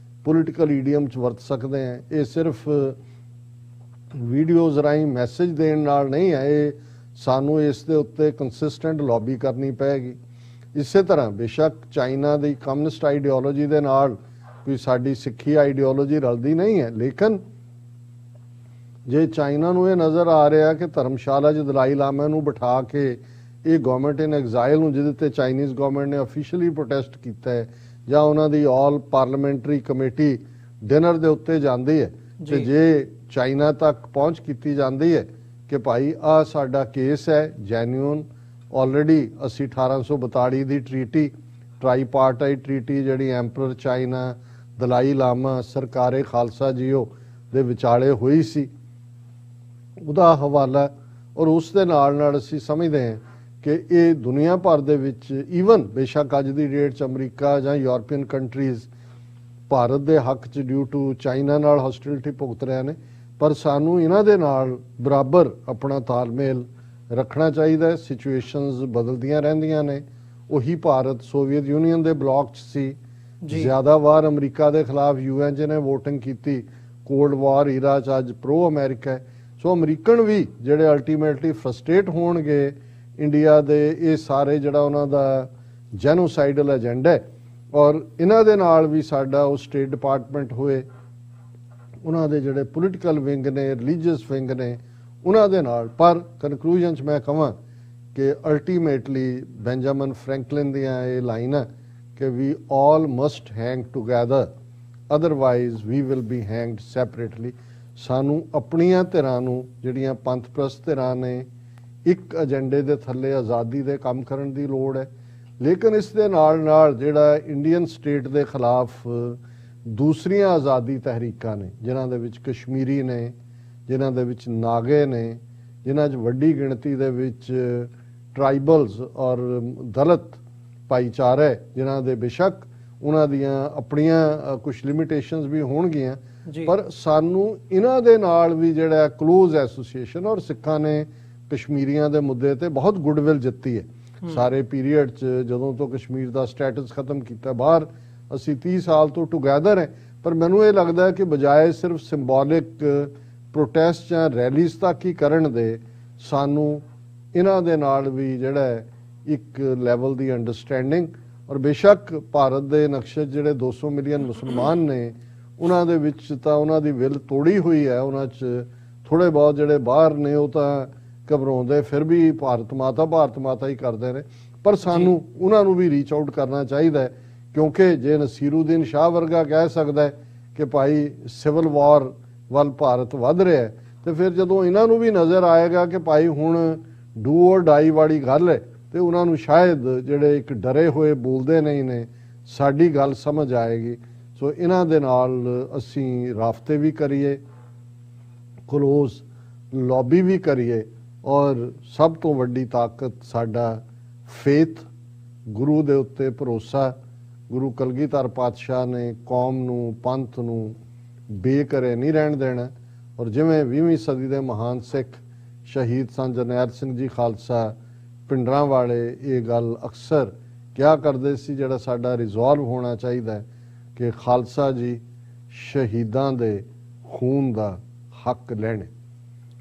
ਪੋਲੀਟੀਕਲ ਈਡੀਅਮ 'ਚ ਵਰਤ ਸਕਦੇ ਹਾਂ। ਇਹ ਸਿਰਫ ਵੀਡੀਓਜ਼ ਰਾਹੀਂ ਮੈਸੇਜ ਦੇਣ ਨਾਲ ਨਹੀਂ ਹੈ, ਇਹ ਸਾਨੂੰ ਇਸ ਦੇ ਉੱਤੇ ਕੰਸਿਸਟੈਂਟ ਲੌਬੀ ਕਰਨੀ ਪਏਗੀ। ਇਸੇ ਤਰ੍ਹਾਂ ਬੇਸ਼ੱਕ ਚਾਈਨਾ ਦੀ ਕਮਿਊਨਿਸਟ ਆਈਡੀਓਲੋਜੀ ਦੇ ਨਾਲ ਕੋਈ ਸਾਡੀ ਸਿੱਖੀ ਆਈਡੀਓਲੋਜੀ ਰਲਦੀ ਨਹੀਂ ਹੈ, ਲੇਕਿਨ ਜੇ ਚਾਈਨਾ ਨੂੰ ਇਹ ਨਜ਼ਰ ਆ ਰਿਹਾ ਕਿ ਧਰਮਸ਼ਾਲਾ 'ਚ ਦਲਾਈ ਲਾਮਾ ਨੂੰ ਬਿਠਾ ਕੇ ਇਹ ਗਵਰਨਮੈਂਟ ਇਨ ਐਗਜ਼ਾਈਲ ਨੂੰ, ਜਿਹਦੇ ਤੇ ਚਾਈਨੀਜ਼ ਗਵਰਨਮੈਂਟ ਨੇ ਅਫੀਸ਼ੀਅਲੀ ਪ੍ਰੋਟੈਸਟ ਕੀਤਾ ਹੈ, ਜਾਂ ਉਹਨਾਂ ਦੀ ਆਲ ਪਾਰਲੀਮੈਂਟਰੀ ਕਮੇਟੀ ਡਿਨਰ ਦੇ ਉੱਤੇ ਜਾਂਦੀ ਹੈ, ਤੇ ਜੇ ਚਾਈਨਾ ਤੱਕ ਪਹੁੰਚ ਕੀਤੀ ਜਾਂਦੀ ਹੈ ਕਿ ਭਾਈ ਆਹ ਸਾਡਾ ਕੇਸ ਹੈ ਜੈਨੂਅਨ, ਆਲਰੇਡੀ ਅਸੀਂ 1842 ਦੀ ਟ੍ਰੀਟੀ, ਟ੍ਰਾਈਪਾਰਟਾਈਟ ਟ੍ਰੀਟੀ, ਜਿਹੜੀ ਐਂਪਰਰ ਚਾਈਨਾ, ਦਲਾਈ ਲਾਮਾ, ਸਰਕਾਰੇ ਖਾਲਸਾ ਜੀਓ ਦੇ ਵਿਚਾਲੇ ਹੋਈ ਸੀ, ਉਹਦਾ ਹਵਾਲਾ, ਔਰ ਉਸ ਦੇ ਨਾਲ ਅਸੀਂ ਸਮਝਦੇ ਹਾਂ ਕਿ ਇਹ ਦੁਨੀਆ ਭਰ ਦੇ ਵਿੱਚ ਈਵਨ ਬੇਸ਼ੱਕ ਅੱਜ ਦੀ ਡੇਟ 'ਚ ਅਮਰੀਕਾ ਜਾਂ ਯੂਰਪੀਅਨ ਕੰਟਰੀਜ਼ ਭਾਰਤ ਦੇ ਹੱਕ 'ਚ ਡਿਊ ਟੂ ਚਾਈਨਾ ਨਾਲ ਹੌਸਟਿਲਿਟੀ ਭੁਗਤ ਰਹੇ ਨੇ, ਪਰ ਸਾਨੂੰ ਇਹਨਾਂ ਦੇ ਨਾਲ ਬਰਾਬਰ ਆਪਣਾ ਤਾਲਮੇਲ ਰੱਖਣਾ ਚਾਹੀਦਾ ਹੈ। ਸਿਚੁਏਸ਼ਨਸ ਬਦਲਦੀਆਂ ਰਹਿੰਦੀਆਂ ਨੇ। ਉਹੀ ਭਾਰਤ ਸੋਵੀਅਤ ਯੂਨੀਅਨ ਦੇ ਬਲੌਕ 'ਚ ਸੀ, ਜ਼ਿਆਦਾ ਵਾਰ ਅਮਰੀਕਾ ਦੇ ਖਿਲਾਫ UN 'ਚ ਨੇ ਵੋਟਿੰਗ ਕੀਤੀ, ਕੋਲਡ ਵਾਰ ਈਰਾ 'ਚ ਅੱਜ ਪ੍ਰੋ ਅਮਰੀਕਾ ਹੈ। ਸੋ ਅਮਰੀਕਨ ਵੀ ਜਿਹੜੇ ਅਲਟੀਮੇਟਲੀ ਫਰਸਟ੍ਰੇਟ ਹੋਣਗੇ ਇੰਡੀਆ ਦੇ ਇਹ ਸਾਰੇ ਜਿਹੜਾ ਉਹਨਾਂ ਦਾ ਜੈਨੋਸਾਈਡਲ ਏਜੰਡਾ ਹੈ, ਔਰ ਇਹਨਾਂ ਦੇ ਨਾਲ ਵੀ ਸਾਡਾ ਉਹ ਸਟੇਟ ਡਿਪਾਰਟਮੈਂਟ ਹੋਏ, ਉਹਨਾਂ ਦੇ ਜਿਹੜੇ ਪੋਲੀਟੀਕਲ ਵਿੰਗ ਨੇ, ਰਿਲੀਜੀਅਸ ਵਿੰਗ ਨੇ, ਉਹਨਾਂ ਦੇ ਨਾਲ। ਪਰ ਕਨਕਲੂਜਨ 'ਚ ਮੈਂ ਕਹਾਂ ਕਿ ਅਲਟੀਮੇਟਲੀ ਬੈਂਜਾਮਿਨ ਫਰੈਂਕਲਿਨ ਦੀਆਂ ਇਹ ਲਾਈਨਾਂ ਕਿ we all must hang together otherwise we will be hanged separately. ਸਾਨੂੰ ਆਪਣੀਆਂ ਧਿਰਾਂ ਨੂੰ, ਜਿਹੜੀਆਂ ਪੰਥ ਪ੍ਰਸਤ ਧਿਰਾਂ ਨੇ, ਇੱਕ ਏਜੰਡੇ ਦੇ ਥੱਲੇ ਆਜ਼ਾਦੀ ਦੇ ਕੰਮ ਕਰਨ ਦੀ ਲੋੜ ਹੈ, ਲੇਕਿਨ ਇਸ ਦੇ ਨਾਲ ਜਿਹੜਾ ਇੰਡੀਅਨ ਸਟੇਟ ਦੇ ਖਿਲਾਫ ਦੂਸਰੀਆਂ ਆਜ਼ਾਦੀ ਤਹਿਰੀਕਾਂ ਨੇ, ਜਿਨ੍ਹਾਂ ਦੇ ਵਿੱਚ ਕਸ਼ਮੀਰੀ ਨੇ, ਜਿਨ੍ਹਾਂ ਦੇ ਵਿੱਚ ਨਾਗੇ ਨੇ, ਜਿਨ੍ਹਾਂ 'ਚ ਵੱਡੀ ਗਿਣਤੀ ਦੇ ਵਿੱਚ ਟਰਾਈਬਲਸ ਔਰ ਦਲਿਤ ਭਾਈਚਾਰਾ ਹੈ, ਜਿਨ੍ਹਾਂ ਦੇ ਬੇਸ਼ੱਕ ਉਹਨਾਂ ਦੀਆਂ ਆਪਣੀਆਂ ਕੁਝ ਲਿਮਿਟੇਸ਼ਨਸ ਵੀ ਹੋਣਗੀਆਂ, ਪਰ ਸਾਨੂੰ ਇਹਨਾਂ ਦੇ ਨਾਲ ਵੀ ਜਿਹੜਾ ਕਲੋਜ਼ ਐਸੋਸੀਏਸ਼ਨ, ਔਰ ਸਿੱਖਾਂ ਨੇ ਕਸ਼ਮੀਰੀਆਂ ਦੇ ਮੁੱਦੇ ਤੇ ਬਹੁਤ ਗੁੱਡਵਿਲ ਜਿੱਤੀ ਹੈ ਸਾਰੇ ਪੀਰੀਅਡ 'ਚ। ਜਦੋਂ ਤੋਂ ਕਸ਼ਮੀਰ ਦਾ ਸਟੇਟਸ ਖਤਮ ਕੀਤਾ ਬਾਹਰ, ਅਸੀਂ 30 ਸਾਲ ਤੋਂ ਟੁਗੈਦਰ ਹੈ। ਪਰ ਮੈਨੂੰ ਇਹ ਲੱਗਦਾ ਹੈ ਕਿ ਬਜਾਏ ਸਿਰਫ ਸਿੰਬੋਲਿਕ ਪ੍ਰੋਟੈਸਟ ਜਾਂ ਰੈਲੀਜ਼ ਤੱਕ ਹੀ ਕਰਨ ਦੇ, ਸਾਨੂੰ ਇਹਨਾਂ ਦੇ ਨਾਲ ਵੀ ਜਿਹੜਾ ਇੱਕ ਲੈਵਲ ਦੀ ਅੰਡਰਸਟੈਂਡਿੰਗ, ਔਰ ਬੇਸ਼ੱਕ ਭਾਰਤ ਦੇ ਨਕਸ਼ੇ ਜਿਹੜੇ 200 ਮਿਲੀਅਨ ਮੁਸਲਮਾਨ ਨੇ, ਉਹਨਾਂ ਦੇ ਵਿੱਚ ਤਾਂ ਉਹਨਾਂ ਦੀ ਵਿਲ ਤੋੜੀ ਹੋਈ ਹੈ, ਉਹਨਾਂ 'ਚ ਥੋੜੇ ਬਹੁਤ ਜਿਹੜੇ ਬਾਹਰ ਨੇ ਉਹ ਤਾਂ ਘਬਰਾਉਂਦੇ ਫਿਰ ਵੀ ਭਾਰਤ ਮਾਤਾ ਹੀ ਕਰਦੇ ਨੇ, ਪਰ ਸਾਨੂੰ ਉਹਨਾਂ ਨੂੰ ਵੀ ਰੀਚ ਆਊਟ ਕਰਨਾ ਚਾਹੀਦਾ ਹੈ। ਕਿਉਂਕਿ ਜੇ ਨਸੀਰੁਦੀਨ ਸ਼ਾਹ ਵਰਗਾ ਕਹਿ ਸਕਦਾ ਹੈ ਕਿ ਭਾਈ ਸਿਵਲ ਵਾਰ ਵੱਲ ਭਾਰਤ ਵੱਧ ਰਿਹਾ ਹੈ, ਤੇ ਫਿਰ ਜਦੋਂ ਇਹਨਾਂ ਨੂੰ ਵੀ ਨਜ਼ਰ ਆਏਗਾ ਕਿ ਭਾਈ ਹੁਣ ਡੂ ਔਰ ਡਾਈ ਵਾਲੀ ਗੱਲ ਹੈ, ਤੇ ਉਹਨਾਂ ਨੂੰ ਸ਼ਾਇਦ ਜਿਹੜੇ ਇੱਕ ਡਰੇ ਹੋਏ ਬੋਲਦੇ ਨਹੀਂ ਨੇ, ਸਾਡੀ ਗੱਲ ਸਮਝ ਆਏਗੀ। ਸੋ ਇਹਨਾਂ ਦੇ ਨਾਲ ਅਸੀਂ ਰਾਬਤੇ ਵੀ ਕਰੀਏ, ਕਲੋਜ਼ ਲੌਬੀ ਵੀ ਕਰੀਏ, ਔਰ ਸਭ ਤੋਂ ਵੱਡੀ ਤਾਕਤ ਸਾਡਾ ਫੇਥ, ਗੁਰੂ ਦੇ ਉੱਤੇ ਭਰੋਸਾ। ਗੁਰੂ ਕਲਗੀਧਰ ਪਾਤਸ਼ਾਹ ਨੇ ਕੌਮ ਨੂੰ, ਪੰਥ ਨੂੰ ਬੇਘਰੇ ਨਹੀਂ ਰਹਿਣ ਦੇਣਾ। ਔਰ ਜਿਵੇਂ 20ਵੀਂ ਸਦੀ ਦੇ ਮਹਾਨ ਸਿੱਖ ਸ਼ਹੀਦ ਸੰਤ ਜਰਨੈਲ ਸਿੰਘ ਜੀ ਖਾਲਸਾ ਪਿੰਡਰਾਂ ਵਾਲੇ ਇਹ ਗੱਲ ਅਕਸਰ ਕਿਹਾ ਕਰਦੇ ਸੀ, ਜਿਹੜਾ ਸਾਡਾ ਰਿਜ਼ੋਲਵ ਹੋਣਾ ਚਾਹੀਦਾ ਹੈ ਕਿ ਖਾਲਸਾ ਜੀ ਸ਼ਹੀਦਾਂ ਦੇ ਖੂਨ ਦਾ ਹੱਕ ਲੈਣ,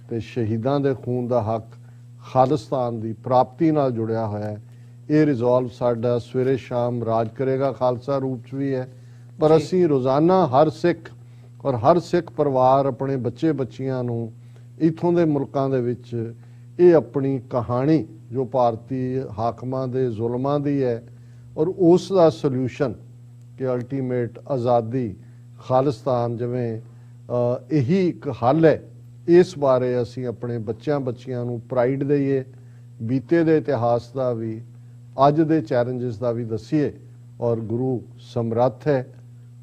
ਤੇ ਸ਼ਹੀਦਾਂ ਦੇ ਖੂਨ ਦਾ ਹੱਕ ਖਾਲਿਸਤਾਨ ਦੀ ਪ੍ਰਾਪਤੀ ਨਾਲ ਜੁੜਿਆ ਹੋਇਆ ਹੈ। ਇਹ ਰਿਜ਼ੋਲਵ ਸਾਡਾ ਸਵੇਰੇ ਸ਼ਾਮ ਰਾਜ ਕਰੇਗਾ ਖਾਲਸਾ ਰੂਪ 'ਚ ਵੀ ਹੈ, ਪਰ ਅਸੀਂ ਰੋਜ਼ਾਨਾ ਹਰ ਸਿੱਖ ਔਰ ਹਰ ਸਿੱਖ ਪਰਿਵਾਰ ਆਪਣੇ ਬੱਚੇ ਬੱਚੀਆਂ ਨੂੰ ਇੱਥੋਂ ਦੇ ਮੁਲਕਾਂ ਦੇ ਵਿੱਚ ਇਹ ਆਪਣੀ ਕਹਾਣੀ ਜੋ ਭਾਰਤੀ ਹਾਕਮਾਂ ਦੇ ਜ਼ੁਲਮਾਂ ਦੀ ਹੈ, ਔਰ ਉਸ ਦਾ ਸੋਲਿਊਸ਼ਨ ਕਿ ਅਲਟੀਮੇਟ ਆਜ਼ਾਦੀ, ਖਾਲਿਸਤਾਨ ਜਿਵੇਂ ਇਹੀ ਇੱਕ ਹੱਲ ਹੈ, ਇਸ ਬਾਰੇ ਅਸੀਂ ਆਪਣੇ ਬੱਚਿਆਂ ਨੂੰ ਪ੍ਰਾਈਡ ਦੇਈਏ, ਬੀਤੇ ਦੇ ਇਤਿਹਾਸ ਦਾ ਵੀ, ਅੱਜ ਦੇ ਚੈਲੰਜਸ ਦਾ ਵੀ ਦਸੀਏ। ਔਰ ਗੁਰੂ ਸਮਰੱਥ ਹੈ।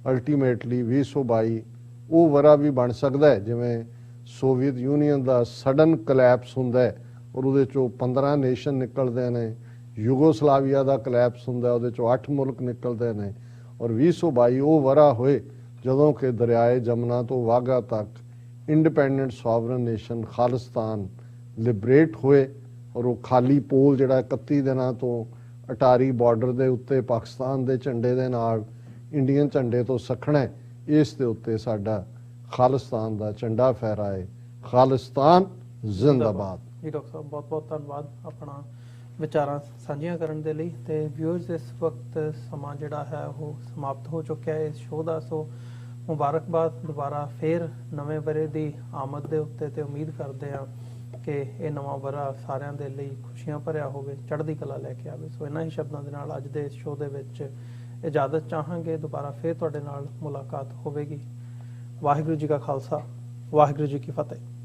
ਅਲਟੀਮੇਟਲੀ 2022 ਉਹ ਵਰਾ ਵੀ ਬਣ ਸਕਦਾ ਹੈ ਜਿਵੇਂ ਸੋਵੀਅਤ ਯੂਨੀਅਨ ਦਾ ਸਡਨ ਕਲੈਪਸ ਹੁੰਦਾ ਹੈ ਔਰ ਉਹਦੇ 'ਚੋਂ 15 ਨੇਸ਼ਨ ਨਿਕਲਦੇ ਨੇ, ਯੂਗੋਸਲਾਵੀਆ ਦਾ ਕਲੈਪਸ ਹੁੰਦਾ, ਉਹਦੇ 'ਚੋਂ 8 ਮੁਲਕ ਨਿਕਲਦੇ ਨੇ, ਔਰ 2022 ਉਹ ਵਰਾ ਹੋਏ ਜਦੋਂ ਕਿ ਦਰਿਆਏ ਜਮਨਾ ਤੋਂ ਵਾਘਾ ਤੱਕ independent sovereign nation Khalistan liberate ਹੋਏ ਔਰ ਉਹ ਖਾਲੀ ਪੋਲ ਜਿਹੜਾ 31 ਦਿਨਾਂ ਤੋਂ ਅਟਾਰੀ ਬਾਰਡਰ ਦੇ ਉੱਤੇ ਪਾਕਿਸਤਾਨ ਦੇ ਝੰਡੇ ਦੇ ਨਾਲ ਇੰਡੀਅਨ ਝੰਡੇ ਤੋਂ ਸਖਣਾ ਹੈ, ਇਸ ਦੇ ਉੱਤੇ ਸਾਡਾ ਖਾਲਿਸਤਾਨ ਦਾ ਝੰਡਾ ਫਹਿਰਾਏ। ਖਾਲਿਸਤਾਨ ਜ਼ਿੰਦਾਬਾਦ। ਜੀ ਡਾਕਟਰ ਸਾਹਿਬ ਬਹੁਤ ਬਹੁਤ ਧੰਨਵਾਦ ਆਪਣਾ ਵਿਚਾਰਾਂ ਸਾਂਝੀਆਂ ਕਰਨ ਦੇ ਲਈ। ਤੇ ਵਿਊਅਰਸ ਇਸ ਵਕਤ ਸਮਾਂ ਜਿਹੜਾ ਹੈ ਉਹ ਸਮਾਪਤ ਹੋ ਚੁੱਕਿਆ ਹੈ ਇਸ ਸ਼ੋਅ ਦਾ। ਸੋ ਮੁਬਾਰਕਬਾਦ ਦੁਬਾਰਾ ਫੇਰ ਨਵੇਂ ਵਰ੍ਹੇ ਦੀ ਆਮਦ ਦੇ ਉੱਤੇ, ਤੇ ਉਮੀਦ ਕਰਦੇ ਹਾਂ ਕਿ ਇਹ ਨਵਾਂ ਵਰ੍ਹਾ ਸਾਰਿਆਂ ਦੇ ਲਈ ਖੁਸ਼ੀਆਂ ਭਰਿਆ ਹੋਵੇ, ਚੜ੍ਹਦੀ ਕਲਾ ਲੈ ਕੇ ਆਵੇ। ਸੋ ਇਹਨਾਂ ਹੀ ਸ਼ਬਦਾਂ ਦੇ ਨਾਲ ਅੱਜ ਦੇ ਇਸ ਸ਼ੋਅ ਦੇ ਵਿੱਚ ਇਜਾਜ਼ਤ ਚਾਹਾਂਗੇ। ਦੁਬਾਰਾ ਫੇਰ ਤੁਹਾਡੇ ਨਾਲ ਮੁਲਾਕਾਤ ਹੋਵੇਗੀ। ਵਾਹਿਗੁਰੂ ਜੀ ਕਾ ਖਾਲਸਾ, ਵਾਹਿਗੁਰੂ ਜੀ ਕੀ ਫਤਿਹ।